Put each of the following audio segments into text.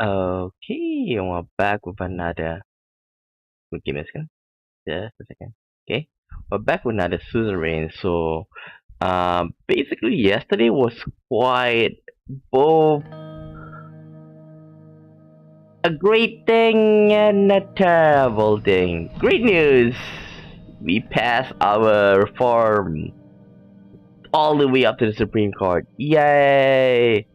Okay, and we're back with another. Give me a second. Just a second. Okay, we're back with another Suzerain. So, basically, yesterday was quite both a great thing and a terrible thing. Great news! We passed our reform all the way up to the Supreme Court. Yay!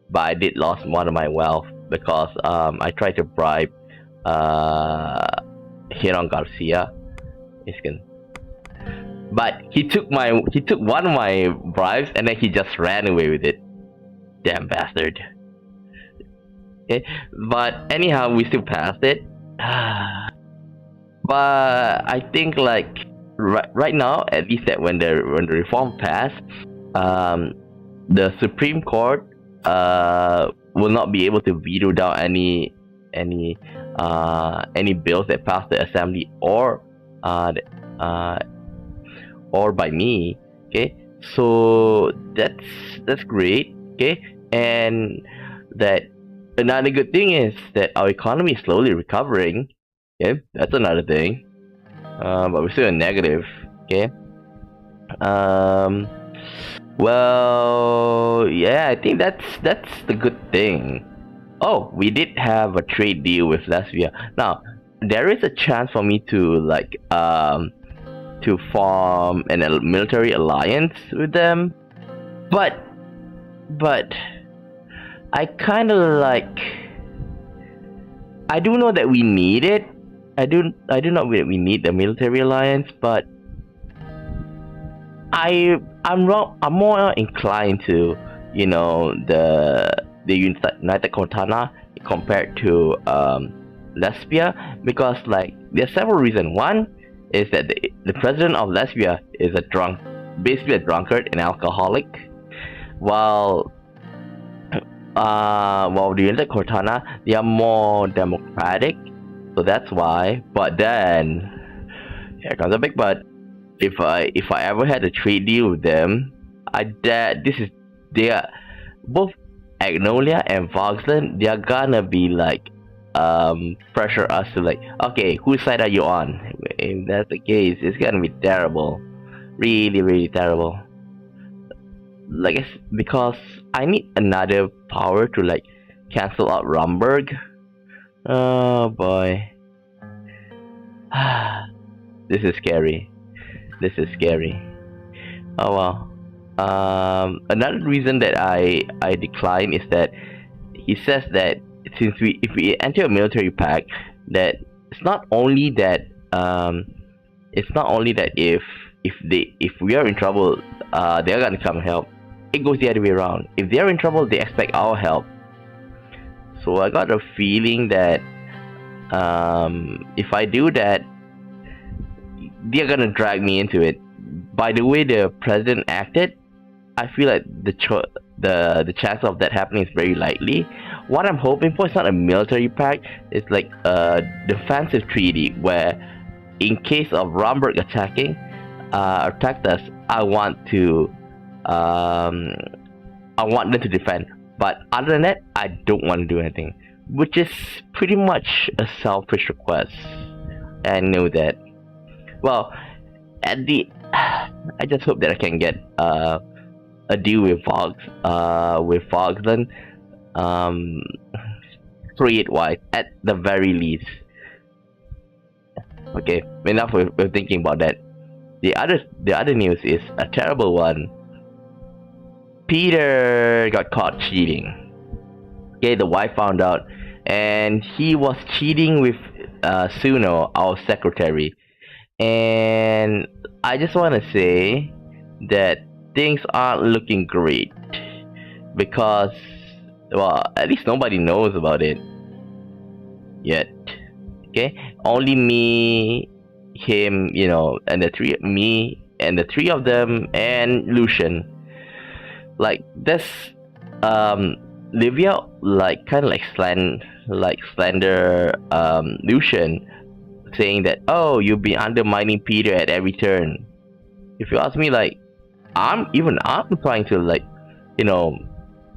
But I did lost one of my wealth because I tried to bribe uh Hiron Garcia. But he took one of my bribes and then he just ran away with it. Damn bastard. Okay, but anyhow we still passed it. But I think like right now, at least that when the reform passed, the Supreme Court will not be able to veto down any bills that pass the assembly uh, uh, or by me. Okay, so that's great. Okay, and that another good thing is that our economy is slowly recovering. Okay, that's another thing. But we're still in negative. Okay. Um. Well, yeah, I think that's the good thing. Oh, we did have a trade deal with Latvia. Now, there is a chance for me to form military alliance with them, but but I kind of like I do know that we need it. I do know that we need the military alliance, but I'm more inclined to the United Cortana compared to Lesbia, because like there's several reasons. One is that the president of Lesbia is basically a drunkard and alcoholic, while the United Cortana, they are more democratic, so that's why. But then here comes a big but. If I ever had a trade deal with them, they are both Agnolia and Voxland. They are gonna be like pressure us to like, okay, whose side are you on? If that's the case, it's gonna be terrible, really really terrible. Like because I need another power to like cancel out Rumberg. Oh boy, this is scary. This is scary. Oh well. Another reason that I decline is that he says that if we enter a military pact, that it's not only that if we are in trouble, they're gonna come help. It goes the other way around. If they're in trouble, they expect our help. So I got a feeling that if I do that, they're gonna drag me into it. By the way the president acted, I feel like the chance of that happening is very likely. What I'm hoping for is not a military pact. It's like a defensive treaty where, in case of Romberg attacked us, I want them to defend. But other than that, I don't want to do anything, which is pretty much a selfish request. I know that. Well, I just hope that I can get a deal with Voxland, trade-wise at the very least. Okay, enough with thinking about that. The other news is a terrible one. Peter got caught cheating. Okay, the wife found out, and he was cheating with Suno, our secretary. And I just want to say that things aren't looking great, because, well, at least nobody knows about it yet. Okay, only me, him, and the three of them, and Lucian. Like this, Livia like kind of like slander Lucian, saying that, oh, you've been undermining Peter at every turn. If you ask me, like, I'm trying to like,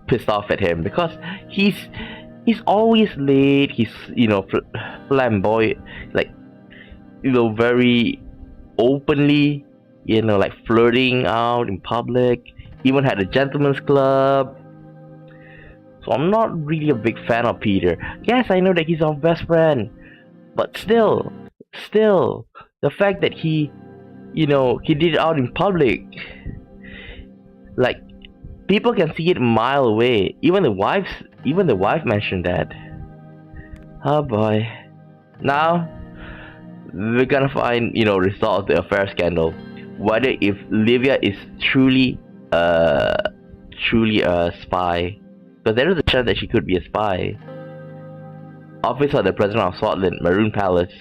piss off at him, because he's He's always late. He's, flamboyant, like, very openly, like flirting out in public. Even had a gentleman's club. So I'm not really a big fan of Peter. Yes, I know that he's our best friend, but still, the fact that he did it out in public, like, people can see it a mile away. Even the wife mentioned that. Oh boy. Now we're gonna find, result of the affair scandal. Whether if Livia is truly a spy. Because there is a chance that she could be a spy. Office of the President of Sordland, Maroon Palace.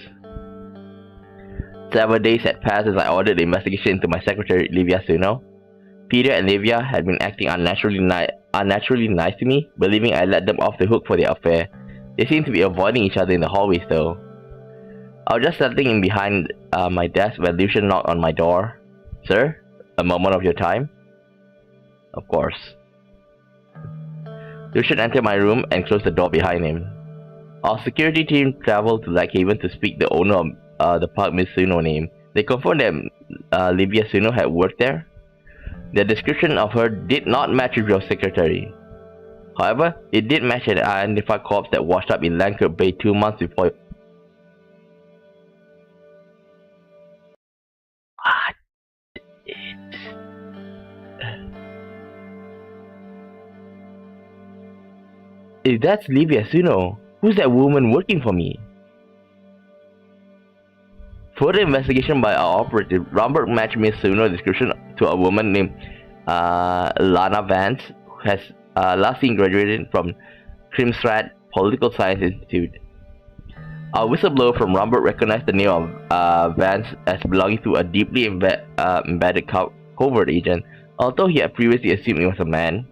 7 days had passed as I ordered the investigation into my secretary, Livia Suno. Peter and Livia had been acting unnaturally nice to me, believing I let them off the hook for their affair. They seemed to be avoiding each other in the hallways though. I was just settling in behind my desk when Lucian knocked on my door. Sir, a moment of your time? Of course. Lucian entered my room and closed the door behind him. Our security team traveled to Lakehaven to speak the owner of the park Miss Suno name. They confirmed that Livia Suno had worked there. The description of her did not match with your secretary. However, it did match an identified corpse that washed up in Lancre Bay 2 months before. What? If that's Livia Suno, who's that woman working for me? Further investigation by our operative, Romberg matched Miss Suno's description to a woman named Lana Vance, who has last seen graduated from Krimstad Political Science Institute. Our whistleblower from Romberg recognized the name of Vance as belonging to a deeply embedded covert agent, although he had previously assumed it was a man.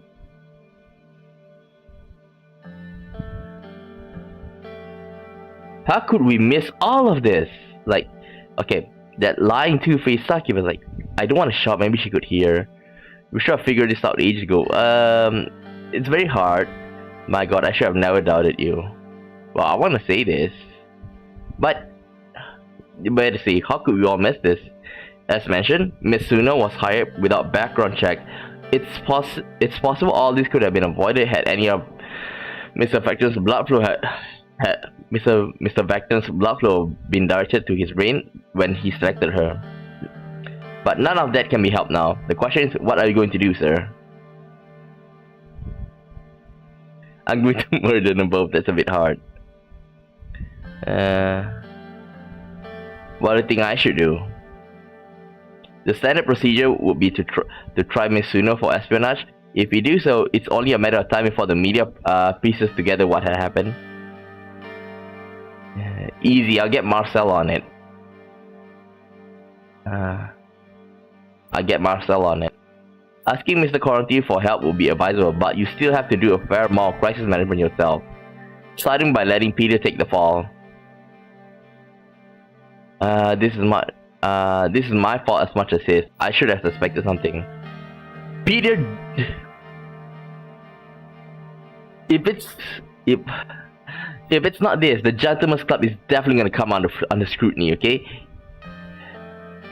How could we miss all of this? Like, okay, that lying two-faced Saki was like, I don't want to shout, maybe she could hear. We should have figured this out ages ago. It's very hard. My god, I should have never doubted you. Well, I want to say this, but to see, how could we all miss this? As mentioned, Miss Suno was hired without background check. It's possible all this could have been avoided had any of Mr. Vector's blood flow had Mr. Vector's blood flow been directed to his brain when he selected her. But none of that can be helped now. The question is, what are you going to do, sir? I'm going to murder them both. That's a bit hard. What do you think I should do? The standard procedure would be to try Miss Suno for espionage. If we do so, it's only a matter of time before the media pieces together what had happened. Easy, I'll get Marcel on it. Asking Mr. Quarantine for help would be advisable, but you still have to do a fair amount of crisis management yourself, starting by letting Peter take the fall. This is my fault as much as his. I should have suspected something. Peter, if it's not this, the Gentleman's Club is definitely gonna come under scrutiny, okay?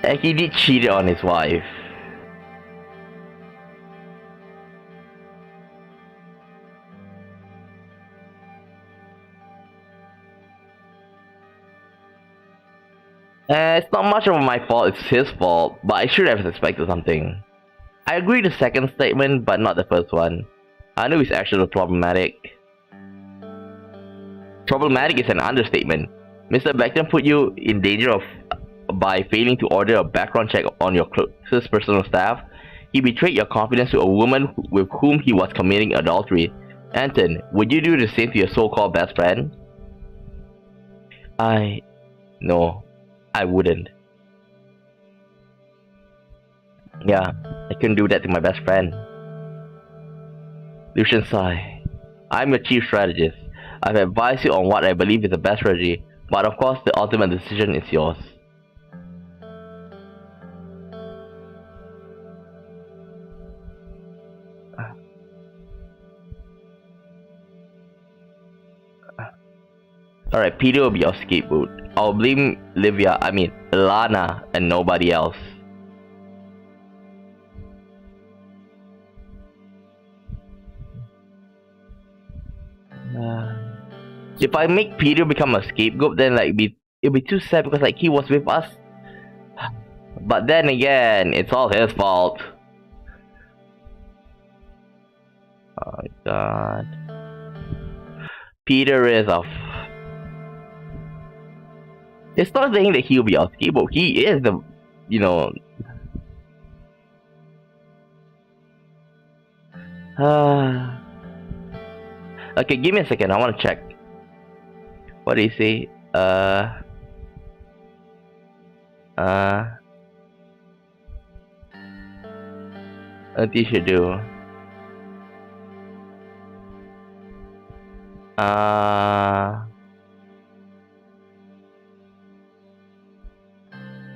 And he did cheat on his wife. It's not much of my fault, it's his fault, but I should have suspected something. I agree with the second statement, but not the first one. I knew his actions were problematic. Problematic is an understatement. Mr. Beckton put you in danger by failing to order a background check on your closest personal staff. He betrayed your confidence to a woman with whom he was committing adultery. Anton, would you do the same to your so-called best friend? No, I wouldn't. Yeah, I couldn't do that to my best friend. Lucian sighed. I'm your chief strategist. I've advised you on what I believe is the best strategy, but of course the ultimate decision is yours. Alright, Peter will be our scapegoat. I'll blame Lana and nobody else. If I make Peter become a scapegoat, then it'll be too sad because he was with us. But then again, it's all his fault. Oh my god. Peter is a... It's not saying that he'll be our scapegoat. He is the... Okay, give me a second. I want to check. What do you say? What you should do?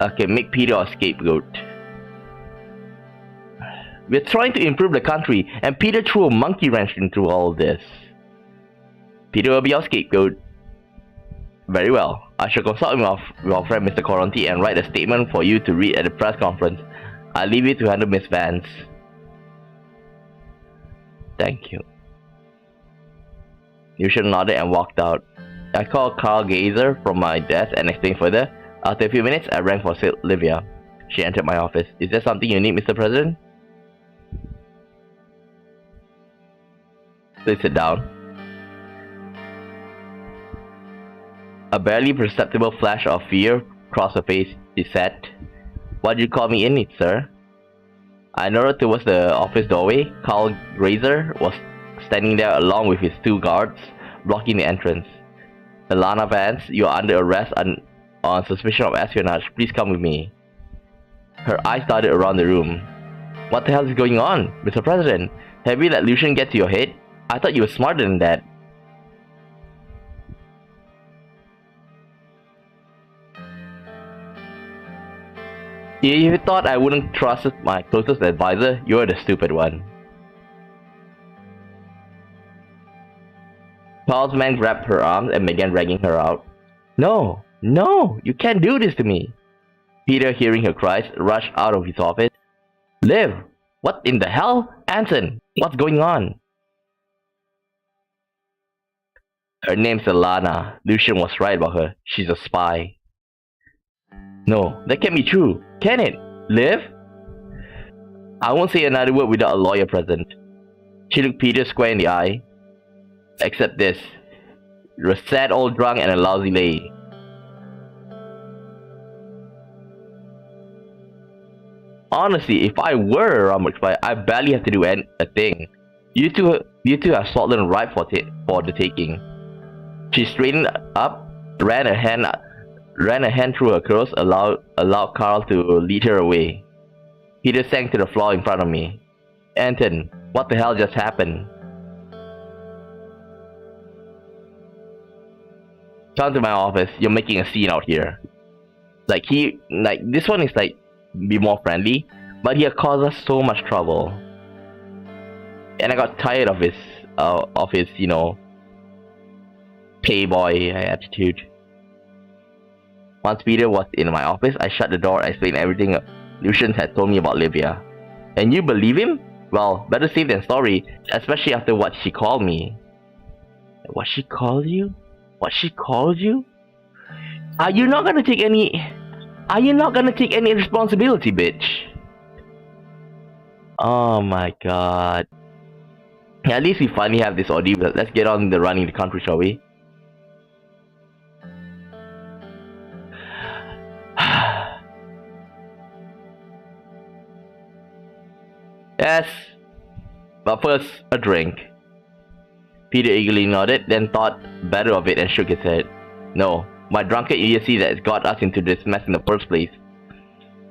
Okay, make Peter our scapegoat. We're trying to improve the country, and Peter threw a monkey wrench into all this. Peter will be our scapegoat. Very well. I shall consult with our friend Mr. Coronti and write a statement for you to read at the press conference. I'll leave you to handle Miss Vance. Thank you. Lucian nodded and walked out. I called Carl Gazer from my desk and explained further. After a few minutes, I rang for Sylvia. She entered my office. Is there something you need, Mr. President? Please sit down. A barely perceptible flash of fear crossed her face. She said, "Why did you call me in it, sir?" I nodded towards the office doorway. Carl Grazer was standing there along with his 2 guards, blocking the entrance. Alana Vance, you are under arrest on suspicion of espionage. Please come with me. Her eyes darted around the room. What the hell is going on, Mr. President? Have you let Lucian get to your head? I thought you were smarter than that. If you thought I wouldn't trust my closest advisor, you're the stupid one. Paul's man grabbed her arms and began dragging her out. No, no, you can't do this to me. Peter, hearing her cries, rushed out of his office. Liv, what in the hell? Anson, what's going on? Her name's Alana. Lucian was right about her. She's a spy. No, that can't be true. Can it? Liv? I won't say another word without a lawyer present. She looked Peter square in the eye. Except this. You're a sad old drunk and a lousy lady. Honestly, if I were a Rumble spy, I barely have to do a thing. You two have Sordland ripe for the taking. She straightened up, ran a hand through her curls, allowed Carl to lead her away. Peter sank to the floor in front of me. Anton, what the hell just happened? Come to my office. You're making a scene out here. This one is be more friendly, but he had caused us so much trouble. And I got tired of his playboy attitude. Once Peter was in my office, I shut the door and explained everything Lucian had told me about Livia. And you believe him? Well, better safe than sorry, especially after what she called me. What she called you? What she called you? Are you not gonna take any responsibility, bitch? Oh my god. At least we finally have this ordeal. Let's get on the running the country, shall we? Yes, but first, a drink. Peter eagerly nodded, then thought better of it and shook his head. No, my drunken idiocy that has got us into this mess in the first place.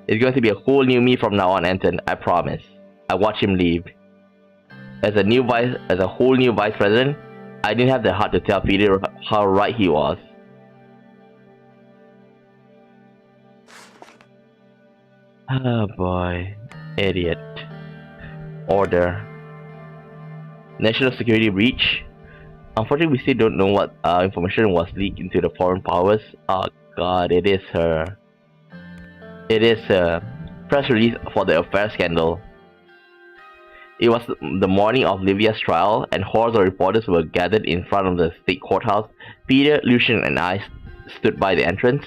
It's going to be a whole new me from now on, Anton, I promise. I watched him leave. As a whole new vice president, I didn't have the heart to tell Peter how right he was. Oh boy, idiot. Order. National security breach. Unfortunately, we still don't know what information was leaked into the foreign powers. Oh god, it is her. It is her. Press release for the affair scandal. It was the morning of Livia's trial, and hordes of reporters were gathered in front of the state courthouse. Peter, Lucian, and I stood by the entrance.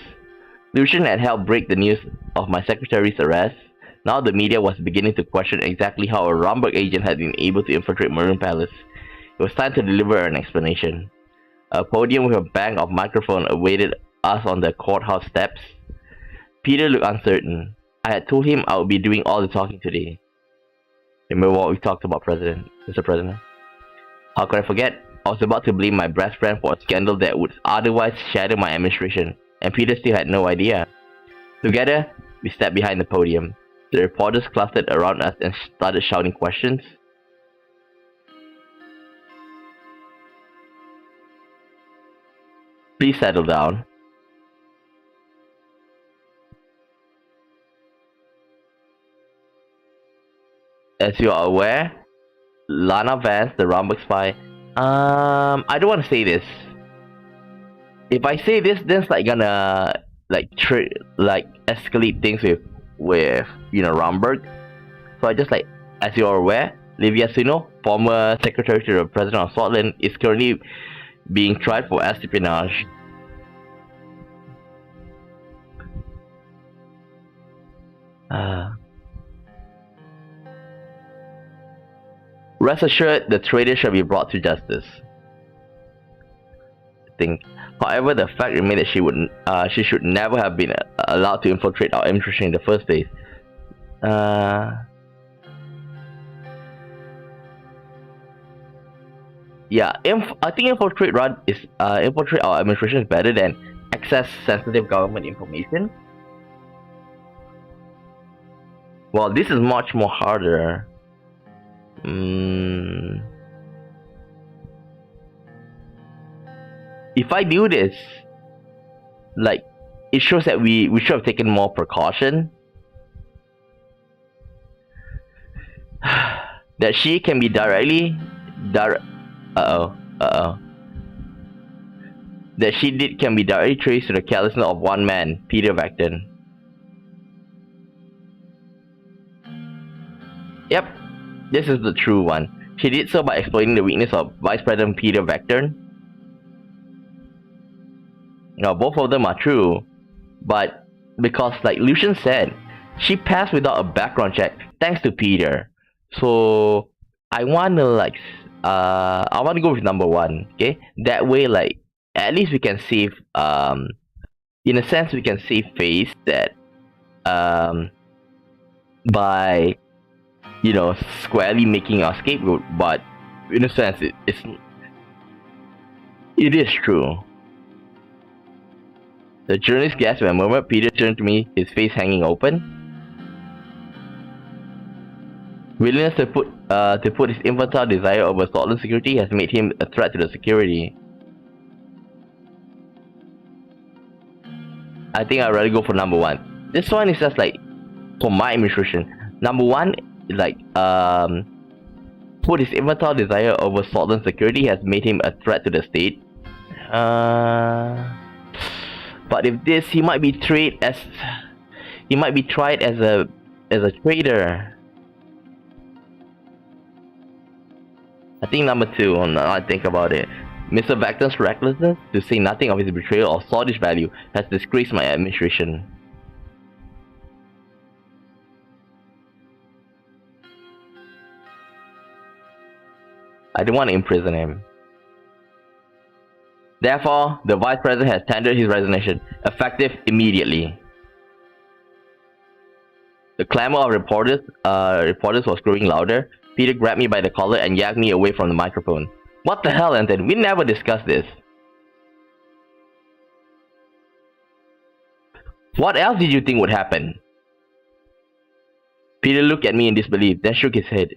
Lucian had helped break the news of my secretary's arrest. Now the media was beginning to question exactly how a Romberg agent had been able to infiltrate Maroon Palace. It was time to deliver an explanation. A podium with a bank of microphones awaited us on the courthouse steps. Peter looked uncertain. I had told him I would be doing all the talking today. Remember what we talked about, Mr. President? How could I forget? I was about to blame my best friend for a scandal that would otherwise shatter my administration, and Peter still had no idea. Together, we stepped behind the podium. The reporters clustered around us and started shouting questions. Please settle down. As you are aware, Lana Vance, the Romberg spy. I don't want to say this. If I say this, then it's like gonna escalate things with Romberg. So I just as you are aware, Livia Sino, former secretary to the president of Sordland, is currently being tried for espionage. Rest assured, the traitor shall be brought to justice. However, the fact remains that she should never have been allowed to infiltrate our administration in the first place. Yeah, I think infiltrate our administration is better than access sensitive government information. Well, this is much more harder. If I do this, it shows that we should have taken more precaution. That she can be That she can be directly traced to the carelessness of one man, Peter Vecton. Yep, this is the true one. She did so by exploiting the weakness of Vice President Peter Vector. Now, both of them are true, but because, like Lucian said, she passed without a background check thanks to Peter. So I want to go with number one. Okay, that way, at least we can save. In a sense, we can save face that by squarely making our scapegoat. But in a sense, it is true. The journalist gasped for a moment. Peter turned to me, his face hanging open. Willingness to put his infantile desire over Sordland security has made him a threat to the security. I think I'd rather go for number one. This one is just for my administration. Number one, put his infantile desire over Sordland security has made him a threat to the state. But if this, he might be tried as a traitor. I think number two. Now I think about it. Mr. Vector's recklessness, to say nothing of his betrayal of sordid value, has disgraced my administration. I don't want to imprison him. Therefore, the Vice President has tendered his resignation, effective immediately. The clamor of reporters was growing louder. Peter grabbed me by the collar and yanked me away from the microphone. What the hell, Anton? We never discussed this. What else did you think would happen? Peter looked at me in disbelief, then shook his head.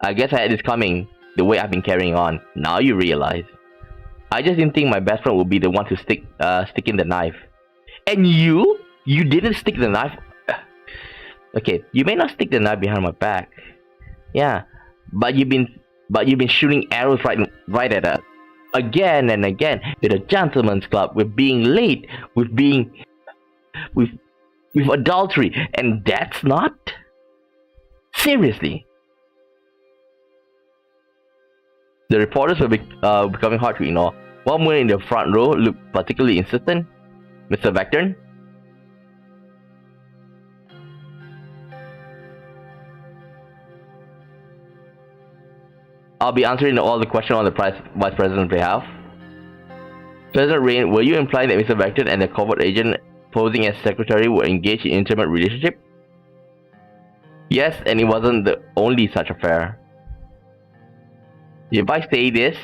I guess I had this coming, the way I've been carrying on. Now you realize. I just didn't think my best friend would be the one to stick in the knife. And you didn't stick the knife. Okay, you may not stick the knife behind my back. Yeah, but you've been shooting arrows right at us. again and again with a gentleman's club, with being late, with with adultery, and that's not seriously. The reporters were becoming hard to ignore. One woman in the front row looked particularly insistent. Mr. Vector? I'll be answering all the questions on the Vice President's behalf. President Rayne, were you implying that Mr. Vector and the covert agent posing as secretary were engaged in intimate relationship? Yes, and it wasn't the only such affair. If I say this,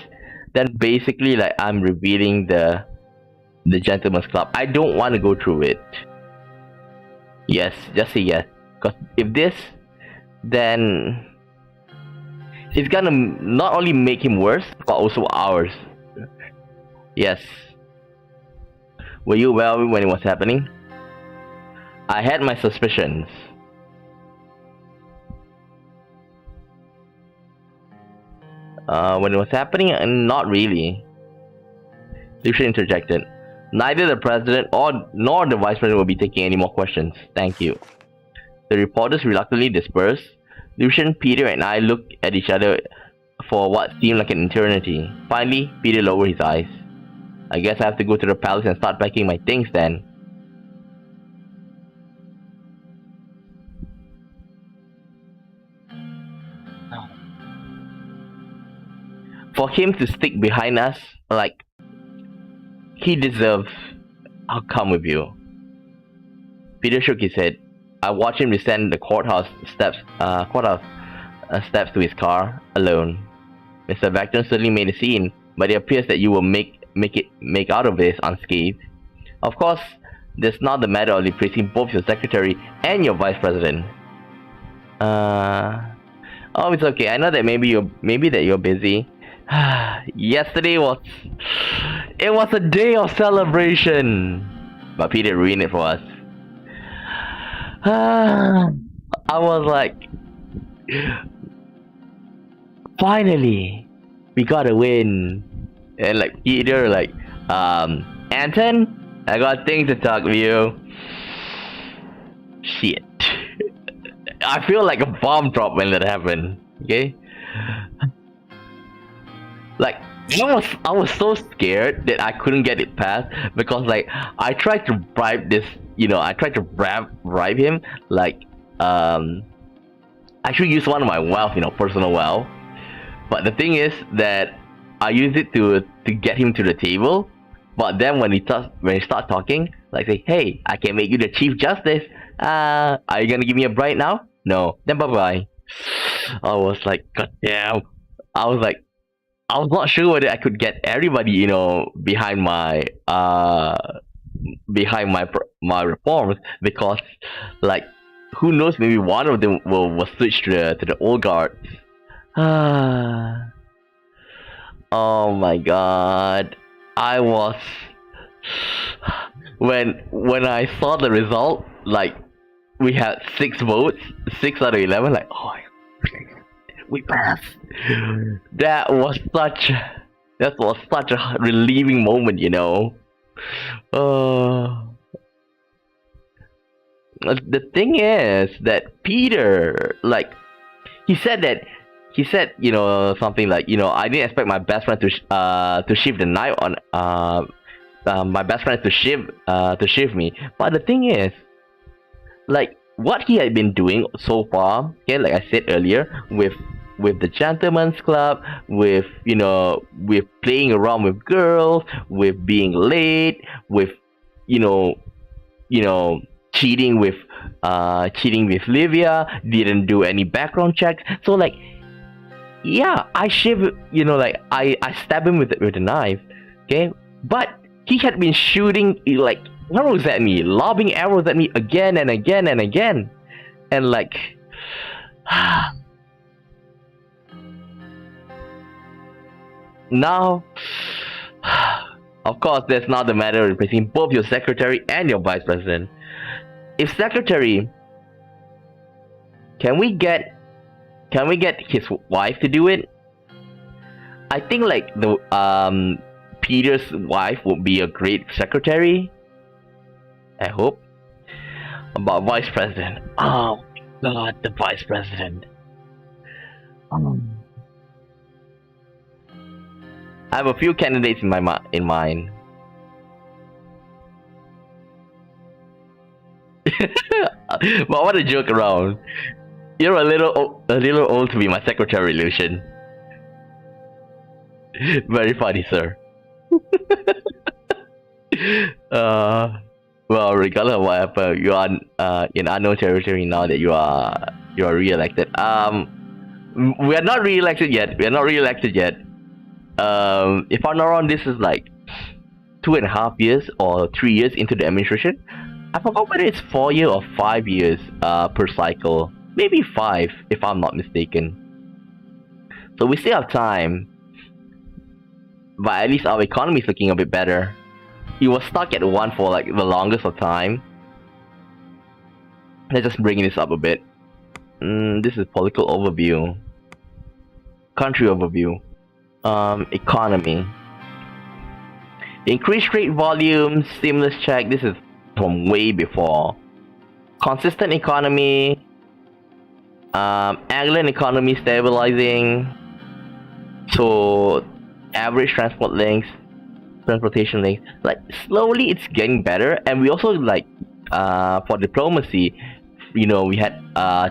then basically like I'm revealing the gentleman's club. I don't want to go through it. Yes, just say yes. Because if this, then it's gonna not only make him worse, but also ours. Yes. Were you aware when it was happening? I had my suspicions. When it was happening, not really. Lucian interjected. Neither the president nor the vice president will be taking any more questions. Thank you. The reporters reluctantly dispersed. Lucian, Peter, and I looked at each other for what seemed like an eternity. Finally, Peter lowered his eyes. I guess I have to go to the palace and start packing my things then. For him to stick behind us, like, he deserves. I'll come with you. Peter shook his head. I watched him descend the courthouse steps to his car alone. Mr. Vector certainly made a scene, but it appears that you will make out of this unscathed. Of course, there's not the matter of replacing both your secretary and your vice president. Oh, it's okay. I know that maybe you're busy. Yesterday was a day of celebration, but Peter ruined it for us. I was like, finally, we got a win. And like Peter, like, Anton, I got things to talk with you. Shit. I feel like a bomb drop when that happened. Okay. Like, I was so scared that I couldn't get it past, because like I tried to bribe him, like I should use one of my wealth, personal wealth. But the thing is that I used it to get him to the table. But then when he start talking, like say, hey, I can make you the Chief Justice. Are you gonna give me a bribe now? No. Then bye bye. I was like, god damn. I was not sure whether I could get everybody, behind my reforms, because like, who knows, maybe one of them will switch to the old guard. Oh my god. I was, when I saw the result, like, we had 6 votes, 6 out of 11, like, oh, we passed. That was such a relieving moment, The thing is that Peter, like, he said something like, I didn't expect my best friend to shift the knife on my best friend to shift me. But the thing is, like, what he had been doing so far, okay, like I said earlier, with the gentleman's club, with playing around with girls, with being late, with cheating with Livia, didn't do any background checks. So like, yeah, I I stabbed him with the knife, okay? But he had been shooting like arrows at me, lobbing arrows at me again and again and again, and like, now, of course, that's not the matter of replacing both your secretary and your vice president. If secretary, can we get his wife to do it? I think like the Peter's wife would be a great secretary. I hope. About vice president. Oh my god, the vice president. I have a few candidates in mind. But I want to joke around. You're a little old to be my secretary, Lucian. Very funny, sir. Well, regardless of what happened, you are in unknown territory now that you are re-elected. We are not re-elected yet. If I'm not wrong, this is like 2.5 years or 3 years into the administration. I forgot whether it's 4 years or 5 years per cycle. Maybe 5, if I'm not mistaken. So we still have time. But at least our economy is looking a bit better. It was stuck at 1 for like the longest of time. Let's just bring this up a bit. This is political overview. Country overview. Economy. Increased trade volume, stimulus check. This is from way before. Consistent economy. Anglian economy stabilizing. So average transportation links. Like slowly it's getting better, and we also like for diplomacy, you know, we had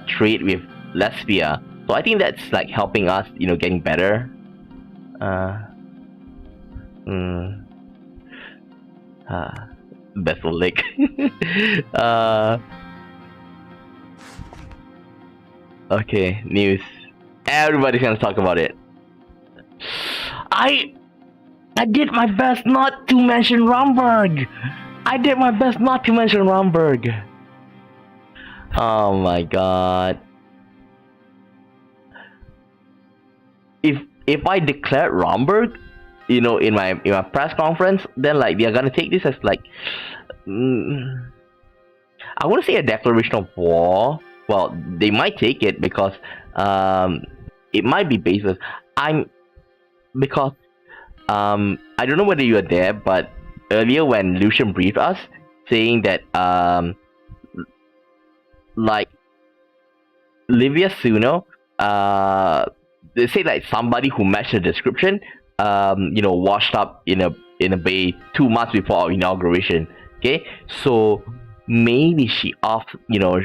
trade with Latvia. So I think that's like helping us, you know, getting better. Vessel Lake. Okay, news. Everybody's gonna talk about it. I did my best not to mention Romberg. Oh my god. If I declare Romberg, you know, in my press conference, then like they're gonna take this as like I wouldn't say a declaration of war. Well, they might take it because it might be baseless. I don't know whether you were there, but earlier when Lucian briefed us, saying that like Livia Suno, they say like somebody who matched the description, you know, washed up in a bay 2 months before our inauguration. Okay, so maybe she off, you know,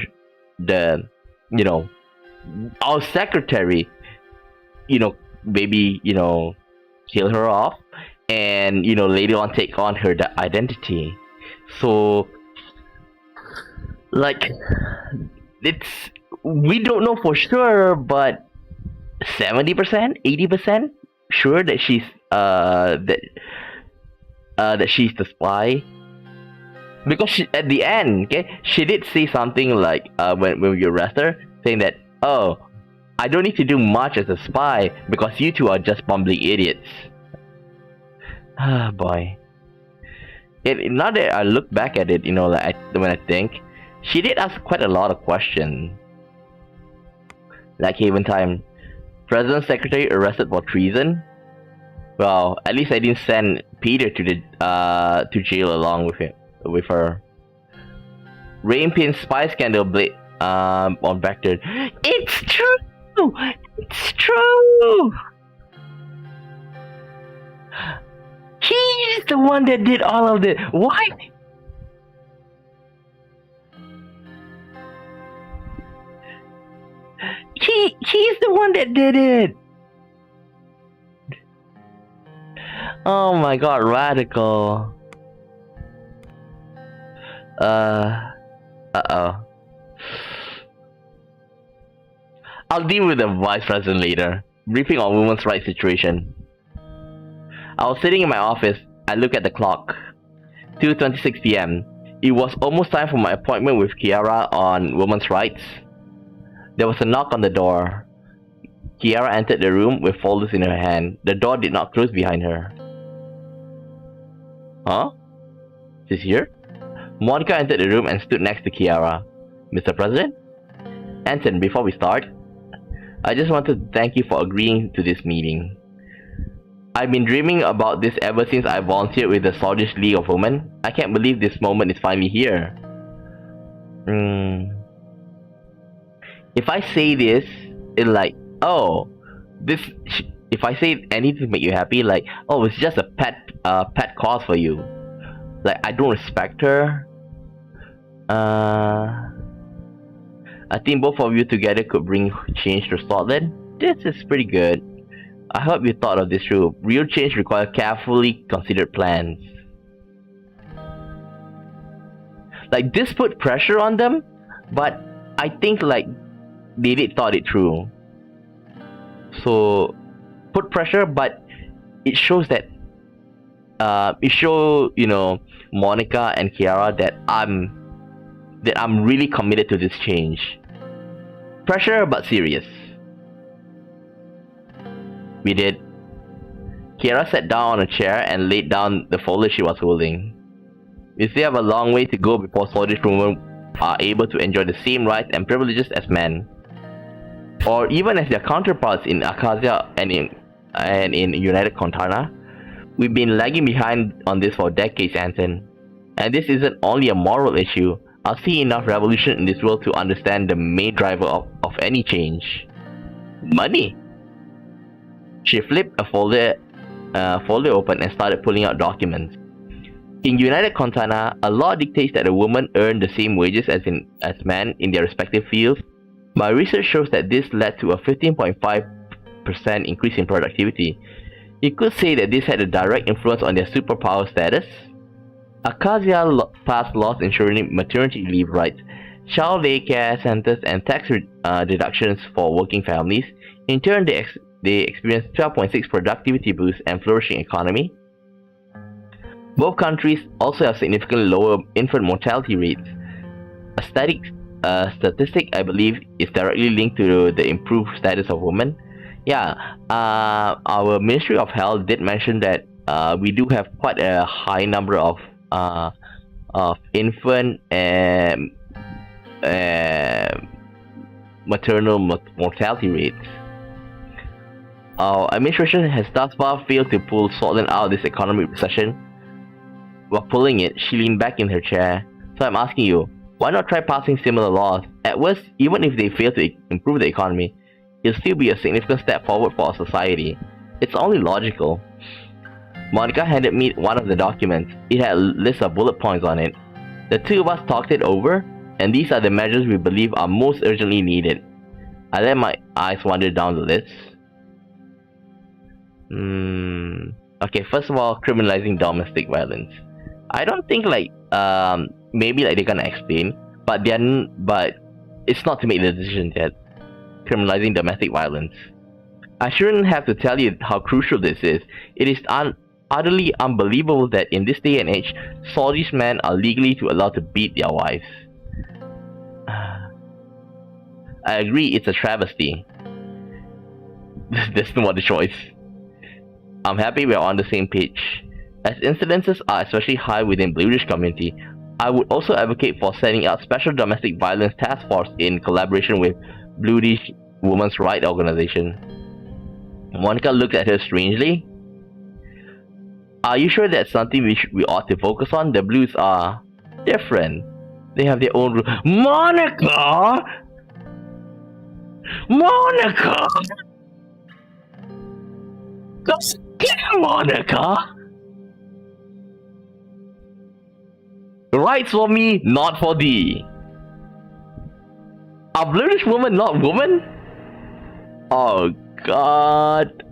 our secretary, you know, maybe, you know, kill her off, and you know, later on take on her identity. So like we don't know for sure, but 70%, 80% sure that she's that she's the spy, because she, at the end, okay, she did say something like when we arrest her, saying that, oh, I don't need to do much as a spy because you two are just bumbling idiots. Ah, boy. Now that I look back at it, you know, like when I think, she did ask quite a lot of questions. Like Haven Time, President Secretary arrested for treason. Well, at least I didn't send Peter to the to jail along with her. Rayne pin spy scandal on Vector. It's true. It's true. He's the one that did all of this. Why? He's the one that did it. Oh my god, radical. Uh-oh. I'll deal with the vice president later. Briefing on women's rights situation. I was sitting in my office. I looked at the clock. 2:26 p.m. It was almost time for my appointment with Kiara on women's rights. There was a knock on the door. Kiara entered the room with folders in her hand. The door did not close behind her. Huh? She's here? Monica entered the room and stood next to Kiara. Mr. President? Anton, before we start, I just want to thank you for agreeing to this meeting. I've been dreaming about this ever since I volunteered with the Swedish League of Women. I can't believe this moment is finally here. If I say this, it's like, oh, this. If I say anything to make you happy, like, oh, it's just a pet cause for you. Like, I don't respect her. I think both of you together could bring change to Sordland. This is pretty good. I hope you thought of this through. Real change requires carefully considered plans. Like, this put pressure on them, but I think like they did thought it through. So put pressure, but it shows that you know, Monica and Kiara that I'm really committed to this change. Pressure but serious. We did. Kiara sat down on a chair and laid down the folder she was holding. We still have a long way to go before Swedish women are able to enjoy the same rights and privileges as men, or even as their counterparts in Acacia and in United Contana. We've been lagging behind on this for decades, Anton. And this isn't only a moral issue. I've seen enough revolution in this world to understand the main driver of any change. Money. She flipped a folder open and started pulling out documents. In United Contana, a law dictates that a woman earn the same wages as men in their respective fields. My research shows that this led to a 15.5% increase in productivity. You could say that this had a direct influence on their superpower status. Acacia passed laws ensuring maternity leave rights, child daycare centers, and tax deductions for working families. In turn, they experienced 12.6 productivity boost and flourishing economy. Both countries also have significantly lower infant mortality rates. A statistic I believe is directly linked to the improved status of women. Yeah, our Ministry of Health did mention that we do have quite a high number of infant and maternal mortality rates. Our administration has thus far failed to pull Sordland out of this economic recession. While pulling it, she leaned back in her chair. So I'm asking you, why not try passing similar laws? At worst, even if they fail to improve the economy, it'll still be a significant step forward for our society. It's only logical. Monica handed me one of the documents. It had a list of bullet points on it. The two of us talked it over, and these are the measures we believe are most urgently needed. I let my eyes wander down the list. Okay, first of all, criminalizing domestic violence. I don't think like maybe like they're gonna explain, but it's not to make the decision yet. Criminalizing domestic violence. I shouldn't have to tell you how crucial this is. It is utterly unbelievable that in this day and age, Swedish men are legally allowed to beat their wives. I agree, it's a travesty. There's no other choice. I'm happy we're on the same page. As incidences are especially high within Bluish community, I would also advocate for setting up special domestic violence task force in collaboration with Bluish Women's Rights Organization. Monica looked at her strangely. Are you sure that's something we ought to focus on? The Blues are different. They have their own rules. Monica! Monica! Just get Monica! Rights for me, not for thee. Are Bluish women not women? Oh God.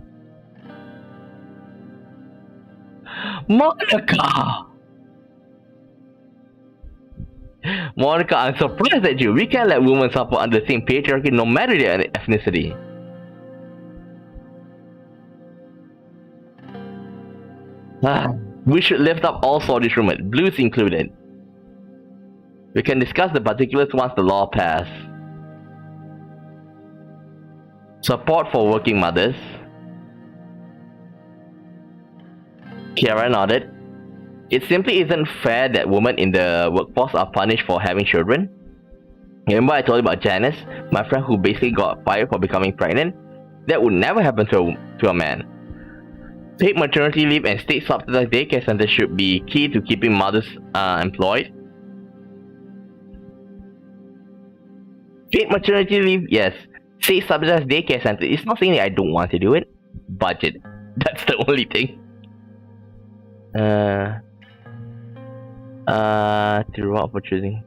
Monica! Monica, I'm surprised at you. We can't let women suffer under the same patriarchy no matter their ethnicity. We should lift up all Swedish women, Blues included. We can discuss the particulars once the law passes. Support for working mothers. Kiara nodded. It simply isn't fair that women in the workforce are punished for having children. Remember I told you about Janice, my friend who basically got fired for becoming pregnant? That would never happen to a man. Paid maternity leave and state subsidized daycare centers should be key to keeping mothers employed. Paid maternity leave, yes. State subsidized daycare center. It's not saying that I don't want to do it. Budget. That's the only thing. To reward for choosing.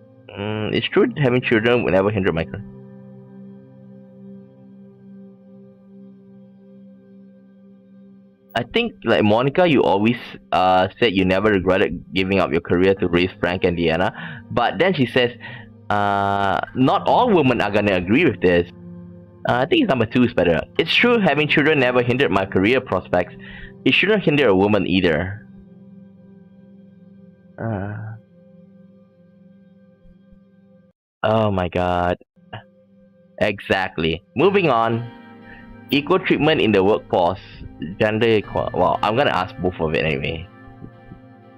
It's true having children will never hinder my career. I think, like Monica, you always said you never regretted giving up your career to raise Frank and Deanna. But then she says, not all women are gonna agree with this. I think number 2 is better. It's true having children never hindered my career prospects. It shouldn't hinder a woman either. Oh my god. Exactly. Moving on. Equal treatment in the workforce. Gender equal. Well, I'm gonna ask both of it anyway.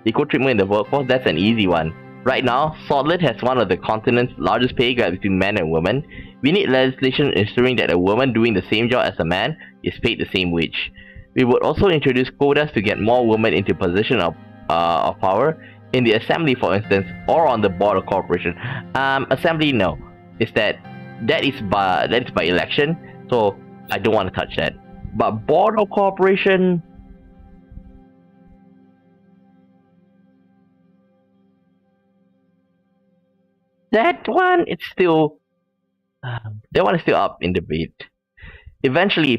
Equal treatment in the workforce, that's an easy one. Right now, Sordland has one of the continent's largest pay gaps between men and women. We need legislation ensuring that a woman doing the same job as a man is paid the same wage. We would also introduce quotas to get more women into position of power in the assembly, for instance, or on the board of corporation. Assembly, no. That is by election, so I don't want to touch that. But board of corporation, that one, it's still that one is still up in debate. Eventually,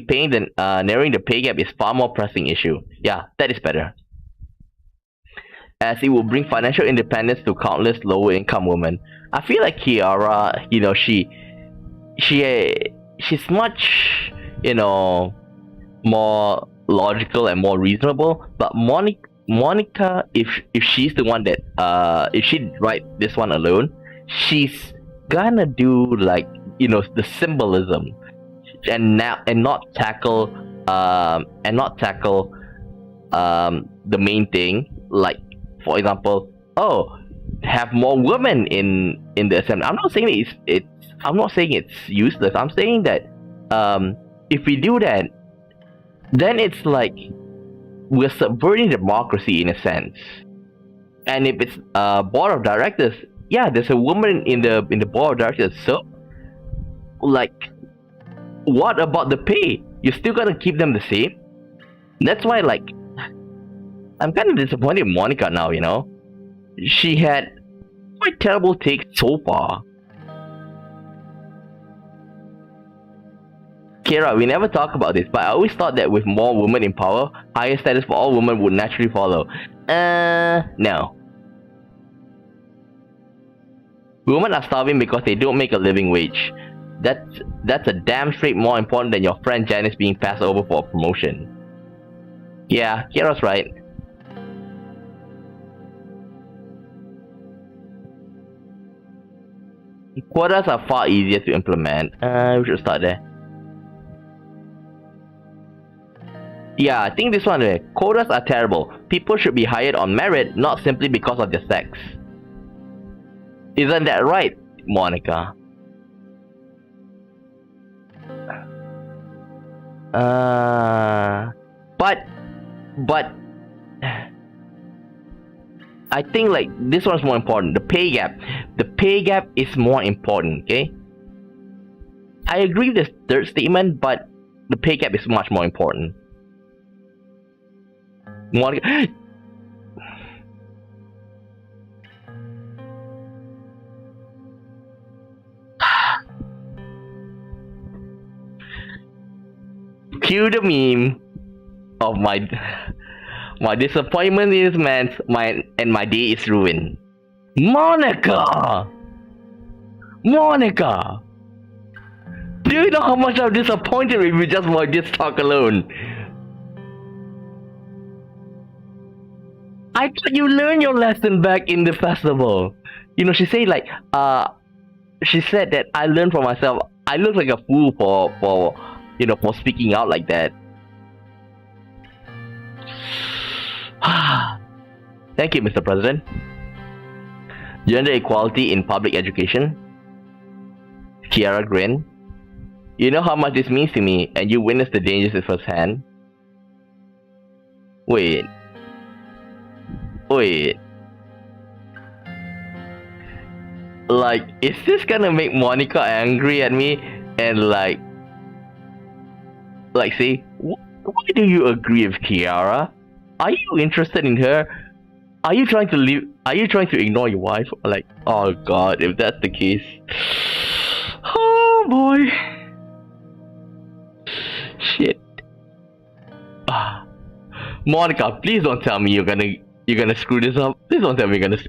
narrowing the pay gap is far more pressing issue. Yeah, that is better, as it will bring financial independence to countless lower income women. I feel like Kiara, she's much, more logical and more reasonable. But Monica, if she's the one that if she write this one alone, she's gonna do like the symbolism and not tackle the main thing, like for example, have more women in the assembly. I'm not saying it's useless. I'm saying that if we do that, then it's like we're subverting democracy in a sense. And if it's board of directors, yeah, there's a woman in the board of directors, so like, what about the pay? You're still gonna keep them the same? That's why, like, I'm kind of disappointed in Monica now. She had quite terrible takes so far. Kira, we never talk about this, but I always thought that with more women in power, higher status for all women would naturally follow. No. Women are starving because they don't make a living wage. That's a damn straight more important than your friend Janice being passed over for a promotion. Yeah, Kira's right. Quotas are far easier to implement. We should start there. Yeah, I think this one, quotas are terrible. People should be hired on merit, not simply because of their sex. Isn't that right, Monica? But I think like this one's more important. The pay gap. The pay gap is more important, okay? I agree with this third statement, but the pay gap is much more important. Monica. Cue the meme of my disappointment in this man, my day is ruined. Monica! Do you know how much I'm disappointed with you just for this talk alone? I thought you learned your lesson back in the festival. She said like, she said that I learned from myself. I look like a fool for speaking out like that. Thank you, Mr. President. Gender equality in public education. Kiara grinned. You know how much this means to me, and you witnessed the dangers at first hand. Wait. Wait. Like, is this gonna make Monica angry at me? And like say, why do you agree with Kiara? Are you interested in her? Are you trying to leave? Are you trying to ignore your wife? Like, oh god, if that's the case. Oh boy. Shit. Monica, please don't tell me you're gonna screw this up. Please don't tell me you're gonna.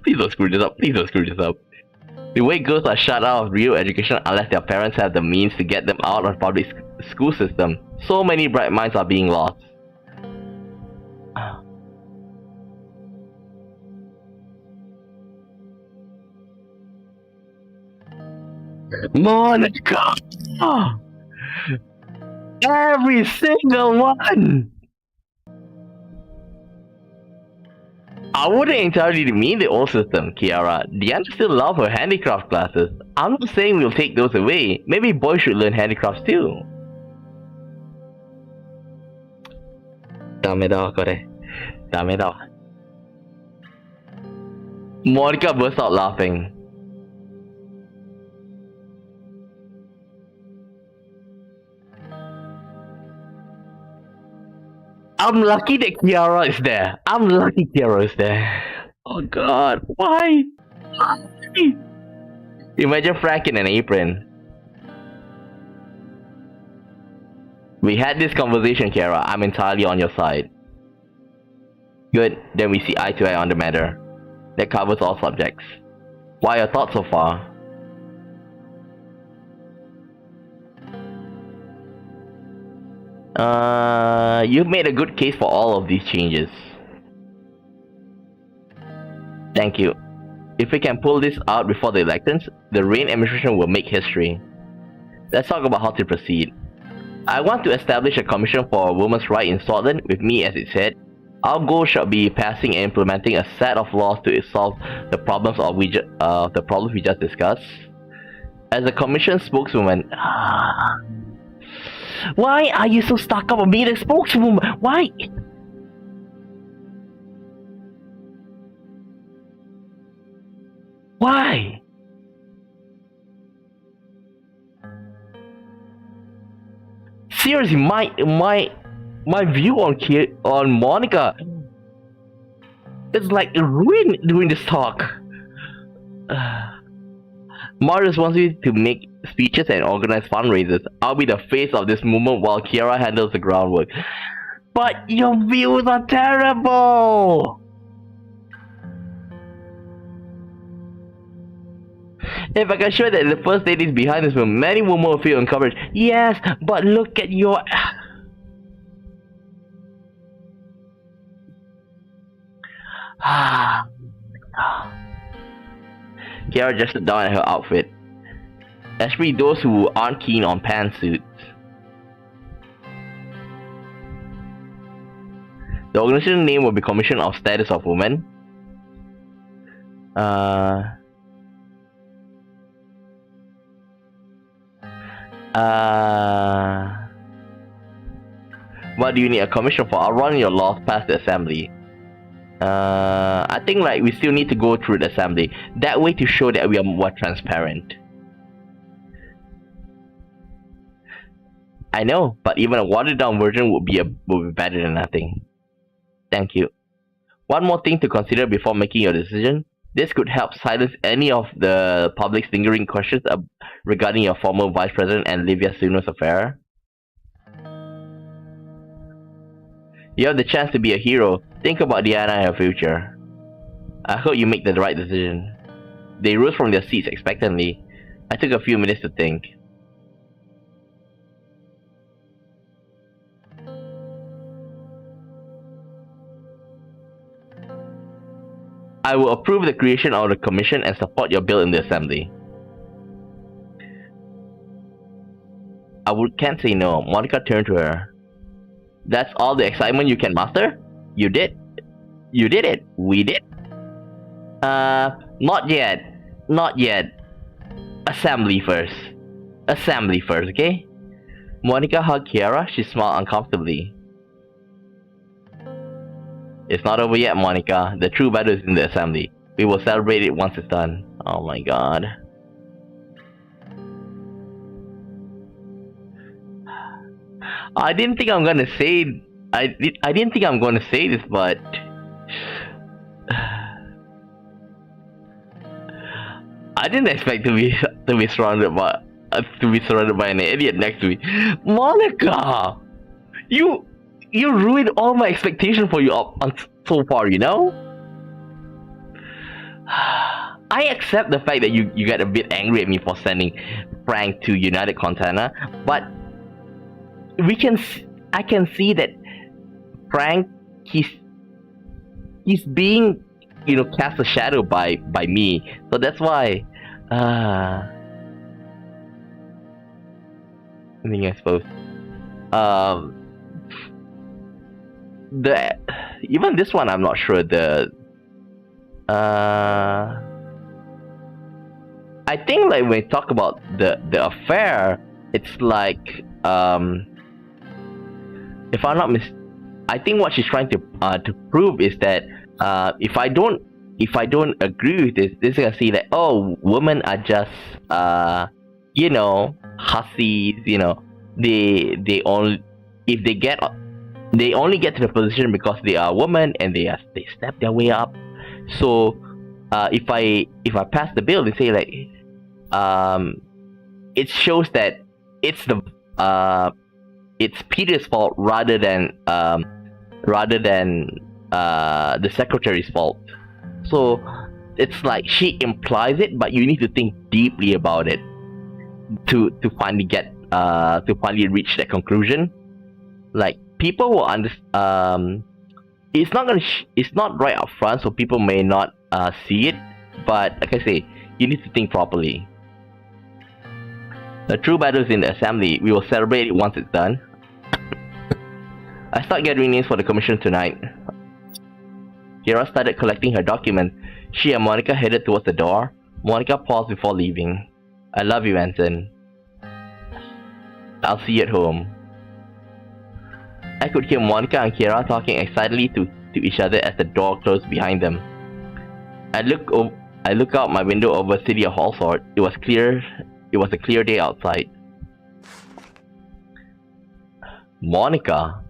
Please don't screw this up. Please don't screw this up. The way girls are shut out of real education unless their parents have the means to get them out of the public school system. So many bright minds are being lost. Monica! Every single one! I wouldn't entirely mean the old system, Kiara. Diana still loves her handicraft classes. I'm not saying we'll take those away. Maybe boys should learn handicrafts too. Monica burst out laughing. I'm lucky that Kiara is there. I'm lucky Kiara is there. Oh god, why? Imagine Frank in an apron. We had this conversation, Kiara. I'm entirely on your side. Good, then we see eye to eye on the matter. That covers all subjects. What are your thoughts so far? You've made a good case for all of these changes. Thank you. If we can pull this out before the elections, the Rayne administration will make history. Let's talk about how to proceed. I want to establish a commission for women's rights in Sordland with me as its head. Our goal shall be passing and implementing a set of laws to solve the problems we just discussed. As a commission spokeswoman, why are you so stuck up on being a spokeswoman? Why? Why? Seriously, my view on Monica is like ruined during this talk. Marius wants me to make speeches and organize fundraisers. I'll be the face of this movement while Kiara handles the groundwork. But your views are terrible! If I can show that the first lady is behind this film, many women will feel encouraged. Yes, but look at your... Kiara just looked down at her outfit. Especially those who aren't keen on pantsuits. The organization name will be Commission of Status of Women. What do you need a commission for? I'll run your laws past the assembly. I think like we still need to go through the assembly. That way to show that we are more transparent. I know, but even a watered down version would be better than nothing. Thank you. One more thing to consider before making your decision. This could help silence any of the public's lingering questions regarding your former Vice President and Livia Suno's affair. You have the chance to be a hero. Think about Diana and her future. I hope you make the right decision. They rose from their seats expectantly. I took a few minutes to think. I will approve the creation of the commission and support your bill in the assembly. Can't say no. Monica turned to her. That's all the excitement you can muster? You did? You did it. We did. Not yet. Not yet. Assembly first. Assembly first, okay? Monica hugged Kiara. She smiled uncomfortably. It's not over yet, Monica. The true battle is in the assembly. We will celebrate it once it's done. Oh my god. I didn't think I'm gonna say... I didn't think I'm gonna say this, but... I didn't expect to be surrounded by an idiot next to me. Monica! You ruined all my expectations for you so far, you know? I accept the fact that you get a bit angry at me for sending Frank to United Contender, but I can see that Frank, he's being, you know, cast a shadow by me, so that's why. I mean, I suppose. Even this one, I'm not sure. I think like when we talk about the affair, it's like if I'm not I think what she's trying to prove is that if I don't agree with this is gonna see that, oh, women are just you know, hussies, you know, they only get to the position because they are women and they step their way up. So if I pass the bill, they say like it shows that it's Peter's fault rather than the secretary's fault. So it's like she implies it, but you need to think deeply about it to finally reach that conclusion. Like, people will understand. It's not right up front, so people may not see it. But like I say, you need to think properly. The true battle is in the assembly. We will celebrate it once it's done. I start gathering names for the commission tonight. Kira started collecting her documents. She and Monica headed towards the door. Monica paused before leaving. I love you, Anson. I'll see you at home. I could hear Monica and Kira talking excitedly to each other as the door closed behind them. I look out my window over the city of Hallsword. It was a clear day outside. Monica?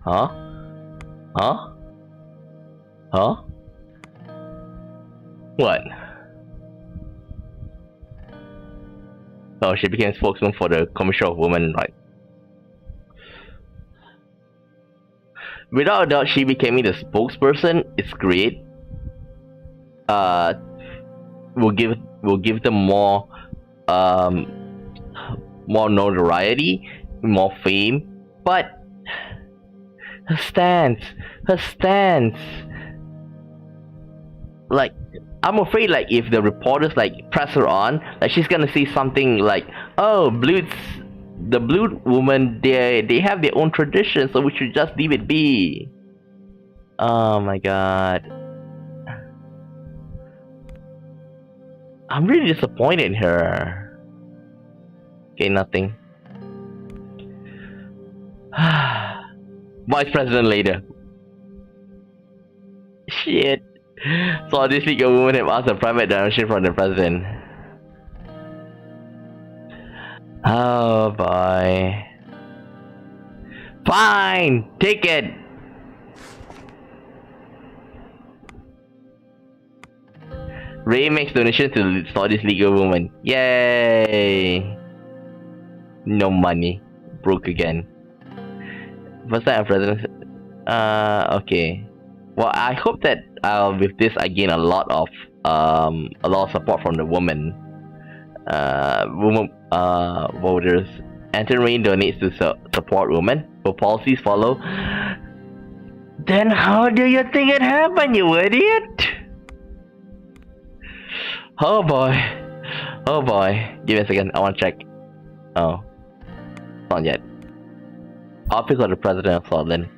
Huh? What? Oh, she became spokesman for the Commission of Women, right? Without a doubt, she becoming the spokesperson is great. Will give them more notoriety, more fame, but her stance, like, I'm afraid like if the reporters like press her on, like she's gonna say something like, oh, the blue woman, they have their own tradition, so we should just leave it be. Oh my god. I'm really disappointed in her. Okay, nothing. Vice President later. Shit. So this week a woman have asked a private donation from the president. Oh boy. Fine! Take it! Ray makes donation to Saudi legal woman. Yay! No money. Broke again. First time president. Okay. Well, I hope that with this I gain a lot of support from the women voters. Anton Rayne donates to support women. Will policies follow? Then how do you think it happened, you idiot? Oh boy. Oh boy. Give me a second. I want to check. Oh. Not yet. Office of the President of Sordland.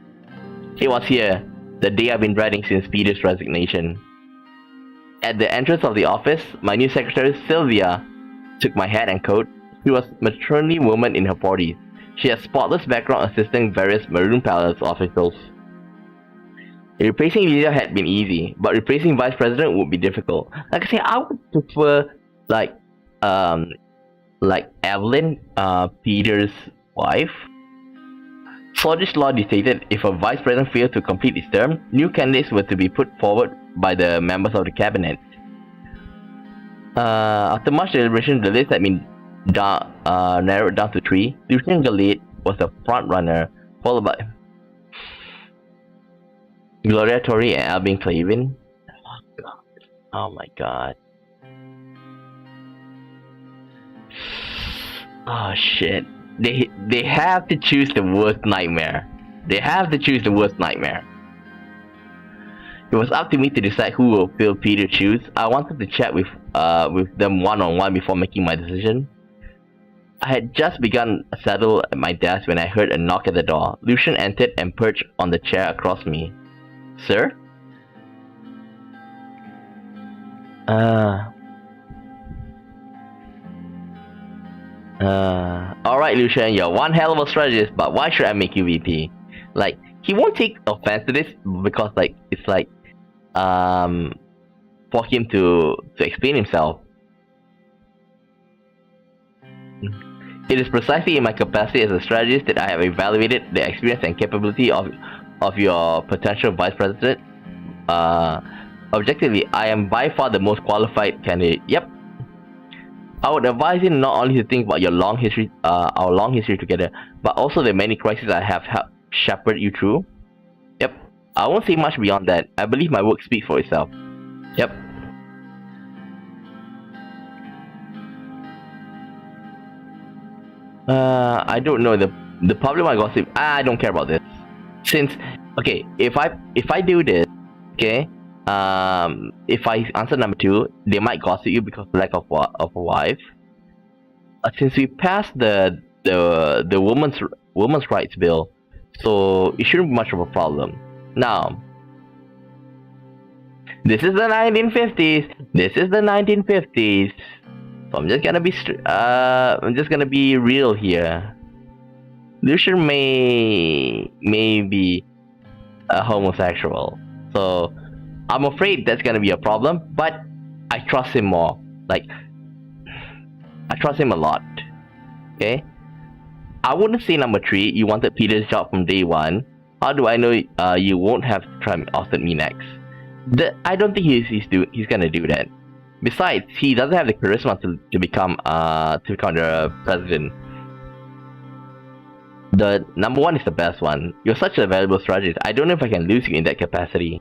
It was here. The day I've been dreading since Peter's resignation. At the entrance of the office, my new secretary Sylvia took my hat and coat. She was a matronly woman in her 40s. She had spotless background assisting various Maroon Palace officials. Replacing leader had been easy, but replacing vice president would be difficult. Like I say, I would prefer like Evelyn, Peter's wife. Swedish law dictated if a vice president failed to complete his term, new candidates were to be put forward by the members of the cabinet. After much deliberation, the list had been narrowed down to 3. Lucian Galit was the front runner, followed by Gloria Tori and Albin Clavin. Oh my god. Oh shit. They have to choose the worst nightmare. They have to choose the worst nightmare. It was up to me to decide who will fill Peter choose. I wanted to chat with them one-on-one before making my decision. I had just begun a settle at my desk when I heard a knock at the door. Lucian entered and perched on the chair across me. Sir? Alright Lucian, you're one hell of a strategist, but why should I make you VP? Like, he won't take offense to this because like, it's like, for him to explain himself. It is precisely in my capacity as a strategist that I have evaluated the experience and capability of your potential vice president. Objectively, I am by far the most qualified candidate. Yep. I would advise you not only to think about your long history, our long history together, but also the many crises I have helped shepherd you through. Yep. I won't say much beyond that. I believe my work speaks for itself. Yep. I don't know the problem I gossip. I don't care about this. Since okay, if I do this, okay, if I answer number 2, they might gossip you because of lack of a wife. Since we passed the women's rights bill, so it shouldn't be much of a problem. Now, this is the 1950s. This is the 1950s. So I'm just gonna be real here. Lucian may be a homosexual, so I'm afraid that's gonna be a problem. But I trust him more. Like, I trust him a lot. Okay. I wouldn't say number 3. You wanted Peter's job from day 1. How do I know you won't have to try and ousted me next? I don't think he's gonna do that. Besides, he doesn't have the charisma to become the president. The number 1 is the best one. You're such a valuable strategist. I don't know if I can lose you in that capacity.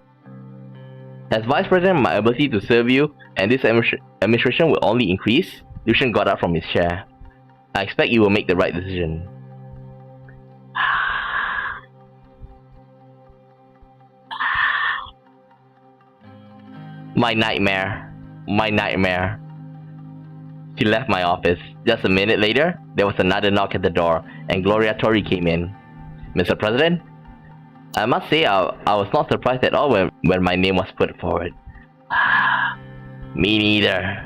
As vice president, my ability to serve you and this administration will only increase. Lucian got up from his chair. I expect you will make the right decision. My nightmare. My nightmare. She left my office. Just a minute later, there was another knock at the door, and Gloria Tori came in. Mr. President? I must say I was not surprised at all when my name was put forward. Me neither.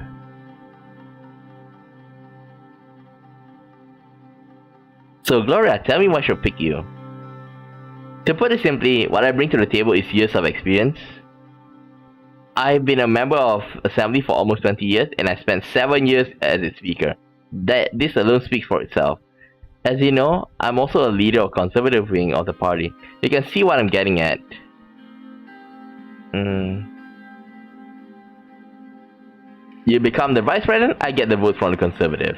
So Gloria, tell me why I should pick you. To put it simply, what I bring to the table is years of experience. I've been a member of Assembly for almost 20 years, and I spent 7 years as its speaker. This alone speaks for itself. As you know, I'm also a leader of conservative wing of the party. You can see what I'm getting at. You become the vice president, I get the vote from the conservative.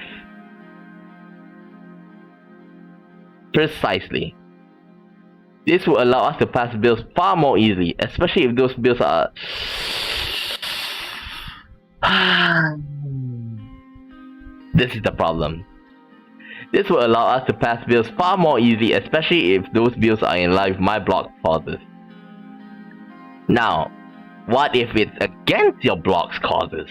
Precisely. This will allow us to pass bills far more easily, especially if those bills are... This is the problem. This will allow us to pass bills far more easily, especially if those bills are in line with my block causes. Now, what if it's against your block's causes?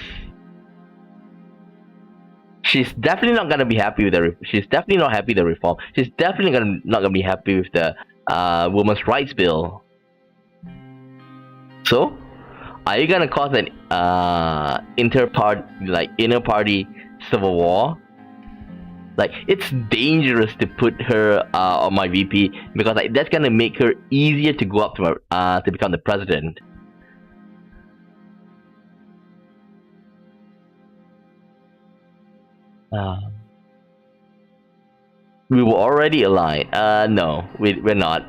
She's definitely not gonna be happy with she's definitely not happy with the reform. She's definitely not gonna be happy with the women's rights bill. So, are you gonna cause an inner party civil war? Like, it's dangerous to put her on my VP because like that's gonna make her easier to go up to to become the president. We were already aligned. No, we're not.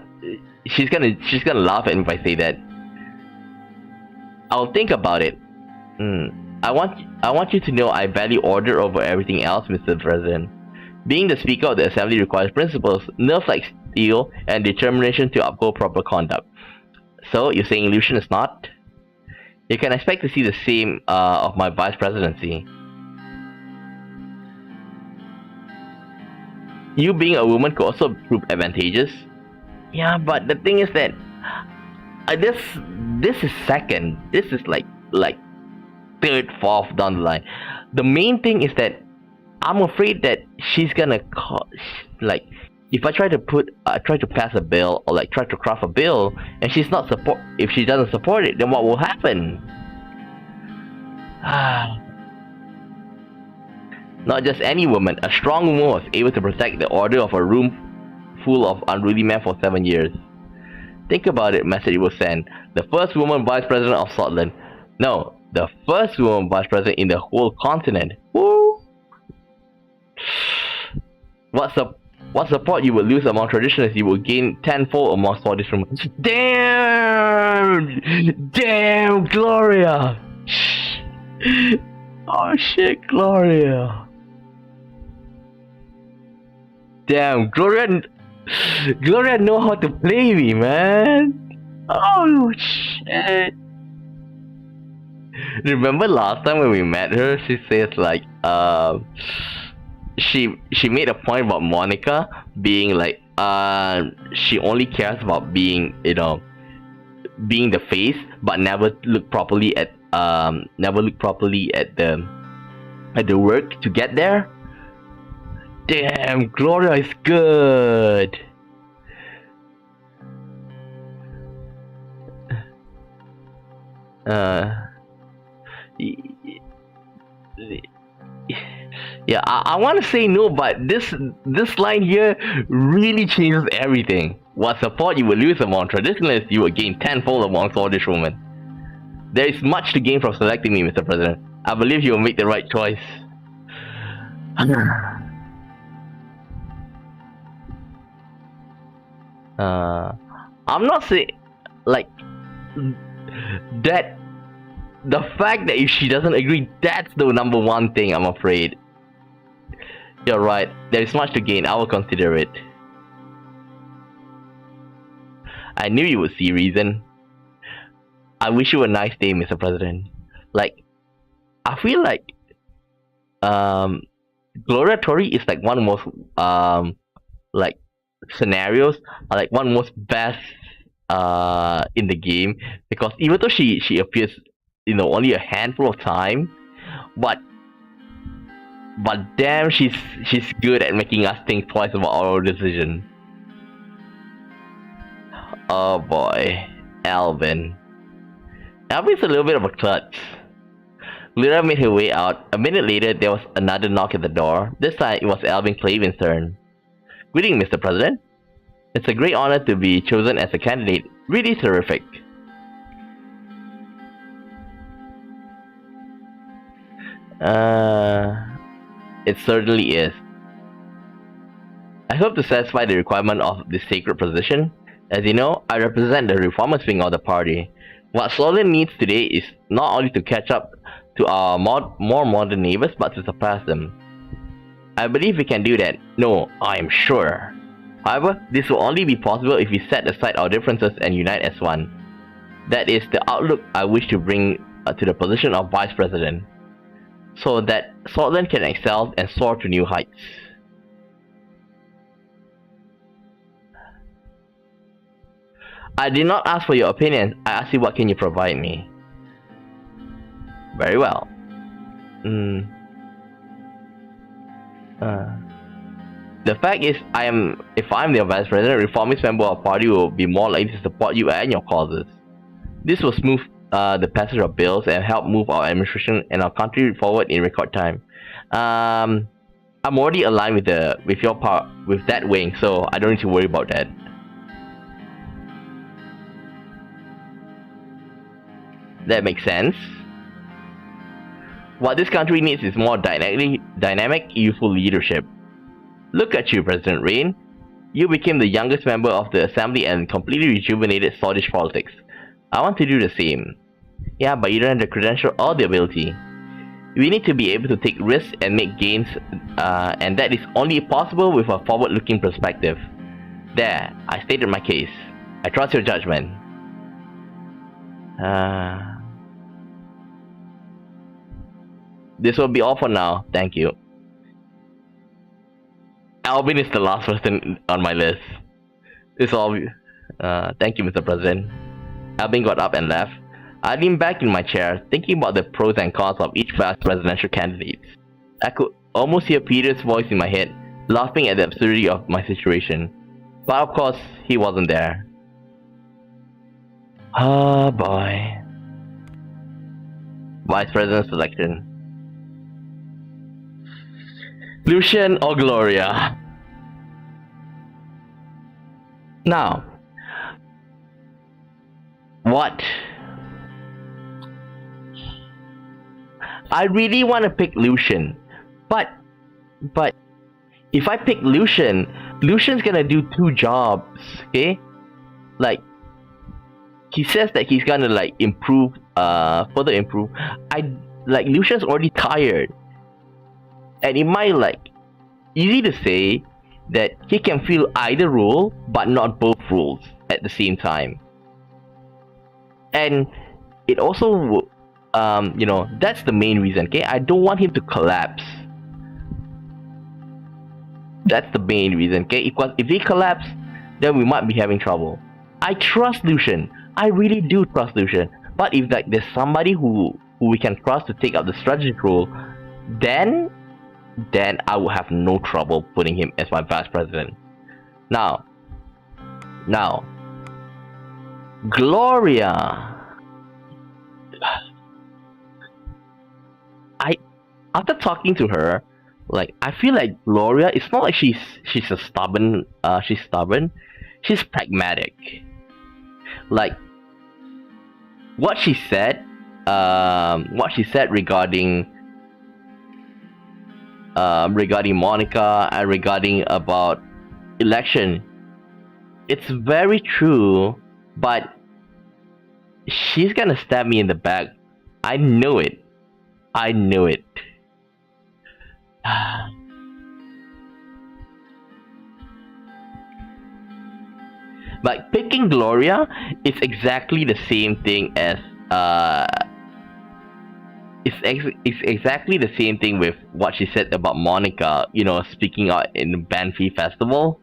She's gonna laugh at me if I say that. I'll think about it. I want you to know I value order over everything else, Mr. President. Being the Speaker of the Assembly requires principles, nerves like steel, and determination to uphold proper conduct. So, you're saying illusion is not? You can expect to see the same of my Vice Presidency. You being a woman could also prove advantageous. Yeah, but the thing is that this is second. This is like third, fourth down the line. The main thing is that I'm afraid that she's gonna like, if I try to pass a bill or like try to craft a bill and if she doesn't support it, then what will happen? Not just any woman, a strong woman was able to protect the order of a room full of unruly men for 7 years. Think about it, message was sent. The first woman vice president of Sordland. No, the first woman vice president in the whole continent. Woo! What support you will lose among traditionalists, you will gain tenfold among Swedish women. Damn, Gloria! Oh shit, Gloria! Damn, Gloria know how to play me, man. Oh shit! Remember last time when we met her, she says like she made a point about Monica being like she only cares about being, you know, being the face, but never look properly at the work to get there. Damn, Gloria is good. Yeah, I want to say no, but this line here really changes everything. What support you will lose among traditionalists, you will gain tenfold among Swedish women. There is much to gain from selecting me, Mr. President. I believe you will make the right choice. I'm not saying like that. The fact that if she doesn't agree, that's the number one thing, I'm afraid. You're right. There is much to gain. I will consider it. I knew you would see reason. I wish you a nice day, Mr. President. Like, I feel like Gloria Tori is like one of the most like scenarios, are like one of the most best in the game, because even though she appears, you know, only a handful of time, but damn, she's good at making us think twice about our decision. Oh boy, Alvin. Alvin's a little bit of a klutz. Lyra made her way out. A minute later, there was another knock at the door. This time, it was Alvin Clavin's turn. Greetings, Mr. President. It's a great honor to be chosen as a candidate. Really terrific. It certainly is. I hope to satisfy the requirement of this sacred position. As you know, I represent the reformist wing of the party. What Sordland needs today is not only to catch up to our more modern neighbors, but to surpass them. I believe we can do that. No, I am sure. However, this will only be possible if we set aside our differences and unite as one. That is the outlook I wish to bring to the position of Vice President, so that Sordland can excel and soar to new heights. I did not ask for your opinion, I asked you what can you provide me. Very well. The fact is, if I'm the Vice President, reformist member of the party will be more likely to support you and your causes. This will smooth the passage of bills and help move our administration and our country forward in record time. I'm already aligned with your part with that wing, so I don't need to worry about that. That makes sense. What this country needs is more dynamic, youthful leadership. Look at you, President Rayne. You became the youngest member of the assembly and completely rejuvenated Swordish politics. I want to do the same. Yeah, but you don't have the credential or the ability. We need to be able to take risks and make gains, and that is only possible with a forward-looking perspective. There, I stated my case. I trust your judgment. This will be all for now. Thank you. Albin is the last person on my list. This all. Thank you, Mr. President. Albin got up and left. I leaned back in my chair, thinking about the pros and cons of each vice presidential candidate. I could almost hear Peter's voice in my head, laughing at the absurdity of my situation. But of course, he wasn't there. Oh boy. Vice President selection. Lucian or Gloria? Now, what? I really want to pick Lucian, but if I pick Lucian, Lucian's gonna do two jobs, okay? Like, he says that he's gonna like improve, further improve. Lucian's already tired, and it might easy to say that he can fill either role but not both roles at the same time. And it also, that's the main reason, okay? I don't want him to collapse. That's the main reason, okay? If he collapses, then we might be having trouble. I trust Lucian. I really do trust Lucian. But if there's somebody who we can trust to take up the strategic role, then I will have no trouble putting him as my vice president. Now, Gloria. After talking to her, I feel like Gloria, it's not like she's stubborn. She's pragmatic. What she said regarding Monica and regarding about election, it's very true, but she's gonna stab me in the back. I know it. But picking Gloria is exactly the same thing as it's exactly the same thing with what she said about Monica, speaking out in the Banfi Festival.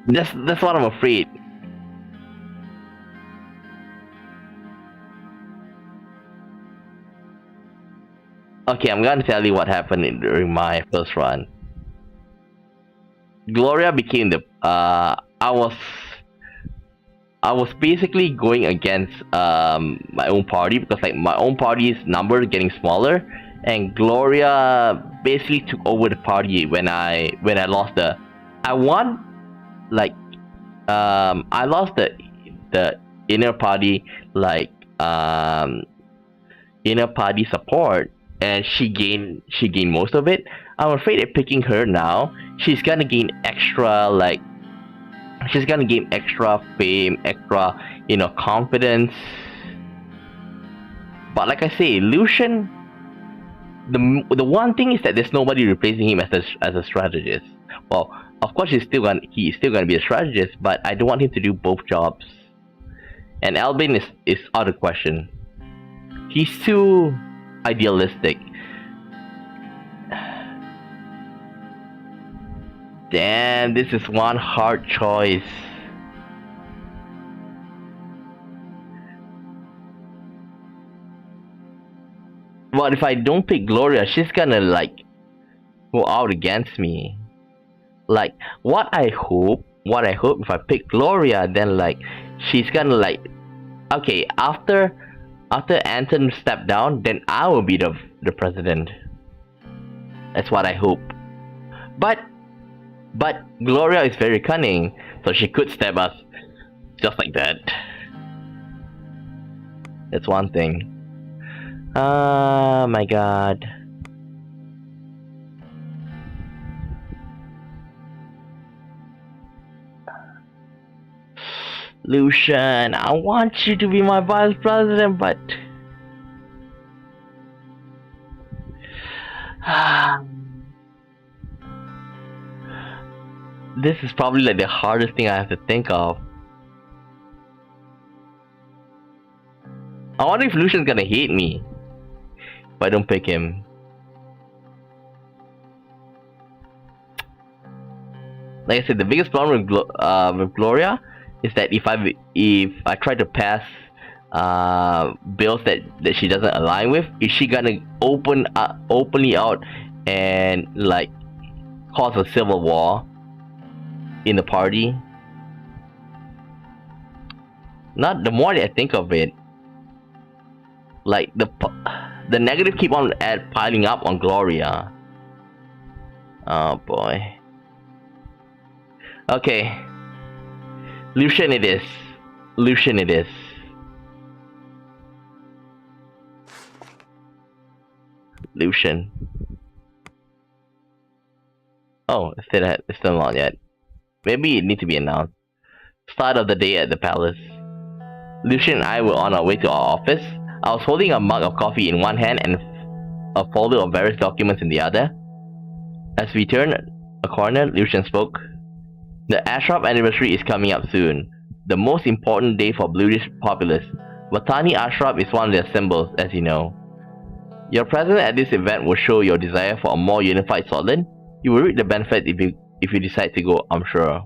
That's what I'm afraid. Okay, I'm gonna tell you what happened during my first run. Gloria became the I was basically going against my own party, because my own party's number getting smaller, and Gloria basically took over the party when I lost the I won I lost the inner party inner party support, and she gained most of it. I'm afraid of picking her now. She's gonna gain extra fame, extra confidence. But like I say, Lucian, the one thing is that there's nobody replacing him as a strategist. Well, of course he's still gonna be a strategist, but I don't want him to do both jobs. And Albin is out of question. He's too idealistic. Damn, this is one hard choice. But if I don't pick Gloria, she's gonna go out against me. What I hope what I hope, if I pick Gloria, then like she's gonna like, okay, after Anton stepped down, then I will be the president. That's what I hope. But Gloria is very cunning, so she could stab us just like that. That's one thing. Oh my god. Lucian, I want you to be my vice president, but this is probably like the hardest thing I have to think of. I wonder if Lucian's gonna hate me if I don't pick him. Like I said, the biggest problem with Gloria is that if I try to pass bills that she doesn't align with, is she gonna openly out and like cause a civil war in the party? Not the more that I think of it, like the negative keep on piling up on Gloria. Oh boy. Okay. Lucian it is. Lucian it is. Lucian. Oh, it's still not yet. Maybe it needs to be announced. Start of the day at the palace. Lucian and I were on our way to our office. I was holding a mug of coffee in one hand and a folder of various documents in the other. As we turned a corner, Lucian spoke. The Ashraf anniversary is coming up soon. The most important day for Bluish populace. Watani Ashraf is one of their symbols, as you know. Your presence at this event will show your desire for a more unified Sordland. You will reap the benefit if you decide to go, I'm sure.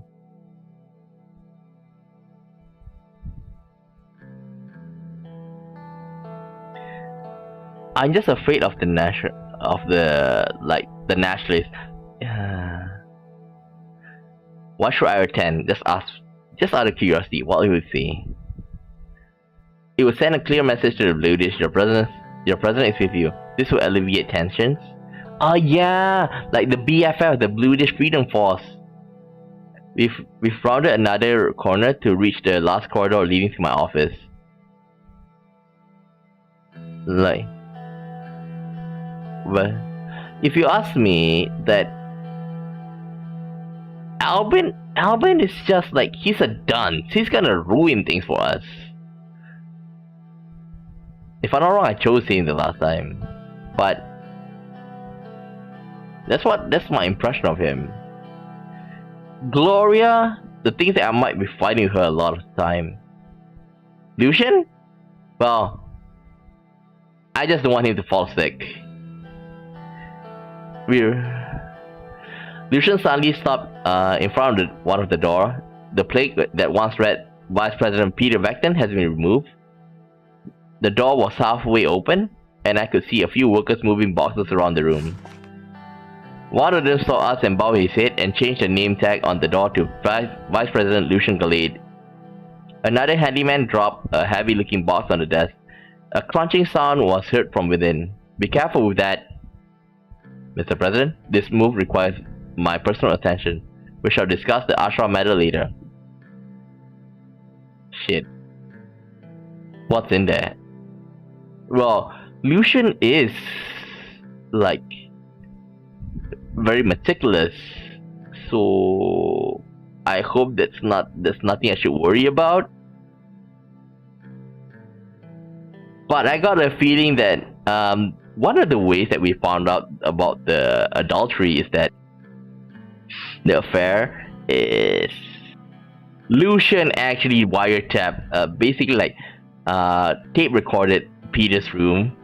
I'm just afraid of the nationalists. What should I attend? Just out of curiosity, what will we see? It will send a clear message to the Bluish. Your president is with you. This will alleviate tensions. Oh yeah, like the BFF, the Bluish Freedom Force. We've rounded another corner to reach the last corridor leading to my office. Like, well, if you ask me, that Albin is just like, he's a dunce. He's gonna ruin things for us. If I'm not wrong, I chose him the last time, but that's my impression of him. Gloria, the things that I might be fighting with her a lot of the time. Lucian? Well, I just don't want him to fall sick. Lucian suddenly stopped in front of one of the door. The plaque that once read Vice President Petr Vecton has been removed. The door was halfway open, and I could see a few workers moving boxes around the room. One of them saw us and bowed his head and changed the name tag on the door to Vice President Lucian Galade. Another handyman dropped a heavy-looking box on the desk. A crunching sound was heard from within. Be careful with that, Mr. President. This move requires my personal attention. We shall discuss the Ashraf matter later. Shit. What's in there? Well, Lucian is like very meticulous, so I hope there's nothing I should worry about. But I got a feeling that one of the ways that we found out about the adultery is that the affair is Lucian actually wiretapped, basically like tape recorded Peter's room.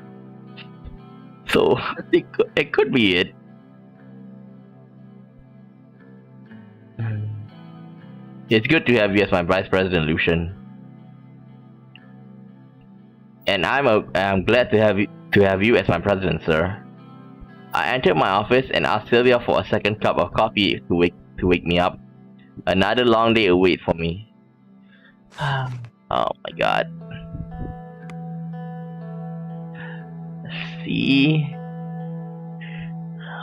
So it could be it. It's good to have you as my Vice President, Lucian. And I'm glad to have you as my president, sir. I entered my office and asked Sylvia for a second cup of coffee to wake me up. Another long day awaits for me. Oh my god. See?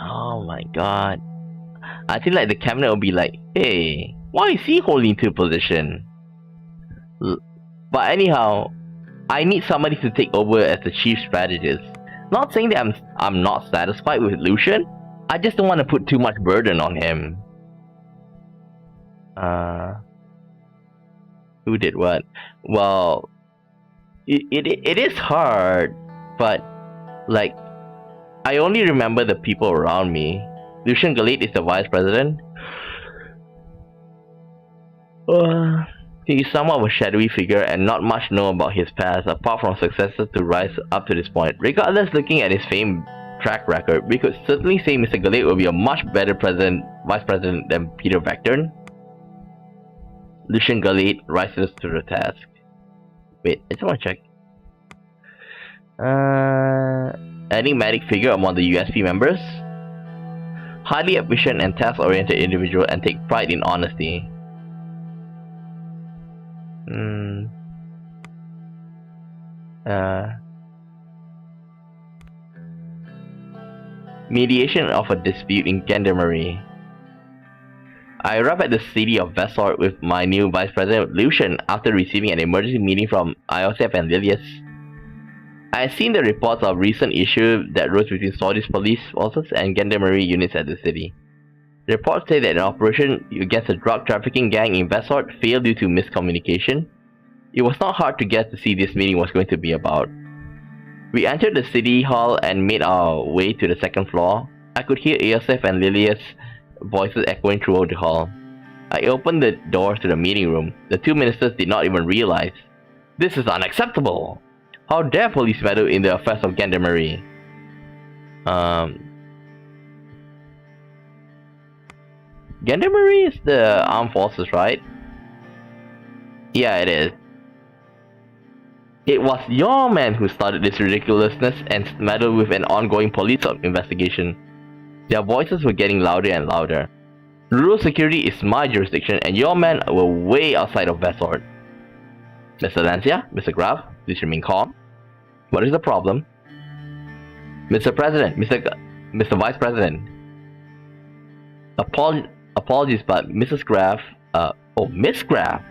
Oh my god. I think like the cabinet will be like, hey, why is he holding to position? But anyhow, I need somebody to take over as the chief strategist. Not saying that I'm not satisfied with Lucian. I just don't want to put too much burden on him. Who did what? Well, it is hard, but like I only remember the people around me. Lucian Galate is the vice president. He is somewhat of a shadowy figure and not much know about his past apart from successes to rise up to this point. Regardless, looking at his fame track record, we could certainly say Mr. Galate will be a much better vice president than Peter Vectorn. Lucian Galate rises to the task. Wait, I just want to check. Enigmatic figure among the USP members. Highly efficient and task-oriented individual and take pride in honesty. Mediation of a dispute in Gendarmerie. I arrived at the city of Vesort with my new Vice President Lucian after receiving an emergency meeting from Iosef and Lilius. I had seen the reports of recent issues that rose between Saudis police forces and Gendarmerie units at the city. The reports say that an operation against a drug trafficking gang in Vesort failed due to miscommunication. It was not hard to guess to see this meeting was going to be about. We entered the city hall and made our way to the second floor. I could hear Iosef and Lilius' voices echoing throughout the hall. I opened the door to the meeting room. The two ministers did not even realize. This is unacceptable! How dare police meddle in the affairs of Gendarmerie? Gendarmerie is the armed forces, right? Yeah, it is. It was your man who started this ridiculousness and meddled with an ongoing police investigation. Their voices were getting louder and louder. Rural security is my jurisdiction and your men were way outside of Vesort. Mr. Lancia, Mr. Graf, please remain calm. What is the problem? Mr. President, Mr. Vice President. Apologies, but Mrs. Graf, Miss Graf.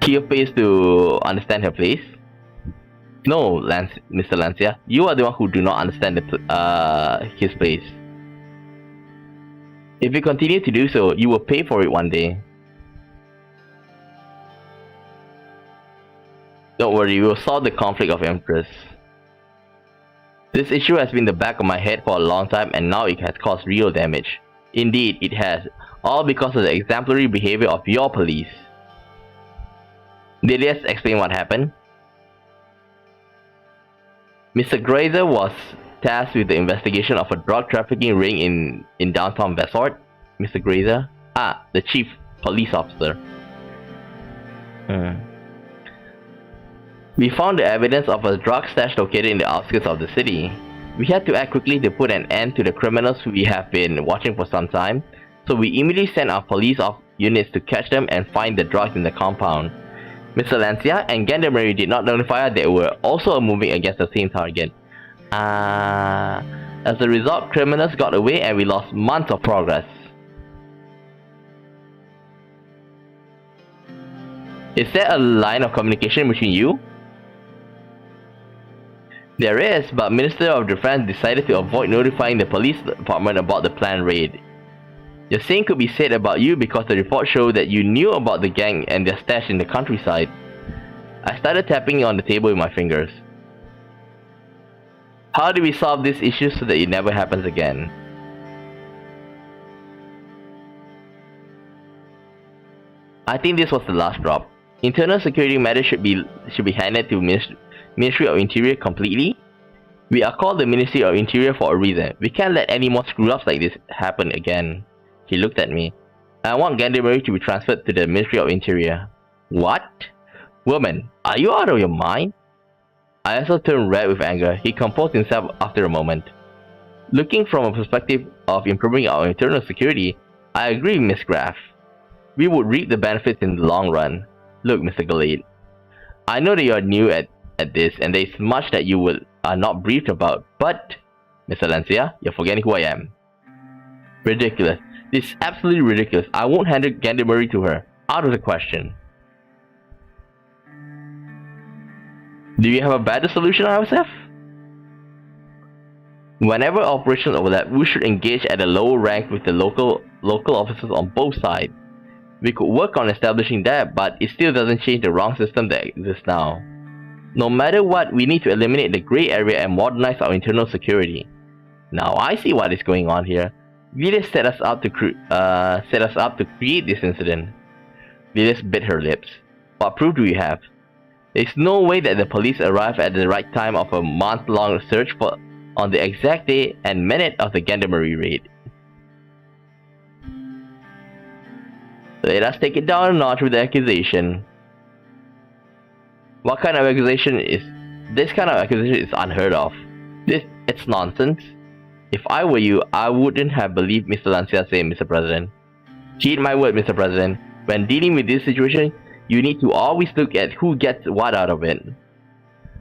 Key face to understand her place. No, Mr. Lancia, you are the one who do not understand his place. If you continue to do so, you will pay for it one day. Don't worry, we will solve the conflict of interest. This issue has been in the back of my head for a long time and now it has caused real damage. Indeed, it has. All because of the exemplary behavior of your police. Lilius explain what happened. Mr. Grazer was tasked with the investigation of a drug trafficking ring in downtown Vesort. Mr. Grazer? The chief police officer. We found the evidence of a drug stash located in the outskirts of the city. We had to act quickly to put an end to the criminals we have been watching for some time, so we immediately sent our police units to catch them and find the drugs in the compound. Mr. Lancia and Gendarmerie did not notify us they were also moving against the same target. As a result, criminals got away and we lost months of progress. Is there a line of communication between you? There is, but Minister of Defense decided to avoid notifying the police department about the planned raid. The same could be said about you because the report showed that you knew about the gang and their stash in the countryside. I started tapping on the table with my fingers. How do we solve this issue so that it never happens again? I think this was the last drop. Internal security matters should be handed to Ministry of Interior completely. We are called the Ministry of Interior for a reason. We can't let any more screw-ups like this happen again. He looked at me. I want Gendarmerie to be transferred to the Ministry of Interior. What? Woman, are you out of your mind? I also turned red with anger. He composed himself after a moment. Looking from a perspective of improving our internal security, I agree with Miss Graf. we would reap the benefits in the long run. Look, Mr. Gallade, I know that you are new at this, and there is much that you are not briefed about, but, Mr. Lancia, you're forgetting who I am. Ridiculous. This is absolutely ridiculous. I won't hand Ganderbury to her. Out of the question. Do you have a better solution, IOSF? Whenever operations overlap, we should engage at a lower rank with the local officers on both sides. We could work on establishing that, but it still doesn't change the wrong system that exists now. No matter what, we need to eliminate the grey area and modernize our internal security. Now I see what is going on here. Leaders set us up to create this incident. Leaders bit her lips. What proof do we have? There is no way that the police arrived at the right time of a month-long search on the exact day and minute of the Ganderbury raid. Let us take it down a notch with the accusation. What kind of accusation is this? Kind of accusation is unheard of. It's nonsense. If I were you, I wouldn't have believed Mr. Lancia say, Mr. President. Heed my word, Mr. President. When dealing with this situation, you need to always look at who gets what out of it.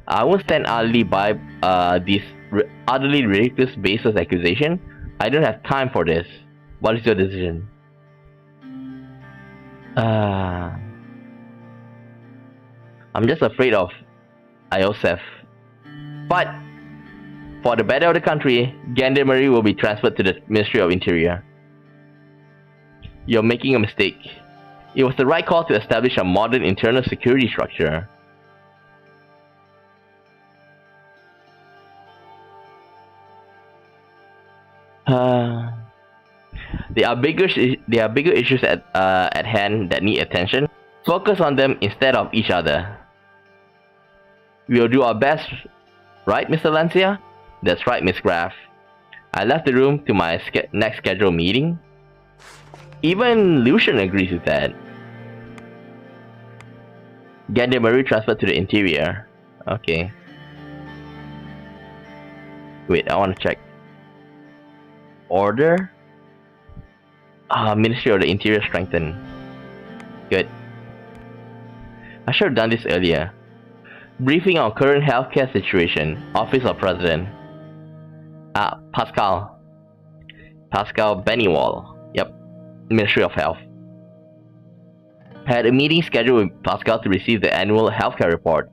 I won't stand idly by this utterly ridiculous, baseless accusation. I don't have time for this. What is your decision? I'm just afraid of IOSF. But for the better of the country, Ganderbury will be transferred to the Ministry of Interior. You're making a mistake. It was the right call to establish a modern internal security structure. There are bigger issues at hand that need attention. Focus on them instead of each other. We'll do our best, right, Mr. Lancia? That's right, Miss Graff. I left the room to my next scheduled meeting. Even Lucian agrees with that. Ganderbury transferred to the Interior. Okay. Wait, I want to check. Order? Ministry of the Interior strengthened. Good. I should have done this earlier. Briefing on current healthcare situation. Office of President. Pascal Bennywall. Yep. Ministry of Health. Had a meeting scheduled with Pascal to receive the annual healthcare report.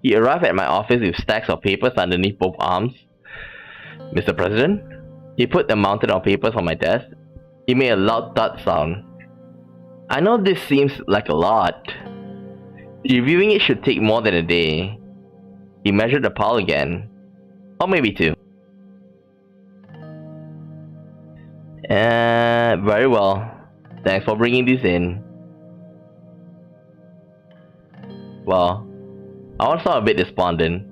He arrived at my office with stacks of papers underneath both arms. Mr. President? He put them mounted on papers on my desk. He made a loud thud sound. I know this seems like a lot. Reviewing it should take more than a day. He measured the pile again. Or maybe two. Very well. Thanks for bringing this in. Well, I want to sound a bit despondent.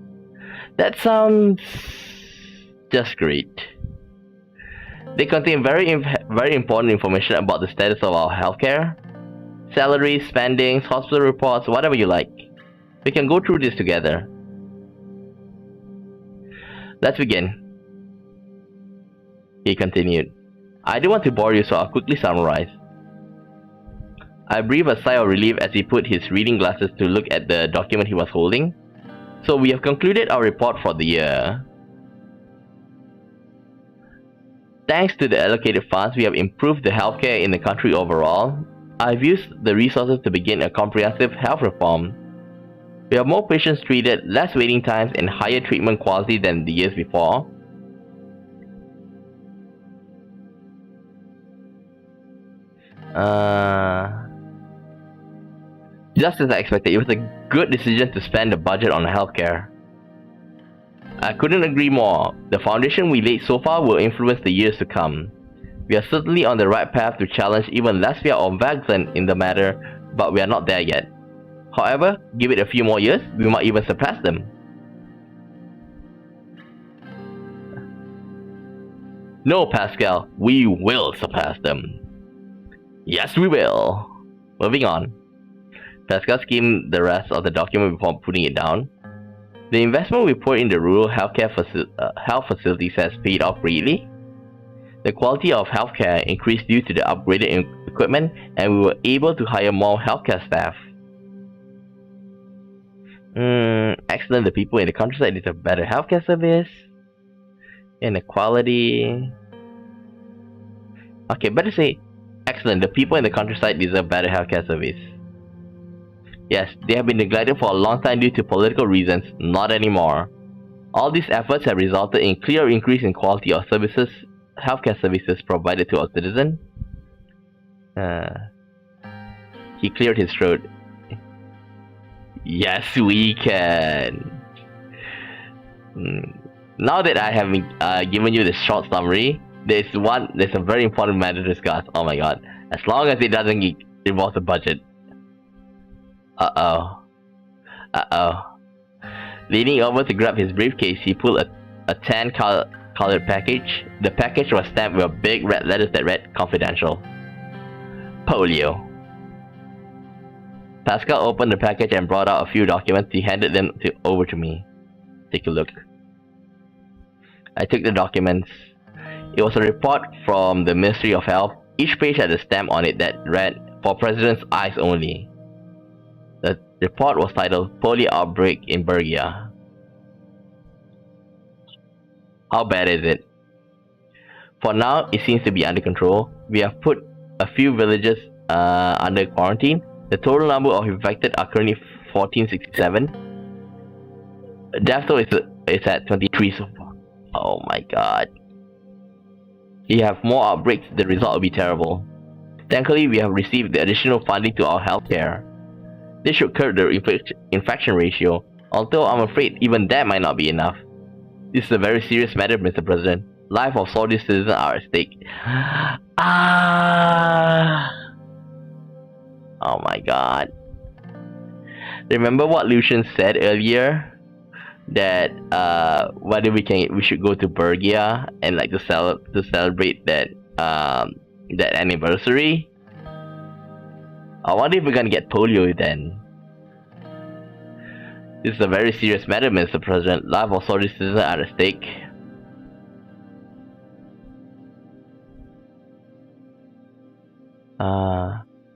That sounds just great. They contain very important information about the status of our healthcare. Salaries, spendings, hospital reports, whatever you like. We can go through this together. Let's begin. He continued. I don't want to bore you, so I'll quickly summarize. I breathed a sigh of relief as he put his reading glasses to look at the document he was holding. So we have concluded our report for the year. Thanks to the allocated funds, we have improved the healthcare in the country overall. I've used the resources to begin a comprehensive health reform. We have more patients treated, less waiting times, and higher treatment quality than the years before. Just as I expected, it was a good decision to spend the budget on healthcare. I couldn't agree more. The foundation we laid so far will influence the years to come. We are certainly on the right path to challenge even Latvia or Vagland in the matter, but we are not there yet. However, give it a few more years, we might even surpass them. No, Pascal, we will surpass them. Yes, we will. Moving on. Pascal skimmed the rest of the document before putting it down. The investment we put in the rural healthcare health facilities has paid off greatly. The quality of healthcare increased due to the upgraded equipment, and we were able to hire more healthcare staff. Excellent. The people in the countryside deserve better healthcare service. Inequality. Okay, better say excellent. The people in the countryside deserve better healthcare service. Yes, they have been neglected for a long time due to political reasons. Not anymore. All these efforts have resulted in clear increase in quality of services, healthcare services provided to our citizens. He cleared his throat. Yes, we can. Now that I have given you the short summary, there's a very important matter to discuss. Oh my god. As long as it doesn't involve the budget. Uh-oh. Leaning over to grab his briefcase, he pulled a tan-colored package. The package was stamped with big red letters that read "Confidential." Polio. Pascal opened the package and brought out a few documents. He handed them over to me. Take a look. I took the documents. It was a report from the Ministry of Health. Each page had a stamp on it that read, "For President's eyes only." The report was titled "Polio Outbreak in Bergia." How bad is it? For now, it seems to be under control. We have put a few villages under quarantine. The total number of infected are currently 1467. Death toll is at 23 so far. Oh my god. If you have more outbreaks, the result will be terrible. Thankfully, we have received the additional funding to our healthcare. This should curb the infection ratio, although I'm afraid even that might not be enough. This is a very serious matter, Mr. President. Life of Sordland's citizens are at stake. Oh my god. Remember what Lucian said earlier? That whether we should go to Bergia and like to celebrate that anniversary. I wonder if we're gonna get polio then. This is a very serious matter, Mr. President. Life of Sordland's citizens are at stake.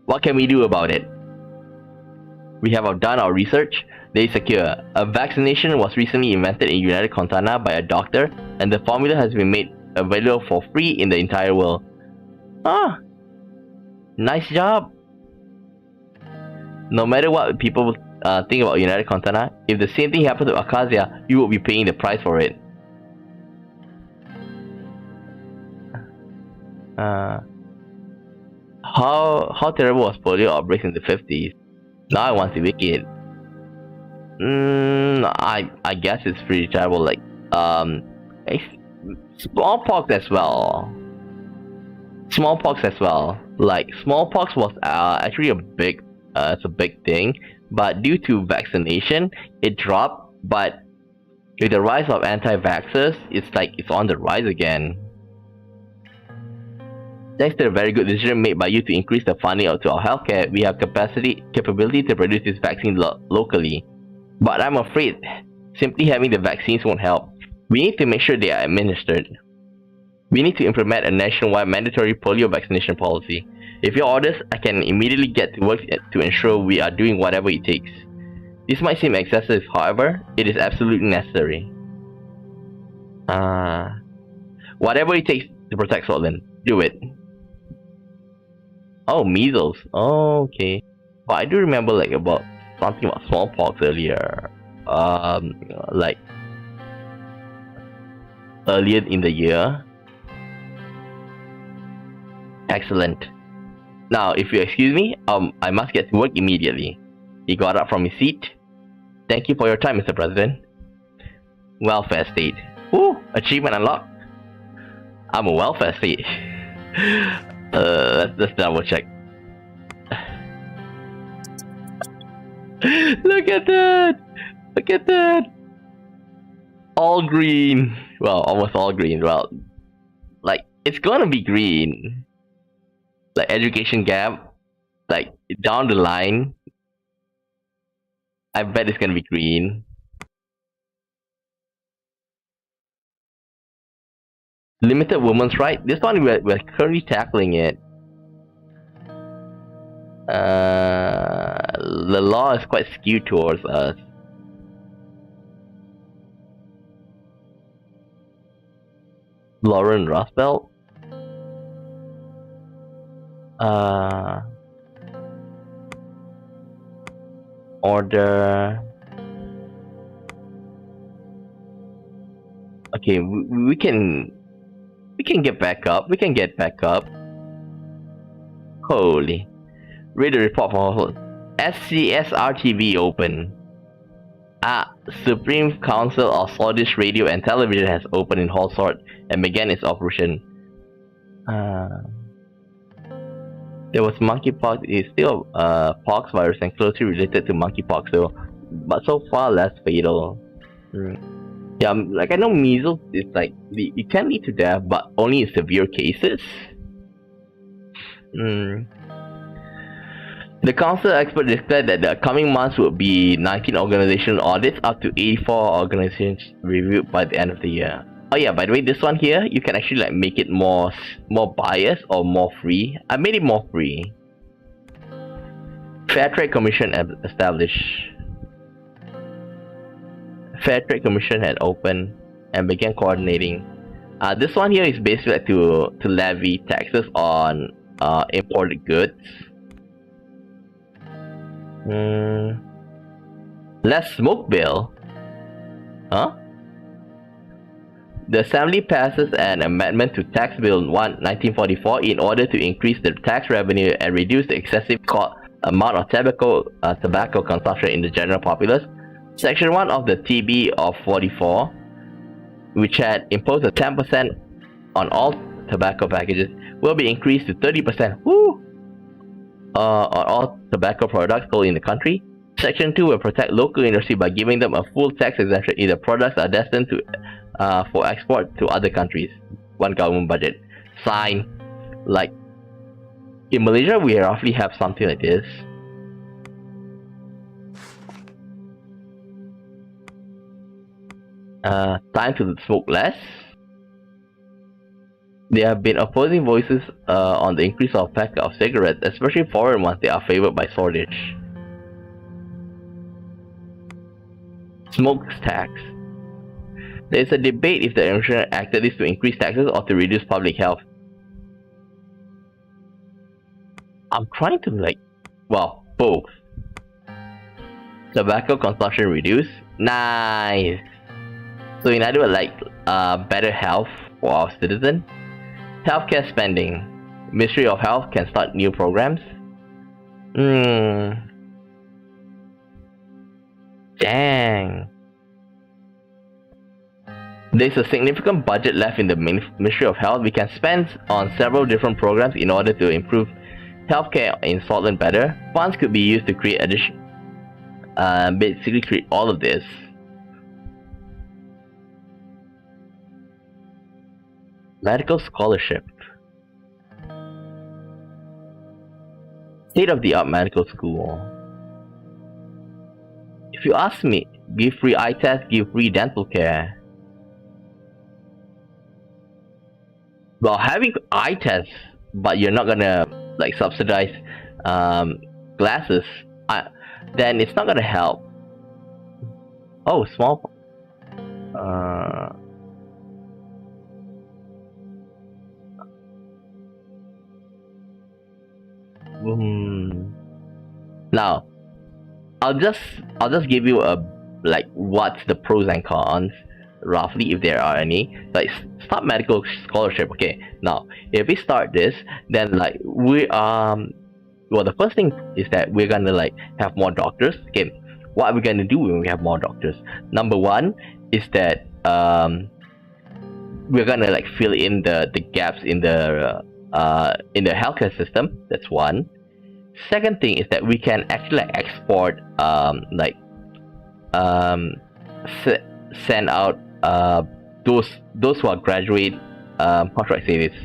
What can we do about it? We have done our research. They secure. A vaccination was recently invented in United Contana by a doctor, and the formula has been made available for free in the entire world. Nice job. No matter what people think about United Contana, if the same thing happened to Acacia, you will be paying the price for it. How terrible was polio outbreaks in the 50s? Now I want to make it. I guess it's pretty terrible. Like smallpox as well. Like smallpox was actually it's a big thing, but due to vaccination, it dropped. But with the rise of anti-vaxxers, it's on the rise again. Thanks to the very good decision made by you to increase the funding to our healthcare, we have capability to produce this vaccine locally. But I'm afraid simply having the vaccines won't help. We need to make sure they are administered. We need to implement a nationwide mandatory polio vaccination policy. If your orders, I can immediately get to work to ensure we are doing whatever it takes. This might seem excessive, however, it is absolutely necessary. Whatever it takes to protect Sordland, do it. Oh, measles. Oh, okay. But I do remember about something about smallpox earlier. Like earlier in the year. Excellent. Now, if you excuse me, I must get to work immediately. He got up from his seat. Thank you for your time, Mr. President. Welfare state. Woo! Achievement unlocked. I'm a welfare state. Let's double check. Look at that! Look at that! All green. Well, almost all green. Well, like, it's gonna be green. Like, education gap. Like, down the line. I bet it's gonna be green. Limited women's right. This one we're currently tackling it. The law is quite skewed towards us. Lauren Roosevelt. Order. Okay, we can get back up. We can get back up. Holy. Read the report for SCSRTV open. Supreme Council of Swedish Radio and Television has opened in Holsort and began its operation. There was monkeypox. It's still pox virus and closely related to monkeypox, though, but so far less fatal. Yeah, like I know measles is like it can lead to death, but only in severe cases. The council expert declared that the coming months would be 19 organizational audits, up to 84 organizations reviewed by the end of the year. Oh yeah, by the way, this one here, you can actually like make it more biased or more free. I made it more free. Fair Trade Commission established. Fair Trade Commission had opened and began coordinating. This one here is basically like to levy taxes on imported goods. Less smoke bill? Huh? The Assembly passes an amendment to Tax Bill 1944 in order to increase the tax revenue and reduce the excessive amount of tobacco consumption in the general populace. Section 1 of the TB of 44, which had imposed a 10% on all tobacco packages, will be increased to 30%. On all tobacco products sold in the country. Section 2 will protect local industry by giving them a full tax exemption if the products are destined to for export to other countries. One government budget. Sign. Like in Malaysia, we roughly have something like this. Time to smoke less. There have been opposing voices on the increase of pack of cigarettes, especially foreign ones that are favored by shortage. Smokes tax. There is a debate if the Administration acted this to increase taxes or to reduce public health. I'm trying to both. Tobacco consumption reduce. Nice. So in other words, better health for our citizens. Healthcare spending. Ministry of Health can start new programs. Dang. There's a significant budget left in the Ministry of Health. We can spend on several different programs in order to improve healthcare in Sordland better. Funds could be used to create basically create all of this. Medical scholarship. State-of-the-art medical school. If you ask me, give free eye tests, give free dental care. Well, having eye tests, but you're not gonna subsidize glasses, then it's not gonna help. Oh, small. Now, I'll just give you a what's the pros and cons roughly, if there are any. Start medical scholarship. Okay, now if we start this, then we well, the first thing is that we're gonna have more doctors. Okay, what are we gonna do when we have more doctors? Number one is that we're gonna fill in the gaps in the healthcare system. That's one. Second thing is that we can actually export send out those who are graduate, how should I say this,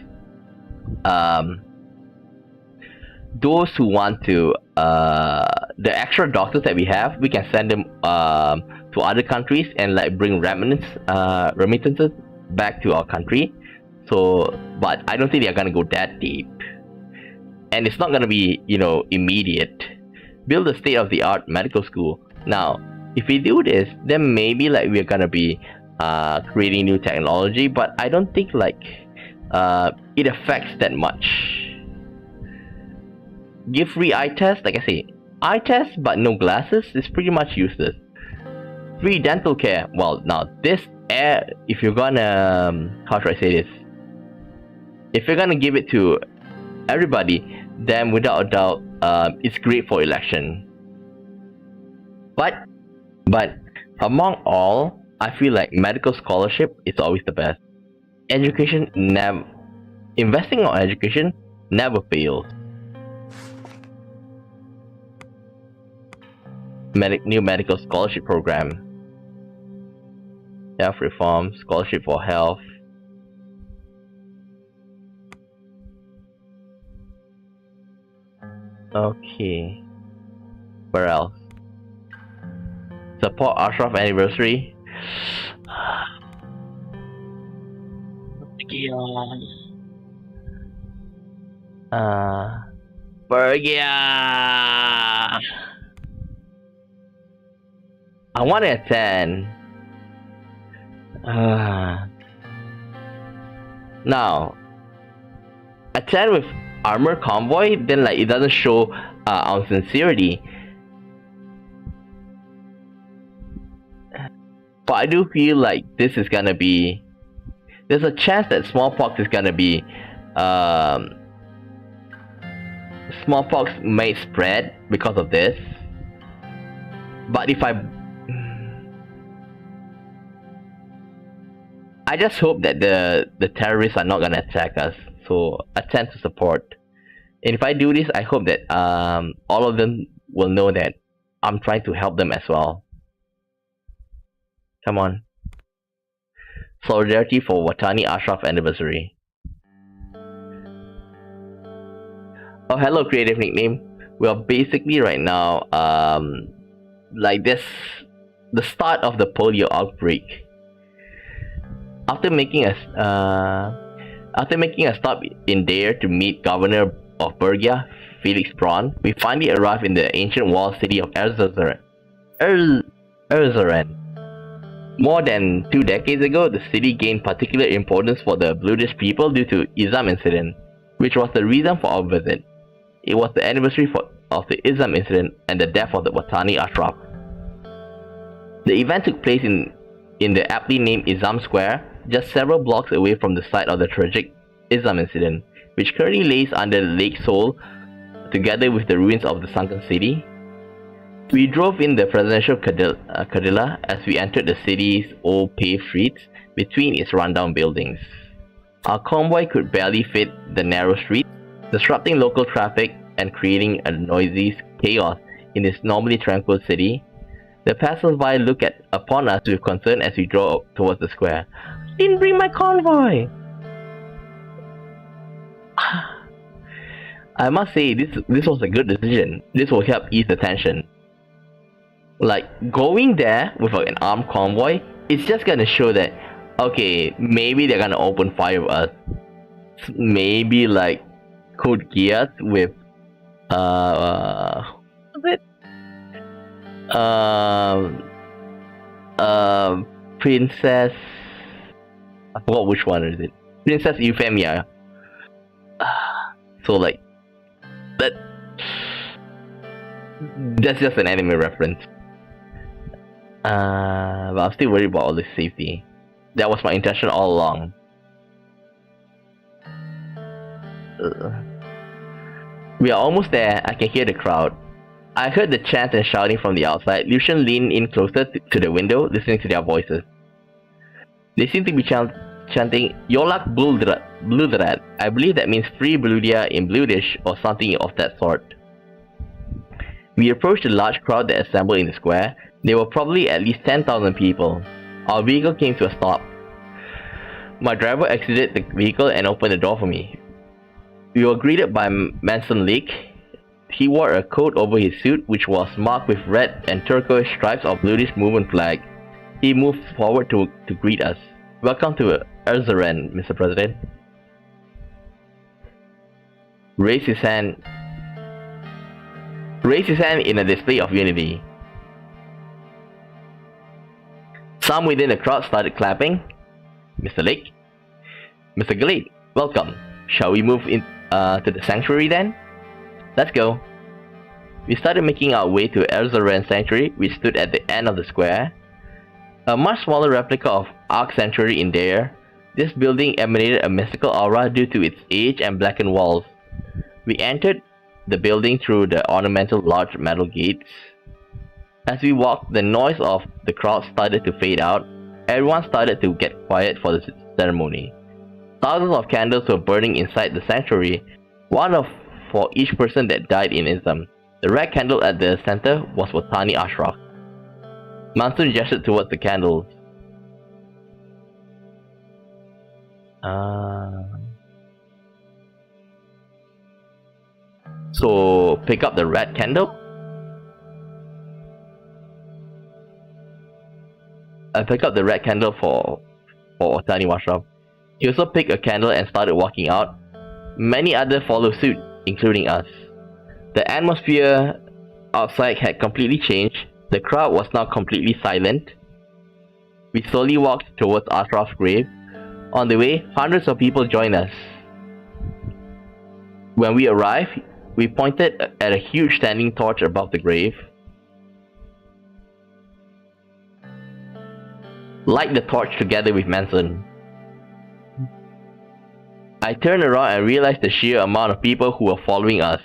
those who want to the extra doctors that we have, we can send them to other countries and bring remittances back to our country. So but I don't think they're gonna go that deep. and it's not gonna be, immediate. Build a state-of-the-art medical school. Now, if we do this, then maybe like we're gonna be creating new technology, but I don't think like it affects that much. Give free eye test, like I say, eye test but no glasses is pretty much useless. Free dental care. Well, now this if you're gonna how should I say this? If you're gonna give it to everybody, then without a doubt, it's great for election. But among all, I feel like medical scholarship is always the best. Investing on education never fails. New medical scholarship program. Health reform, scholarship for health. Okay. Where else? Support Ashraf anniversary. Bergia. I want to attend. Now, attend with armor convoy, then like it doesn't show our sincerity. But I do feel like this is gonna be. There's a chance that smallpox is gonna be. Smallpox may spread because of this. But if I just hope that the terrorists are not gonna attack us, so I tend to support. And if I do this, I hope that all of them will know that I'm trying to help them as well. Come on. Solidarity for Watani Ashraf anniversary. Oh, hello, creative nickname. We are basically right now like this, the start of the polio outbreak. After making a stop in there to meet Governor of Bergia, Felix Braun, we finally arrived in the ancient walled city of Suzerain. More than 2 decades ago, the city gained particular importance for the Bluish people due to Izam incident, which was the reason for our visit. It was the anniversary of the Izam incident and the death of the Watani Ashraf. The event took place in the aptly named Izam Square, just several blocks away from the site of the tragic Izam incident, which currently lays under Lake Seoul, together with the ruins of the sunken city. We drove in the presidential Cadilla as we entered the city's old paved streets between its rundown buildings. Our convoy could barely fit the narrow streets, disrupting local traffic and creating a noisy chaos in this normally tranquil city. The passers-by looked upon us with concern as we drove towards the square. Didn't bring my convoy! I must say, this was a good decision. This will help ease the tension. Like, going there with an armed convoy, it's just gonna show that, okay, maybe they're gonna open fire with us. Maybe like Code Geass with what's it? Princess, I forgot which one is it. Princess Euphemia. So like that's just an anime reference. But I'm still worried about all this safety. That was my intention all along. We are almost there. I can hear the crowd. I heard the chant and shouting from the outside. Lucian leaned in closer to the window, listening to their voices. They seem to be chanting Yolak Bludrat. I believe that means free Bludia in Bludish or something of that sort. We approached the large crowd that assembled in the square. There were probably at least 10,000 people. Our vehicle came to a stop. My driver exited the vehicle and opened the door for me. We were greeted by Manson Lake. He wore a coat over his suit which was marked with red and turquoise stripes of Bluish movement flag. He moved forward to greet us. Welcome to Suzerain, Mr. President. raised his hand in a display of unity. Some within the crowd started clapping. Mr. Lake, Mr. Glade, welcome. Shall we move in to the sanctuary then? Let's go. We started making our way to Suzerain Sanctuary, which stood at the end of the square. A much smaller replica of Ark Sanctuary in there, this building emanated a mystical aura due to its age and blackened walls. We entered the building through the ornamental large metal gates. As we walked, the noise of the crowd started to fade out. Everyone started to get quiet for the ceremony. Thousands of candles were burning inside the sanctuary, one for each person that died in Islam. The red candle at the center was for Tani Ashraf. Mansoon gestured towards the candles. So pick up the red candle? I picked up the red candle for Tani Ashraf. He also picked a candle and started walking out. Many others followed suit, including us. The atmosphere outside had completely changed. The crowd was now completely silent. We slowly walked towards Ashraf's grave. On the way, hundreds of people joined us. When we arrived, we pointed at a huge standing torch above the grave. Light the torch together with Manson. I turned around and realized the sheer amount of people who were following us.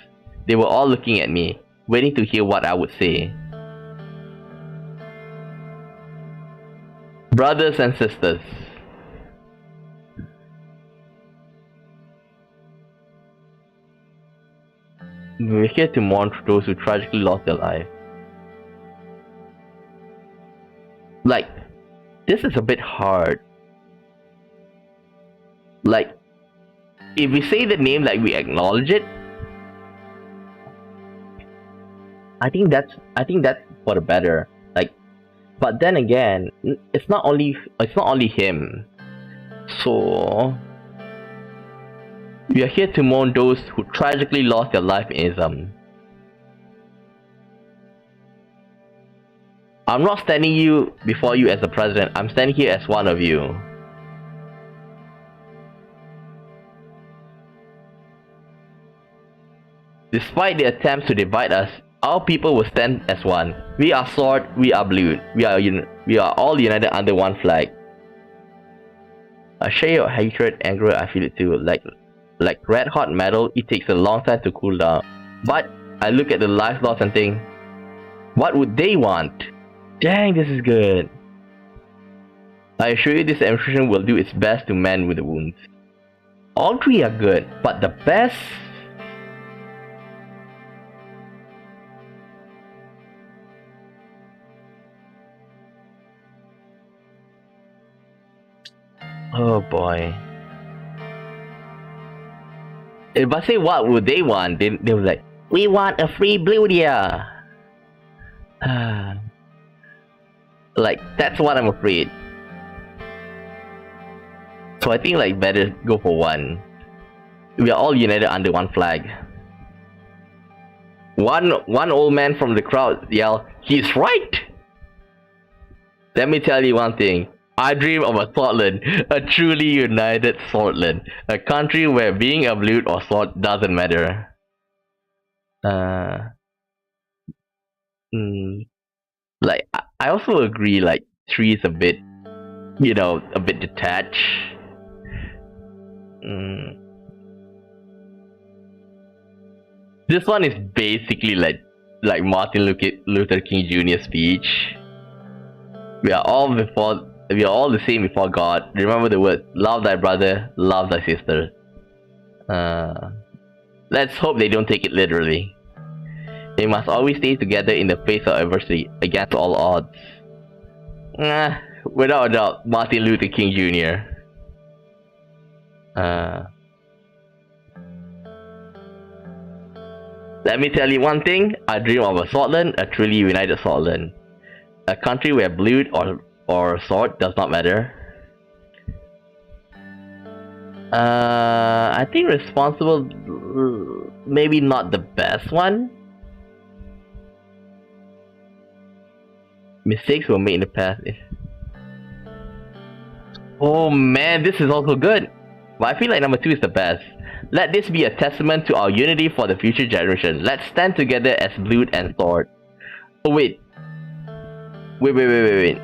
They were all looking at me, waiting to hear what I would say. Brothers and sisters, we're here to mourn those who tragically lost their life. Like, this is a bit hard. Like, if we say the name like we acknowledge it, I think that's for the better. Like, but then again, it's not only him. So we are here to mourn those who tragically lost their life in Islam. I'm not standing before you as a president. I'm standing here as one of you. Despite the attempts to divide us, our people will stand as one. We are Sword, we are Blue. We are all united under one flag. I share your hatred, anger, I feel it too. Like red hot metal, it takes a long time to cool down. But I look at the lives lost and think, what would they want? Dang, this is good. I assure you this administration will do its best to mend with the wounds. All three are good, but the best... Oh boy. If I say what would they want, they were like, we want a free blue deer. Like, that's what I'm afraid. So I think like better go for one. We are all united under one flag. One old man from the crowd yelled, he's right! Let me tell you one thing. I dream of a Sordland, a truly united Sordland, a country where being a Blute or Sword doesn't matter. Like, I also agree, like, 3 is a bit, a bit detached. This one is basically like Martin Luther King Jr.'s speech. We are all the same before God. Remember the word, love thy brother, love thy sister. Let's hope they don't take it literally. They must always stay together in the face of adversity, against all odds. Without a doubt, Martin Luther King Jr. Let me tell you one thing, I dream of a Sordland, a truly united Sordland. A country where Blute or Sword does not matter. I think responsible... maybe not the best one. Mistakes were made in the past. Oh man, this is also good. But I feel like number 2 is the best. Let this be a testament to our unity for the future generation. Let's stand together as Blood and Sword. Oh wait. Wait.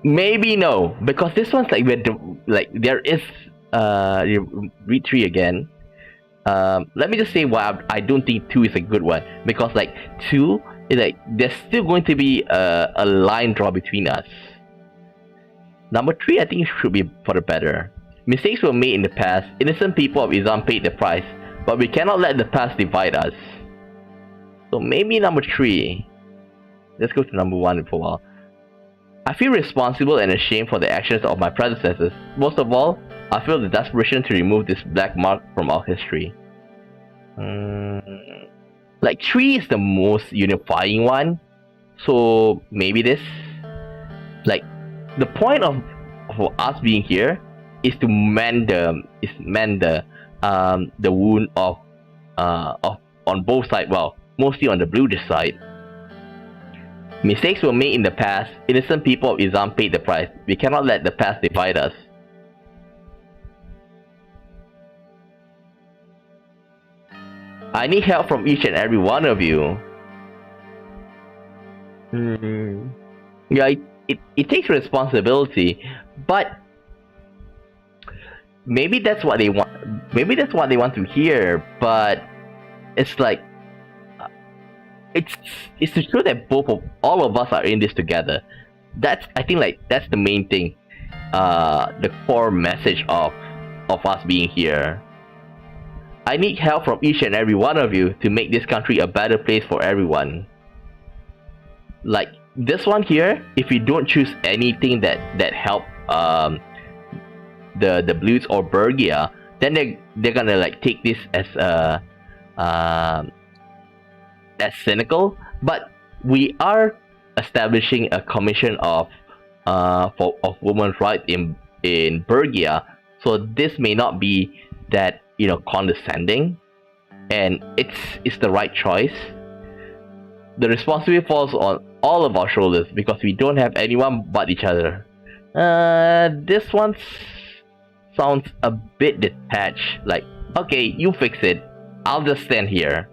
Maybe no, because this one's like there is read 3 again. Let me just say why I don't think 2 is a good one, because like 2 is like there's still going to be a line draw between us. Number 3 I think should be for the better. Mistakes were made in the past. Innocent people of Islam paid the price, but we cannot let the past divide us. So maybe number 3. Let's go to number 1 for a while. I feel responsible and ashamed for the actions of my predecessors. Most of all, I feel the desperation to remove this black mark from our history. Like 3 is the most unifying one, so maybe this. Like the point of us being here is to mend the wound of on both sides. Well, mostly on the bluish side. Mistakes were made in the past. Innocent people of Islam paid the price. We cannot let the past divide us. I need help from each and every one of you. Yeah, it takes responsibility, but maybe that's what they want. Maybe that's what they want to hear. But it's like it's to show that all of us are in this together. I think like that's the main thing. The core message of us being here. I need help from each and every one of you to make this country a better place for everyone. Like this one here, if you don't choose anything that help the Blues or Bergia, then they're gonna like take this as cynical. But we are establishing a commission of women's rights in Bergia, so this may not be that condescending, and it's the right choice. The responsibility falls on all of our shoulders because we don't have anyone but each other. This one sounds a bit detached. Like, okay, you fix it. I'll just stand here.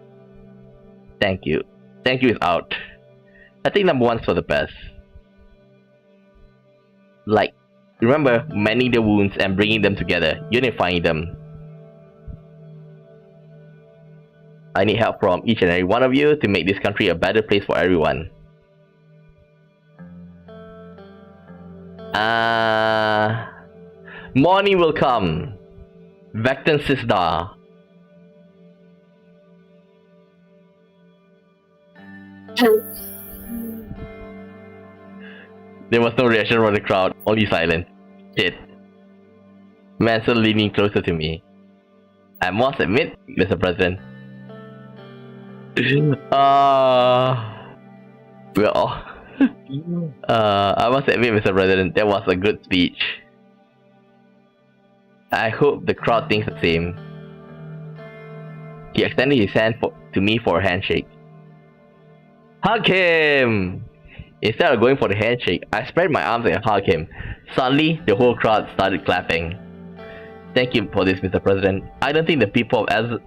Thank you. Thank you is out. I think number 1's for the best. Like, remember mending the wounds and bringing them together, unifying them. I need help from each and every one of you to make this country a better place for everyone. Morning will come. Vecton Sisda. There was no reaction from the crowd, only silence. Shit. Manson leaning closer to me. I must admit, Mr. President. We're all... I must admit, Mr. President, that was a good speech. I hope the crowd thinks the same. He extended his hand to me for a handshake. Hug him! Instead of going for the handshake, I spread my arms and hugged him. Suddenly, the whole crowd started clapping. Thank you for this, Mr. President. I don't think the people of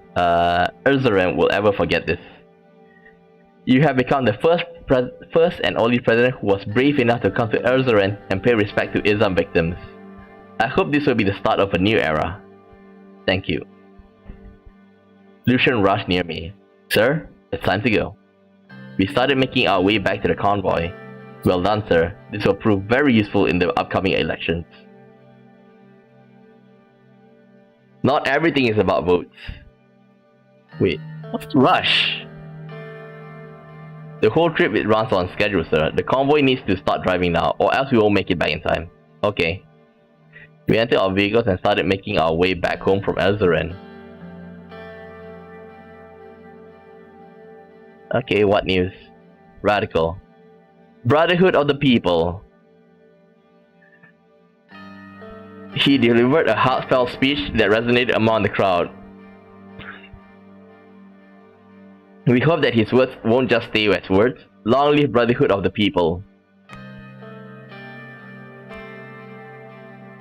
Suzerain will ever forget this. You have become the first and only president who was brave enough to come to Suzerain and pay respect to Islam victims. I hope this will be the start of a new era. Thank you. Lucian rushed near me. Sir, it's time to go. We started making our way back to the convoy. Well done, sir. This will prove very useful in the upcoming elections. Not everything is about votes. Wait, what's the rush? The whole trip runs on schedule, sir. The convoy needs to start driving now, or else we won't make it back in time. Okay. We entered our vehicles and started making our way back home from Suzerain. Okay, what news? Radical. Brotherhood of the People. He delivered a heartfelt speech that resonated among the crowd. We hope that his words won't just stay as words. Long live Brotherhood of the People.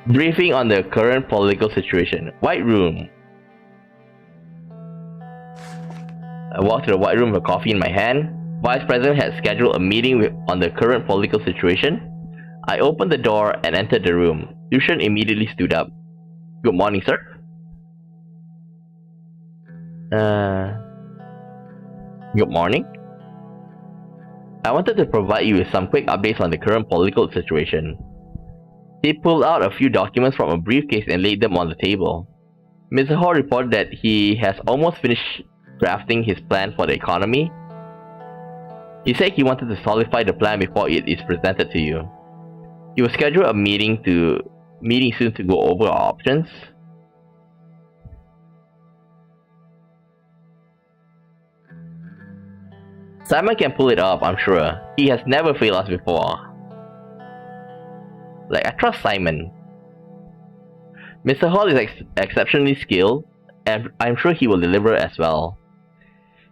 Briefing on the current political situation. White Room. I walked to the White Room with a coffee in my hand. Vice President had scheduled a meeting on the current political situation. I opened the door and entered the room. Lucian immediately stood up. Good morning, sir. Good morning. I wanted to provide you with some quick updates on the current political situation. He pulled out a few documents from a briefcase and laid them on the table. Mr. Hall reported that he has almost finished drafting his plan for the economy. He said he wanted to solidify the plan before it is presented to you. He will schedule a meeting soon to go over our options. Simon can pull it off, I'm sure. He has never failed us before. Like, I trust Simon. Mr. Hall is exceptionally skilled, and I'm sure he will deliver as well.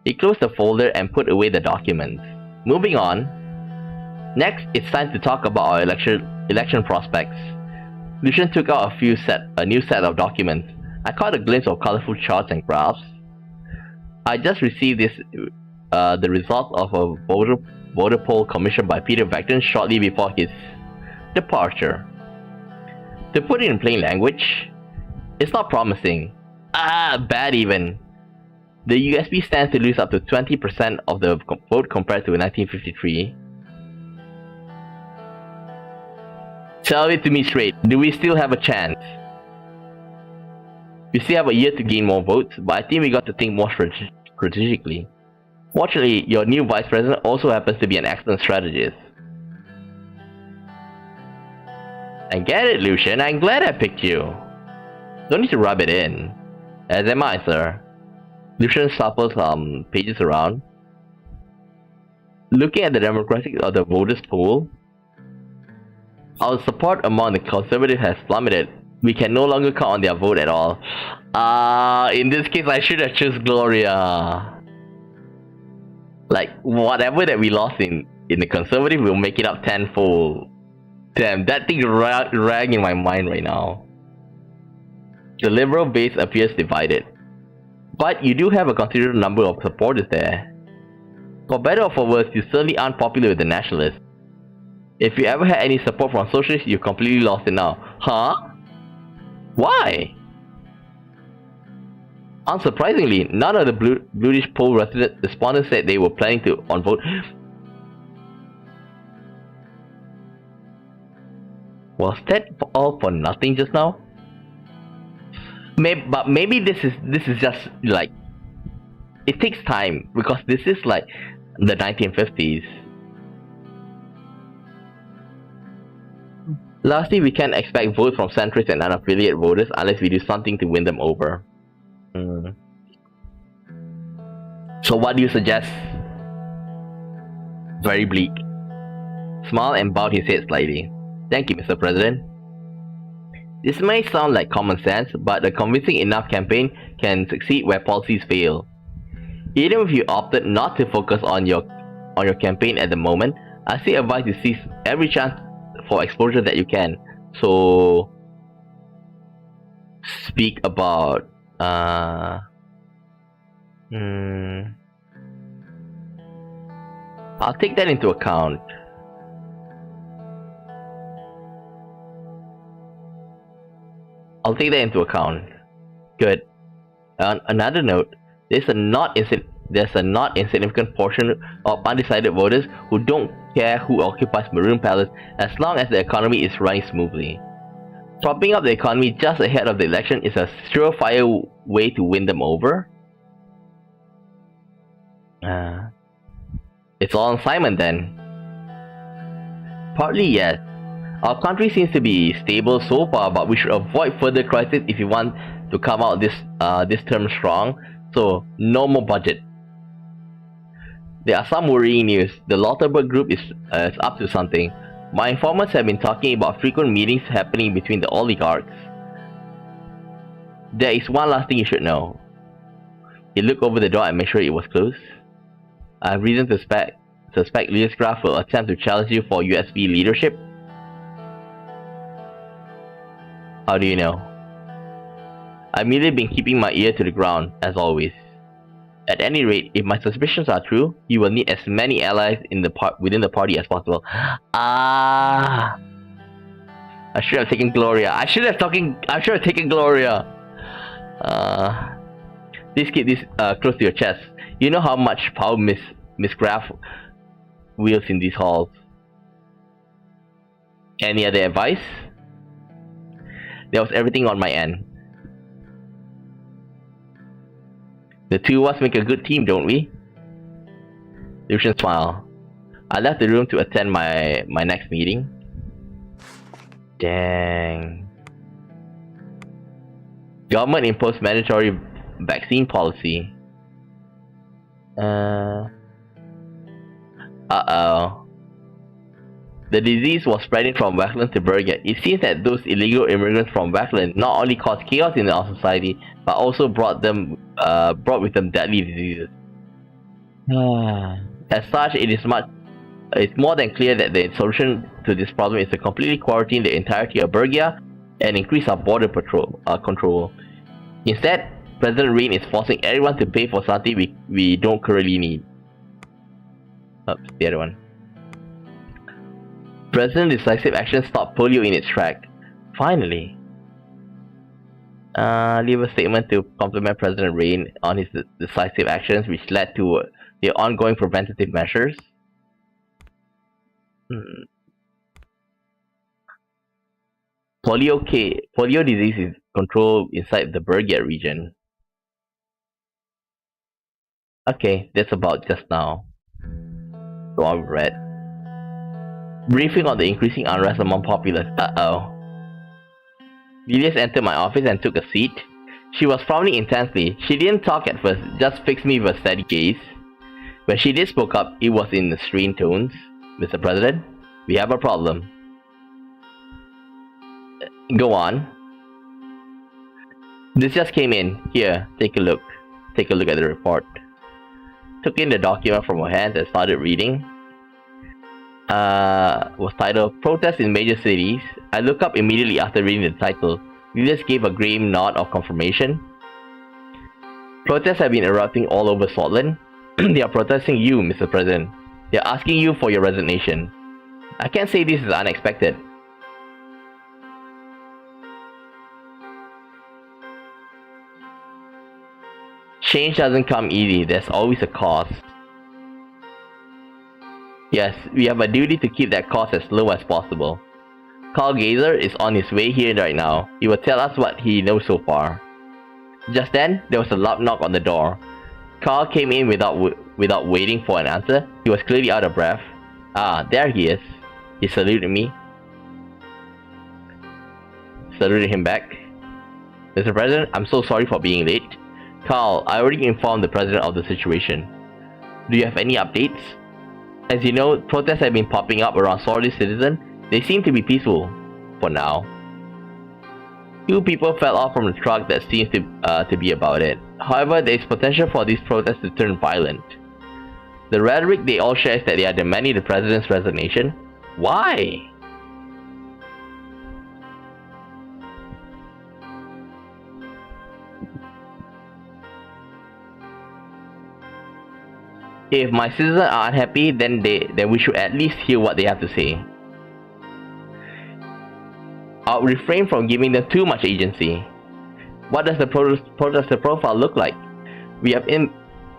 He closed the folder and put away the documents. Moving on. Next, it's time to talk about our election prospects. Lucian took out a new set of documents. I caught a glimpse of colorful charts and graphs. I just received the result of a voter poll commissioned by Petr shortly before his departure. To put it in plain language, it's not promising. Bad even. The USB stands to lose up to 20% of the vote compared to 1953. Tell it to me straight, do we still have a chance? We still have a year to gain more votes, but I think we got to think more strategically. Fortunately, your new vice president also happens to be an excellent strategist. I get it, Lucian. I'm glad I picked you. Don't need to rub it in. As am I, sir. Lucian shuffles pages around. Looking at the demographics of the voters pool, our support among the conservatives has plummeted. We can no longer count on their vote at all. In this case, I should have chosen Gloria. Like, whatever that we lost in the conservative, we'll make it up tenfold. Damn, that thing rang in my mind right now. The liberal base appears divided. But you do have a considerable number of supporters there. For better or for worse, you certainly aren't popular with the nationalists. If you ever had any support from socialists, you completely lost it now. Huh? Why? Unsurprisingly, none of the Bluish poll respondents said they were planning to vote. Was that all for nothing just now? But maybe this is just like, it takes time because this is like the 1950s. Lastly, we can't expect votes from centrists and unaffiliated voters unless we do something to win them over. So what do you suggest? Very bleak. Smiled and bowed his head slightly. Thank you, Mr. President. This may sound like common sense, but a convincing enough campaign can succeed where policies fail. Even if you opted not to focus on your campaign at the moment, I still advise you seize every chance for exposure that you can. So, speak about I'll take that into account. Good. On another note, there's a not insignificant portion of undecided voters who don't care who occupies Maroon Palace as long as the economy is running smoothly. Propping up the economy just ahead of the election is a surefire way to win them over. It's all on Simon then. Partly yes. Our country seems to be stable so far, but we should avoid further crisis if we want to come out this term strong. So no more budget. There are some worrying news. The Lauterberg group is up to something. My informants have been talking about frequent meetings happening between the oligarchs. There is one last thing you should know. He looked over the door and made sure it was closed. I have reason to suspect Leader's Graph will attempt to challenge you for USB leadership. How do you know? I've merely been keeping my ear to the ground, as always. At any rate, if my suspicions are true, you will need as many allies within the party as possible. Ah! I should have taken Gloria. I should have taken Gloria. Please keep this close to your chest. You know how much power Miss Graf wields in these halls. Any other advice? That was everything on my end. The two of us make a good team, don't we? Lucian smiled. I left the room to attend my next meeting. Dang. Government imposed mandatory vaccine policy. Uh-oh. The disease was spreading from Wackland to Bergen. It seems that those illegal immigrants from Wackland not only caused chaos in our society, but also brought with them deadly diseases. As such, it's more than clear that the solution to this problem is to completely quarantine the entirety of Bergia and increase our border control. Instead, President Rayne is forcing everyone to pay for something we don't currently need. Oops, the other one. President Decisive Action stopped polio in its track. Finally. Leave a statement to compliment President Rayne on his decisive actions, which led to the ongoing preventative measures. Polio disease is controlled inside the Bergia region. Okay, that's about just now. So I've read. Briefing on the increasing unrest among populace. Uh-oh. Julius entered my office and took a seat. She was frowning intensely. She didn't talk at first, just fixed me with a steady gaze. When she did spoke up, it was in strained tones. Mr. President, we have a problem. Go on. This just came in. Here, take a look. Take a look at the report. Took in the document from her hands and started reading. Was titled Protests in Major Cities. I looked up immediately after reading the title. Julius gave a grave nod of confirmation. Protests have been erupting all over Sordland. They are protesting you, Mr. President. They are asking you for your resignation. I can't say this is unexpected. Change doesn't come easy. There's always a cost. Yes, we have a duty to keep that cost as low as possible. Carl Gazer is on his way here right now. He will tell us what he knows so far. Just then, there was a loud knock on the door. Carl came in without waiting for an answer. He was clearly out of breath. Ah, there he is. He saluted me. Saluted him back. Mr. President, I'm so sorry for being late. Carl, I already informed the President of the situation. Do you have any updates? As you know, protests have been popping up around Sordland's citizens. They seem to be peaceful, for now. 2 people fell off from the truck that seems to be about it. However, there is potential for these protests to turn violent. The rhetoric they all share is that they are demanding the President's resignation. Why? If my citizens are unhappy, then we should at least hear what they have to say. I'll refrain from giving them too much agency. What does the protester profile look like? We have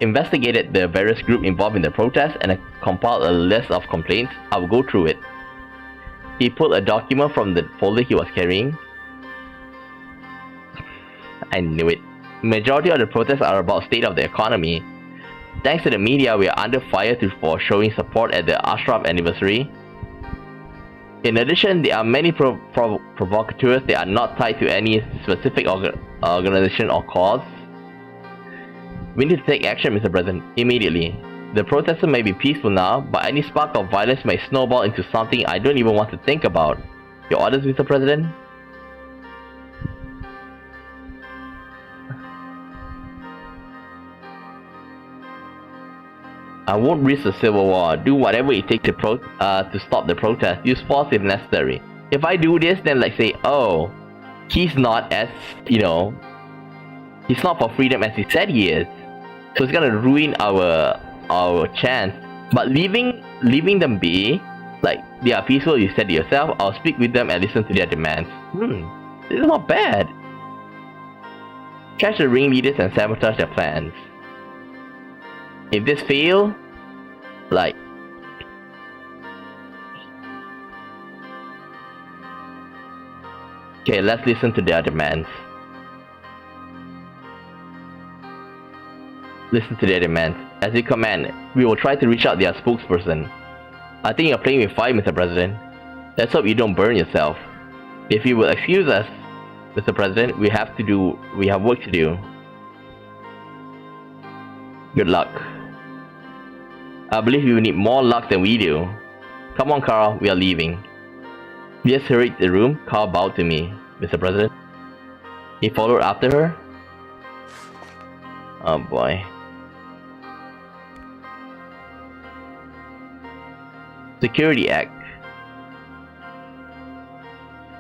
investigated the various groups involved in the protest and compiled a list of complaints. I will go through it. He pulled a document from the folder he was carrying. I knew it. Majority of the protests are about state of the economy. Thanks to the media, we are under fire for showing support at the Ashraf anniversary. In addition, there are many provocateurs that are not tied to any specific organization or cause. We need to take action, Mr. President, immediately. The protesters may be peaceful now, but any spark of violence may snowball into something I don't even want to think about. Your orders, Mr. President? I won't risk a civil war. Do whatever it takes to stop the protest. Use force if necessary. If I do this, then like say, oh, he's not as, you know, he's not for freedom as he said he is. So it's gonna ruin our chance. But leaving them be, like they are peaceful, you said to yourself, I'll speak with them and listen to their demands. This is not bad. Catch the ringleaders and sabotage their plans. If this fail, like, okay, let's listen to their demands. Listen to their demands. As you command, we will try to reach out their spokesperson. I think you're playing with fire, Mr. President. Let's hope you don't burn yourself. If you will excuse us, Mr. President, we have work to do. Good luck. I believe you need more luck than we do. Come on, Carl, we are leaving. We just hurried to the room. Carl bowed to me, Mr. President. He followed after her. Oh boy. Security Act.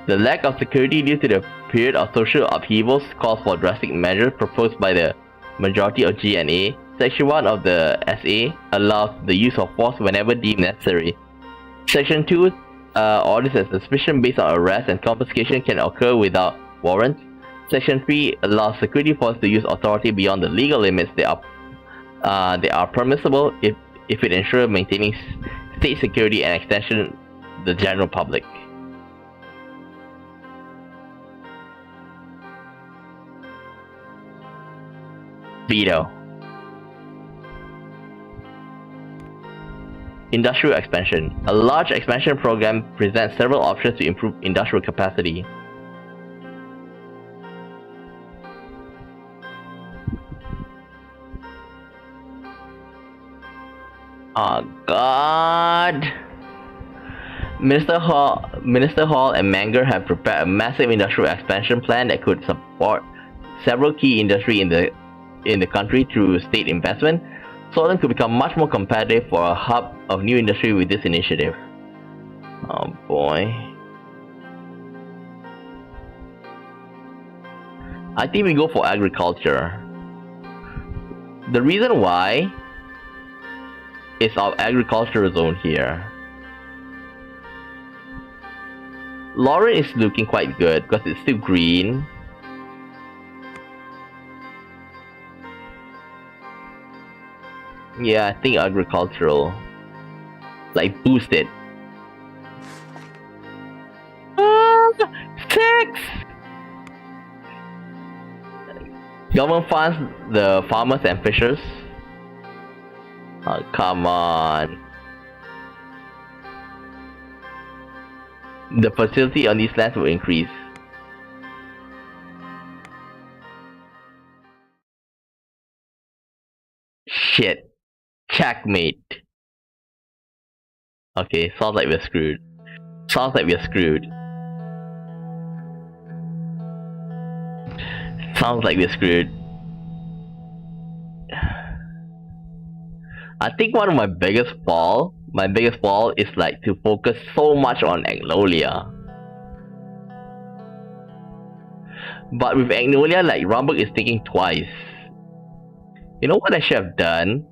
The lack of security due to the period of social upheavals calls for drastic measures proposed by the majority of GNA. Section 1 of the SA allows the use of force whenever deemed necessary. Section 2 orders that suspicion based on arrest and confiscation can occur without warrants. Section 3 allows security force to use authority beyond the legal limits they are permissible if it ensures maintaining state security and extension the general public. Veto. Industrial expansion. A large expansion program presents several options to improve industrial capacity. Oh God! Minister Hall and Manger have prepared a massive industrial expansion plan that could support several key industry in the country through state investment. Sordland could become much more competitive for a hub of new industry with this initiative. Oh boy. I think we go for agriculture. The reason why is our agricultural zone here. Lauren is looking quite good because it's still green. Yeah, I think agricultural, like, boost it. 6! Government funds the farmers and fishers. Oh, come on. The fertility on these lands will increase. Shit. Checkmate. Okay, sounds like we're screwed. Sounds like we're screwed. Sounds like we're screwed. I think one of my biggest fall is like to focus so much on Agnolia. But with Agnolia, like, Rumburg is thinking twice. You know what I should have done?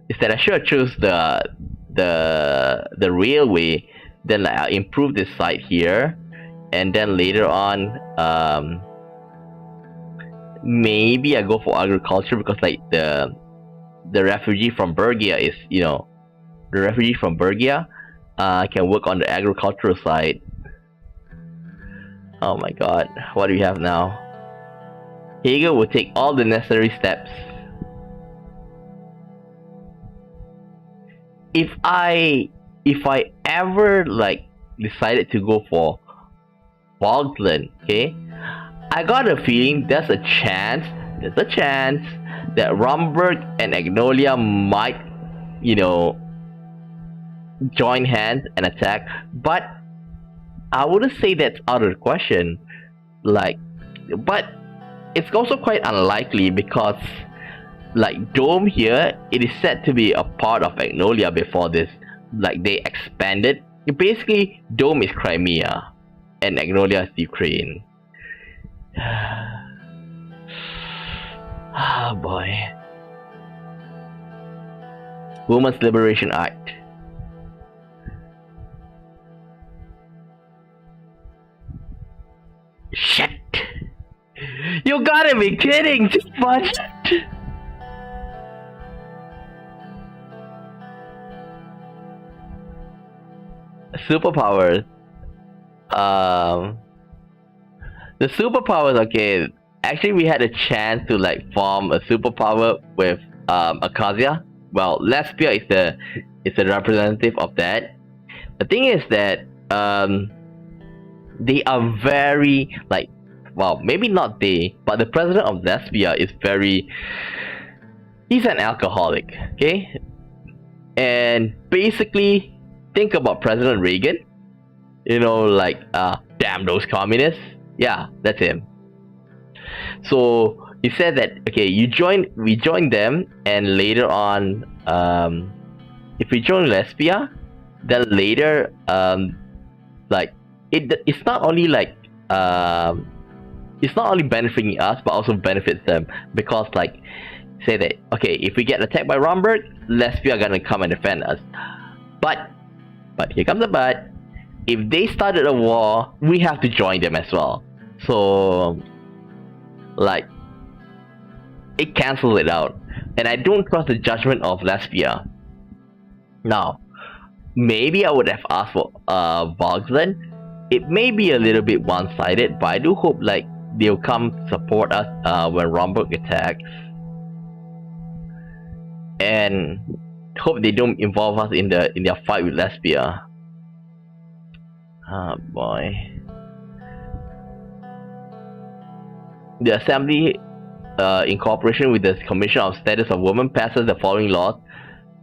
Is that I should have chose the railway, then like I'll improve this site here, and then later on maybe I go for agriculture because like the refugee from Bergia is, you know, the refugee from Bergia can work on the agricultural side. Oh my god, what do we have now? Hegel will take all the necessary steps. If I ever like decided to go for Sordland, okay, I got a feeling there's a chance that Rumburg and Agnolia might, you know, join hands and attack, but I wouldn't say that's out of the question. Like, but it's also quite unlikely because like Dome here, it is said to be a part of Magnolia before this. Like they expanded. Basically, Dome is Crimea, and Magnolia is Ukraine. Ah, boy. Women's Liberation Act. Shit! You gotta be kidding! Just watch it! Superpowers. The superpowers, okay. Actually, we had a chance to like form a superpower with Acacia. Well, Lesbia is the representative of that. The thing is that they are very like, well, maybe not they, but the president of Lesbia is very. He's an alcoholic, okay, and basically think about President Reagan. You know, like damn those communists. Yeah, that's him. So he said that okay, we joined them, and later on, if we join Lesbia, then later, like it's not only like it's not only benefiting us, but also benefits them because like say that okay, if we get attacked by Romberg, Lesbia are gonna come and defend us, but here comes the but. If they started a war, we have to join them as well. So, like, it cancels it out. And I don't trust the judgment of Lesbia. Now, maybe I would have asked for Voxland. It may be a little bit one-sided, but I do hope like they'll come support us when Romberg attacks. And hope they don't involve us in their fight with Lesbia. Oh boy. The Assembly, in cooperation with the Commission of Status of Women, passes the following laws.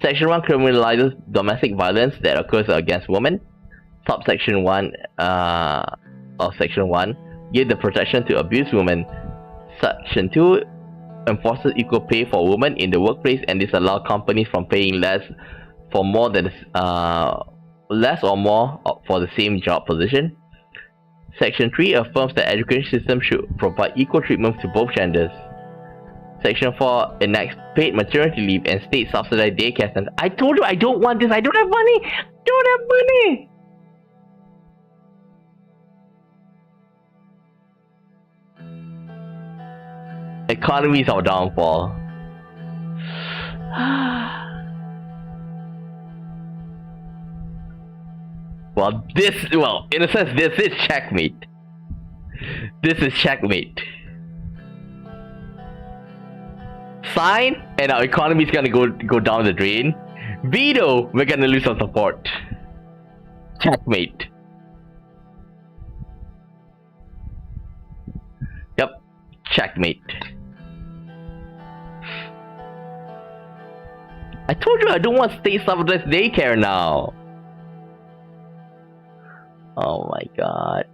Section 1 criminalizes domestic violence that occurs against women. Subsection 1 of Section 1 gives the protection to abused women. Section 2 enforces equal pay for women in the workplace and disallows companies from paying less or more for the same job position. Section 3 affirms that education system should provide equal treatment to both genders. Section 4 enacts paid maternity leave and state subsidized daycare centers. I told you I don't want this. I don't have money. Don't have money. Economy is our downfall. Well, in a sense, this is checkmate. This is checkmate. Sign, and our economy is gonna go down the drain. Veto, we're gonna lose some support. Checkmate. Yep, checkmate. I told you I don't want state subsidized daycare now. Oh my god.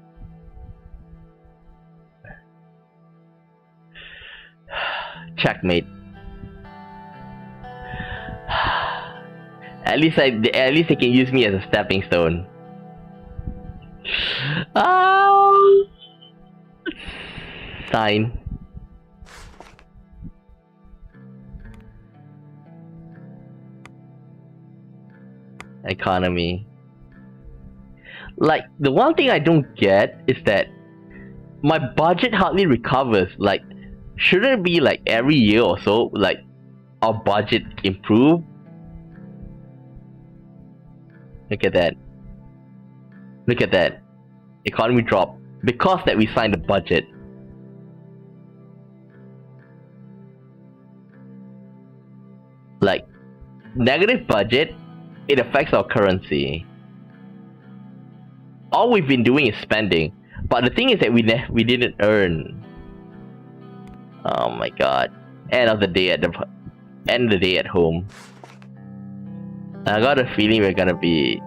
Checkmate. At least they can use me as a stepping stone. Oh. Sign. Economy. Like, the one thing I don't get is that my budget hardly recovers. Like, shouldn't it be like every year or so, like, our budget improve? Look at that. Look at that. Economy drop because that we signed the budget. Like, negative budget, it affects our currency. All we've been doing is spending, but the thing is that we didn't earn. Oh my god! End of the day at home. I got a feeling we're gonna be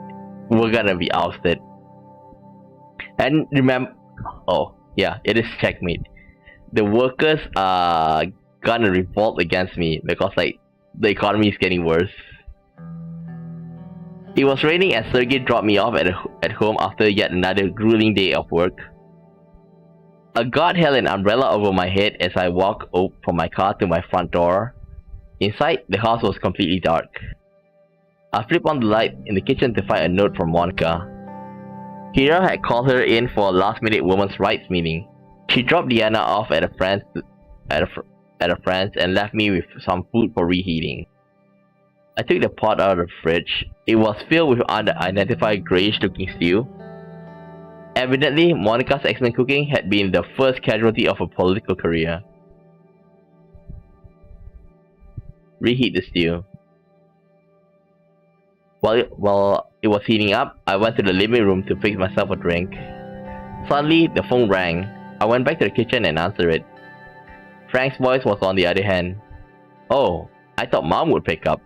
ousted. And remember, oh yeah, it is checkmate. The workers are gonna revolt against me because like the economy is getting worse. It was raining and Sergey dropped me off at home after yet another grueling day of work. A guard held an umbrella over my head as I walked from my car to my front door. Inside, the house was completely dark. I flipped on the light in the kitchen to find a note from Monica. Kira had called her in for a last-minute women's rights meeting. She dropped Diana off at a friend's and left me with some food for reheating. I took the pot out of the fridge. It was filled with unidentified greyish-looking stew. Evidently, Monica's excellent cooking had been the first casualty of her political career. Reheat the stew. While it was heating up, I went to the living room to fix myself a drink. Suddenly, the phone rang. I went back to the kitchen and answered it. Frank's voice was on the other hand. Oh, I thought Mom would pick up.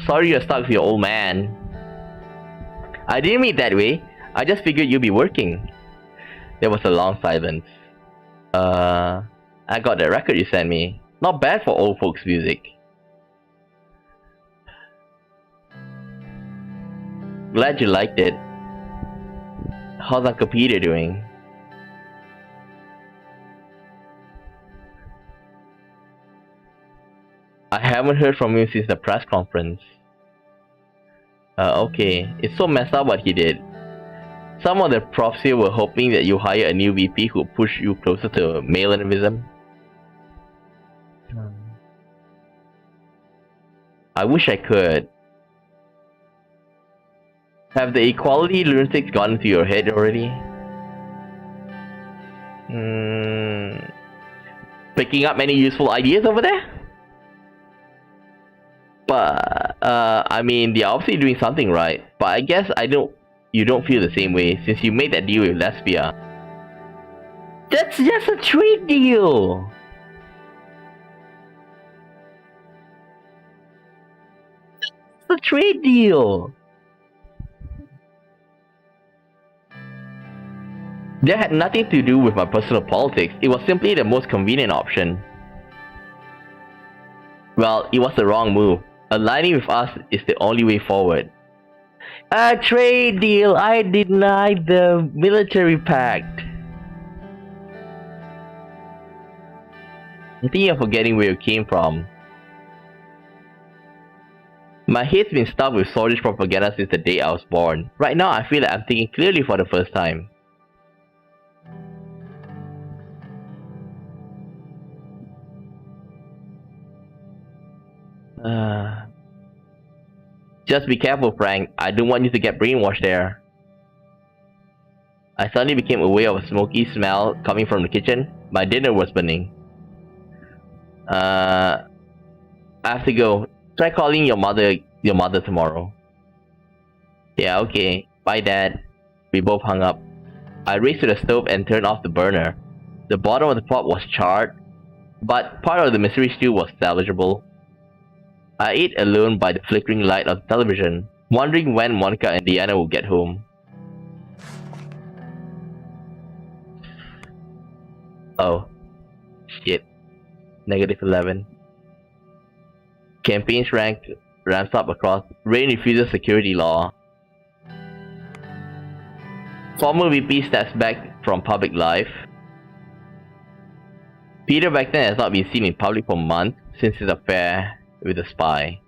Sorry you're stuck with your old man. I didn't mean it that way. I just figured you'd be working. There was a long silence. I got that record you sent me. Not bad for old folks music. Glad you liked it. How's Uncle Peter doing? I haven't heard from him since the press conference. Okay. It's so messed up what he did. Some of the profs here were hoping that you hire a new VP who would push you closer to male-inism. I wish I could. Have the equality lunatics gotten into your head already? Picking up any useful ideas over there? But, I mean, they're obviously doing something right. But I guess you don't feel the same way since you made that deal with Lesbia. That's just a trade deal! It's a trade deal! That had nothing to do with my personal politics. It was simply the most convenient option. Well, it was the wrong move. Aligning with us is the only way forward. A trade deal! I denied the military pact. I think you're forgetting where you came from. My head's been stuffed with Swordfish propaganda since the day I was born. Right now, I feel like I'm thinking clearly for the first time. Just be careful, Frank. I don't want you to get brainwashed there. I suddenly became aware of a smoky smell coming from the kitchen. My dinner was burning. I have to go. Try calling your mother tomorrow. Yeah, okay. Bye, Dad. We both hung up. I raced to the stove and turned off the burner. The bottom of the pot was charred, but part of the mystery stew was salvageable. I ate alone by the flickering light of the television, wondering when Monica and Diana would get home. Oh. Shit. -11. Campaigns ramps up across. Rayne refuses security law. Former VP steps back from public life. Peter Beckton has not been seen in public for months since his affair with a spy.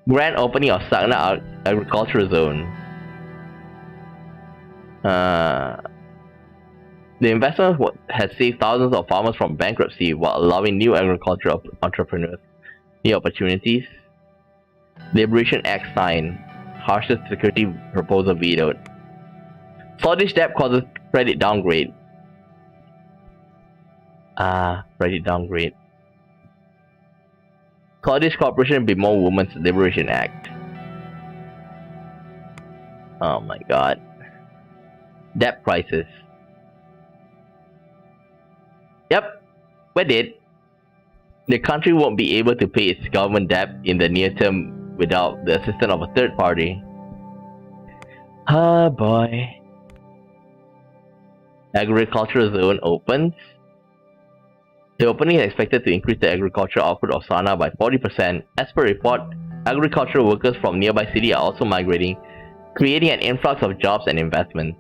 Grand opening of Sagna Agricultural Zone. The investment has saved thousands of farmers from bankruptcy while allowing new agricultural entrepreneurs new opportunities. Liberation Act signed. Harshest security proposal vetoed. Swordfish debt causes credit downgrade. Credit downgrade. Swordfish Corporation bemoan Women's Liberation Act. Oh my god. Debt crisis. Yep, we did. The country won't be able to pay its government debt in the near term without the assistance of a third party. Ah, boy. Agricultural zone opens. The opening is expected to increase the agricultural output of Sana by 40%. As per report, agricultural workers from nearby city are also migrating, creating an influx of jobs and investments.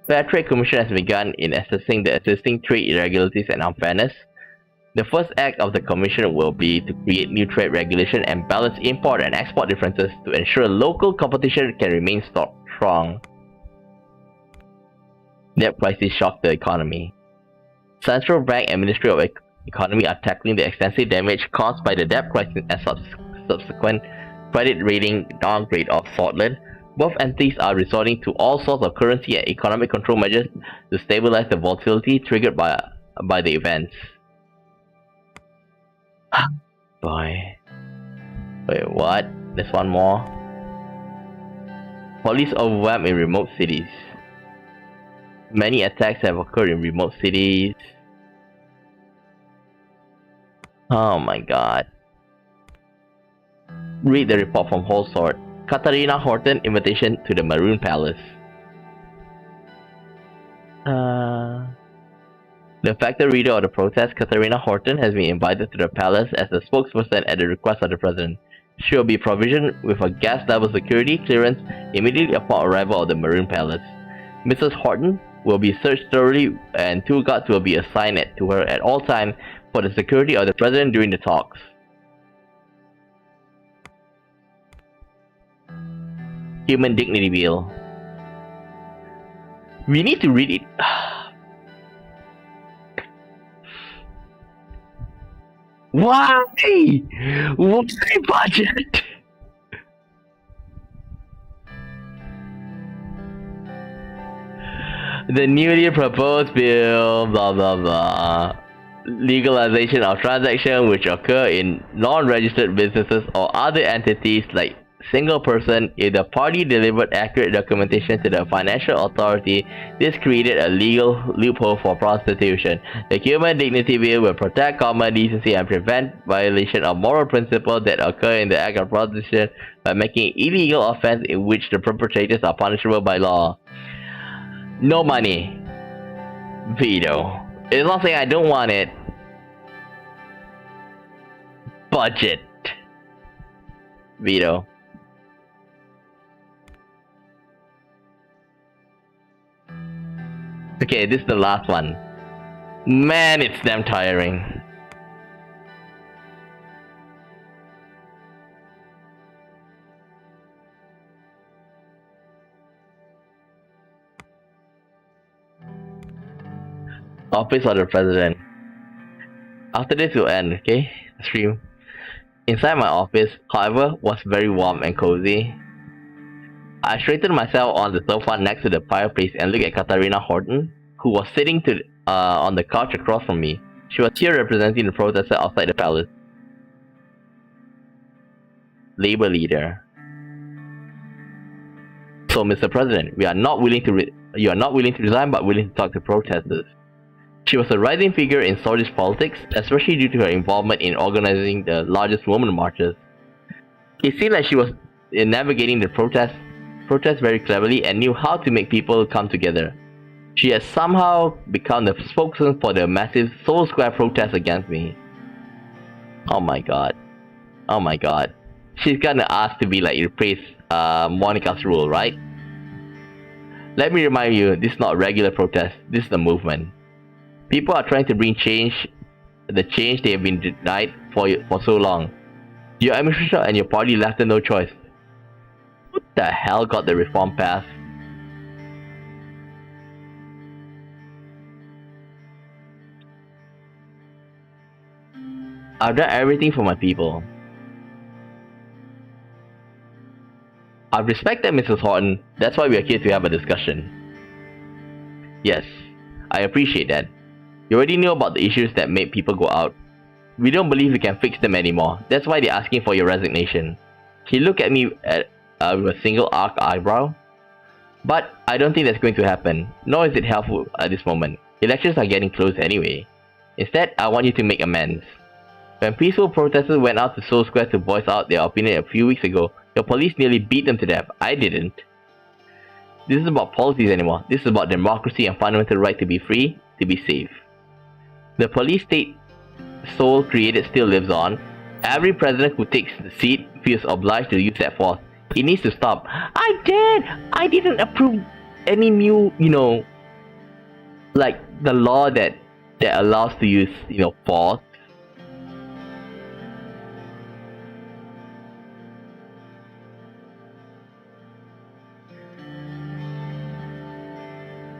Fair Trade Commission has begun in assessing the existing trade irregularities and unfairness. The first act of the Commission will be to create new trade regulation and balance import and export differences to ensure local competition can remain strong. Debt crisis shocked the economy. Central Bank and Ministry of Economy are tackling the extensive damage caused by the debt crisis and subsequent credit rating downgrade of Sordland. Both entities are resorting to all sorts of currency and economic control measures to stabilize the volatility triggered by the events. Boy. Wait, what? There's one more. Police overwhelmed in remote cities. Many attacks have occurred in remote cities. Oh my god. Read the report from Whole Sword. Katarina Horton invitation to the Maroon Palace. The factor reader of the protest, Katarina Horton, has been invited to the palace as a spokesperson at the request of the president. She will be provisioned with a gas-level security clearance immediately upon arrival of the Maroon Palace. Mrs. Horton will be searched thoroughly and 2 guards will be assigned to her at all times for the security of the president during the talks. Human Dignity Bill. We need to read it. Why? What's the budget? The newly proposed bill, blah blah blah. Legalization of transactions which occur in non-registered businesses or other entities like single person. If the party delivered accurate documentation to the financial authority, this created a legal loophole for prostitution. The Human Dignity Bill will protect common decency and prevent violation of moral principles that occur in the act of prostitution by making illegal offense in which the perpetrators are punishable by law. No money. Veto. It's not saying I don't want it. Budget. Veto. Okay, this is the last one. Man, it's damn tiring. Office of the President. After this will end, okay? Stream. Inside my office, however, was very warm and cozy. I straightened myself on the sofa next to the fireplace and looked at Katarina Horton, who was sitting on the couch across from me. She was here representing the protesters outside the palace. Labor leader. So, Mr. President, you are not willing to resign, but willing to talk to protesters. She was a rising figure in Swedish politics, especially due to her involvement in organizing the largest women marches. It seemed like she was navigating the protests very cleverly and knew how to make people come together. She has somehow become the spokesman for the massive Soul Square protest against me. Oh my god. Oh my god. She's gonna ask to be like replace Monica's rule, right? Let me remind you, this is not a regular protest, this is a movement. People are trying to bring change, the change they have been denied for so long. Your administration and your party left them no choice. What the hell got the reform passed? I've done everything for my people. I've respected Mrs. Horton, that's why we are here to have a discussion. Yes, I appreciate that. You already know about the issues that made people go out. We don't believe we can fix them anymore, that's why they're asking for your resignation. He looked at me with a single arc eyebrow. But I don't think that's going to happen, nor is it helpful at this moment. Elections are getting close anyway. Instead, I want you to make amends. When peaceful protesters went out to Soul Square to voice out their opinion a few weeks ago, the police nearly beat them to death. I didn't. This is about policies anymore. This is about democracy and fundamental right to be free, to be safe. The police state soul created still lives on. Every president who takes the seat feels obliged to use that force. It needs to stop. I didn't approve any new, like the law that allows to use, force.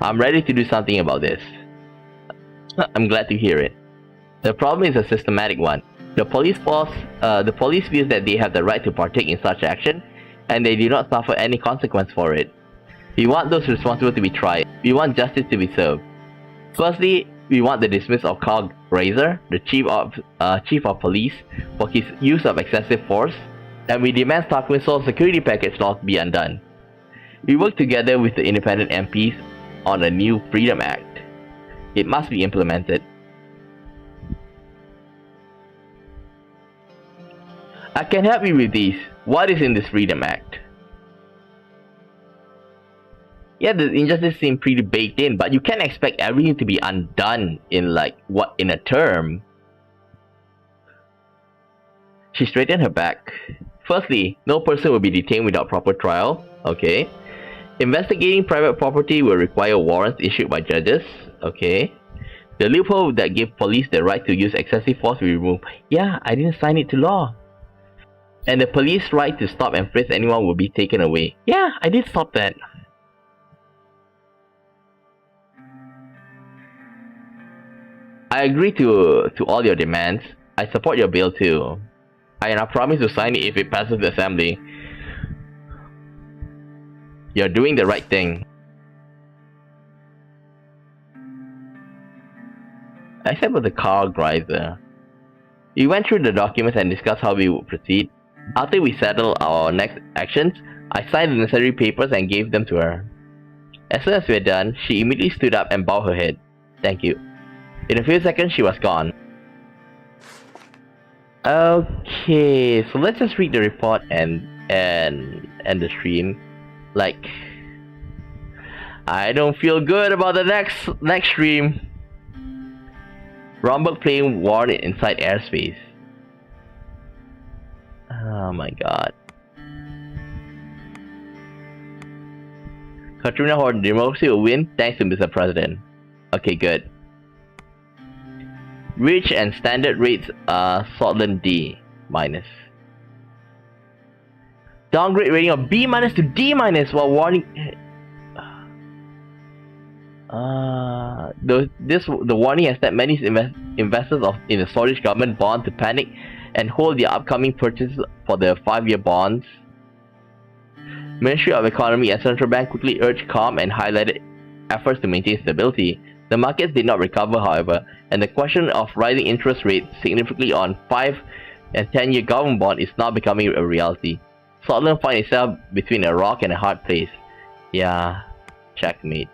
I'm ready to do something about this. I'm glad to hear it. The problem is a systematic one. The police feels that they have the right to partake in such action, and they do not suffer any consequence for it. We want those responsible to be tried. We want justice to be served. Firstly, we want the dismissal of Carl Grazer, the chief of police, for his use of excessive force, and we demand Starkwind Social Security Package laws be undone. We work together with the independent MPs on a new Freedom Act. It must be implemented. I can help you with these. What is in this Freedom Act? Yeah, the injustice seems pretty baked in, but you can't expect everything to be undone in in a term. She straightened her back. Firstly, no person will be detained without proper trial. Okay. Investigating private property will require warrants issued by judges. Okay. The loophole that gives police the right to use excessive force will be removed. Yeah, I didn't sign it to law. And the police right to stop and frisk anyone will be taken away. Yeah, I did stop that. I agree to all your demands. I support your bill too. And I promise to sign it if it passes the assembly. You're doing the right thing. Except for the Carl Grazer. We went through the documents and discussed how we would proceed. After we settled our next actions, I signed the necessary papers and gave them to her. As soon as we were done, she immediately stood up and bowed her head. Thank you. In a few seconds, she was gone. Okay, so let's just read the report and the stream. I don't feel good about the next stream. Rumble plane warned inside airspace. Oh my god. Katrina Horton, democracy will win thanks to Mr. President. Okay, good. Rich and standard rates are Sordland D-. Downgrade rating of B- to D- while warning. The warning has led many investors in the Swedish government bond to panic and hold their upcoming purchases for the 5-year bonds. Ministry of Economy and Central Bank quickly urged calm and highlighted efforts to maintain stability. The markets did not recover, however, and the question of rising interest rates significantly on 5 and 10-year government bond is now becoming a reality. Sordland finds itself between a rock and a hard place. Yeah, checkmate.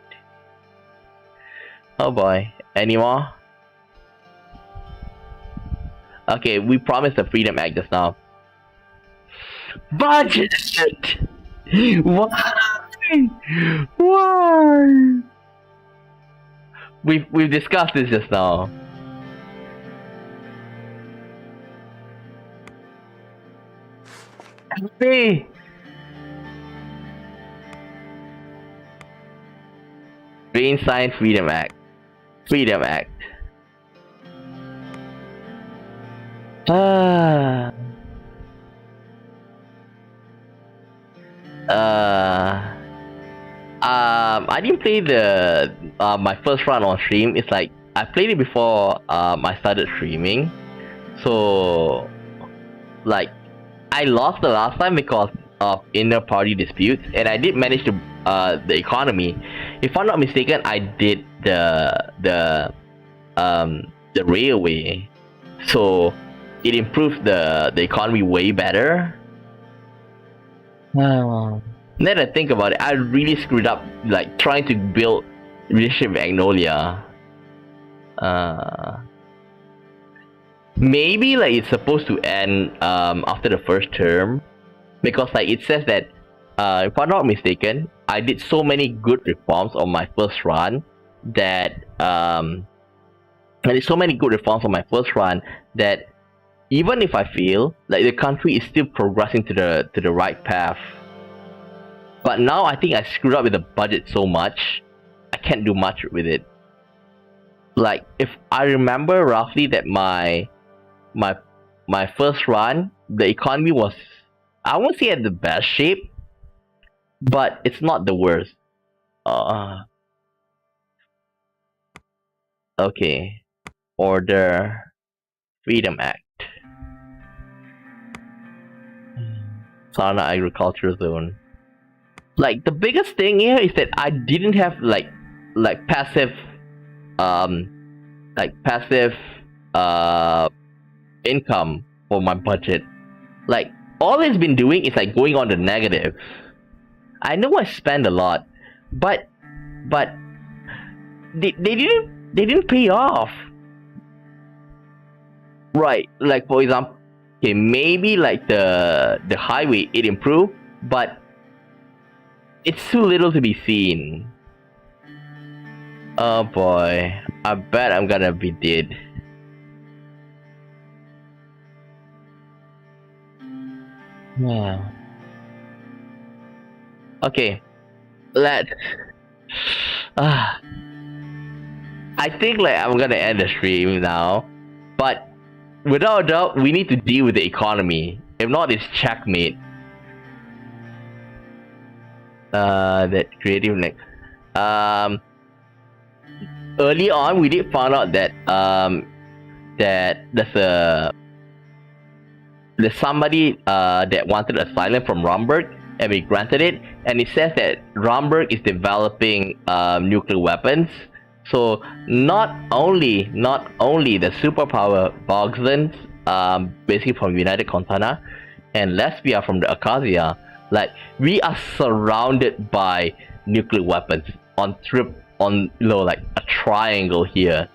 Oh boy, any more? Okay, we promised the Freedom Act just now. Budget! Why? Why? We've discussed this just now. Hey! Rayne signed Freedom Act. Freedom Act. I didn't play the my first round on stream. It's like I played it before I started streaming, so I lost the last time because of inter-party disputes, and I did manage to the economy. If I'm not mistaken, I did the railway, so it improved the economy way better. Now that I think about it, I really screwed up trying to build relationship with Agnolia. Maybe it's supposed to end after the first term, because it says that if I'm not mistaken, I did so many good reforms on my first run that I did so many good reforms on my first run that even if I feel like the country is still progressing to the right path, but now I think I screwed up with the budget so much, I can't do much with it. Like, if I remember roughly that my first run, the economy was, I won't say at the best shape, but it's not the worst. Okay. Order. Freedom Act. Sana Agriculture Zone. Like, the biggest thing here is that I didn't have like passive income for my budget. Like, all it's been doing is like going on the negative. I know I spend a lot, but they didn't pay off. Right, like for example, okay, maybe like the highway, it improved, but it's too little to be seen. Oh boy, I bet I'm gonna be dead. Yeah. Okay, let's. I think like I'm gonna end the stream now, but without a doubt, we need to deal with the economy. If not, it's checkmate. That creative next. Early on, we did find out that that there's somebody that wanted asylum from Romberg, and we granted it. And it says that Romberg is developing nuclear weapons. So not only the superpower Bogslands, basically from United Contana, and Lesbia from the Acacia, like we are surrounded by nuclear weapons on like a triangle here.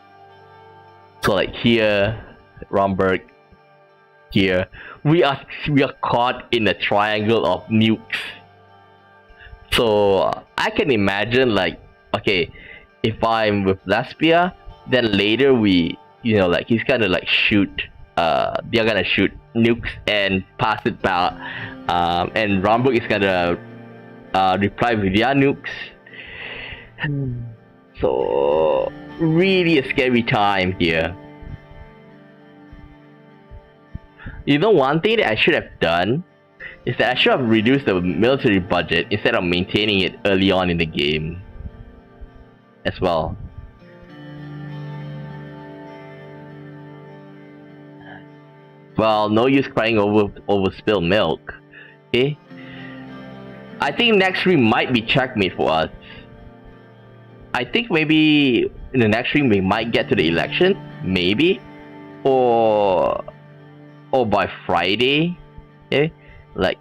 So like here, Romberg, here, we are caught in a triangle of nukes. So I can imagine, like, okay, if I'm with Lesbia, then later we, like he's gonna like shoot, they're gonna shoot nukes and pass it back, and Romberg is gonna reply with their nukes. So really a scary time here. One thing that I should have done is that I should have reduced the military budget instead of maintaining it early on in the game as well. Well, no use crying over spilled milk. Okay? I think next stream might be checkmate for us. I think maybe in the next stream we might get to the election, maybe, or by Friday. Okay? Like,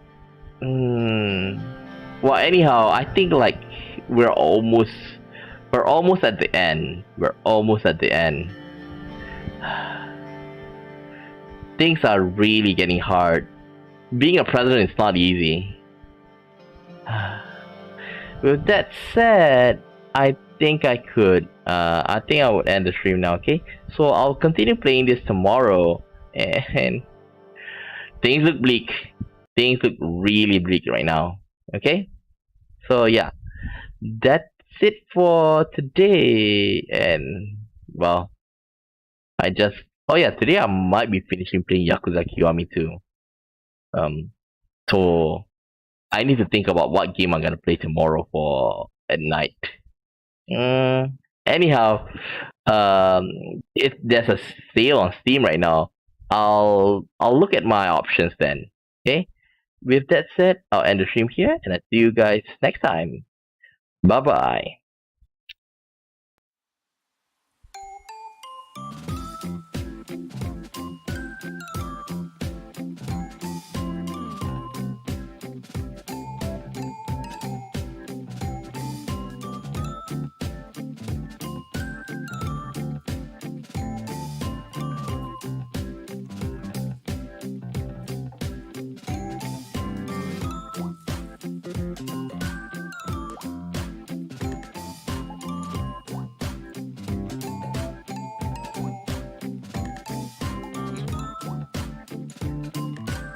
well, anyhow, I think like we're almost at the end. We're almost at the end. Things are really getting hard. Being a president is not easy. With that said, I think I would end the stream now, okay? So I'll continue playing this tomorrow, and things look bleak. Things look really bleak right now, okay? So yeah, that's it for today, and well, today I might be finishing playing Yakuza Kiwami too. So I need to think about what game I'm gonna play tomorrow for at night. Anyhow, if there's a sale on Steam right now, I'll look at my options then. Okay. With that said, I'll end the stream here, and I'll see you guys next time. Bye bye.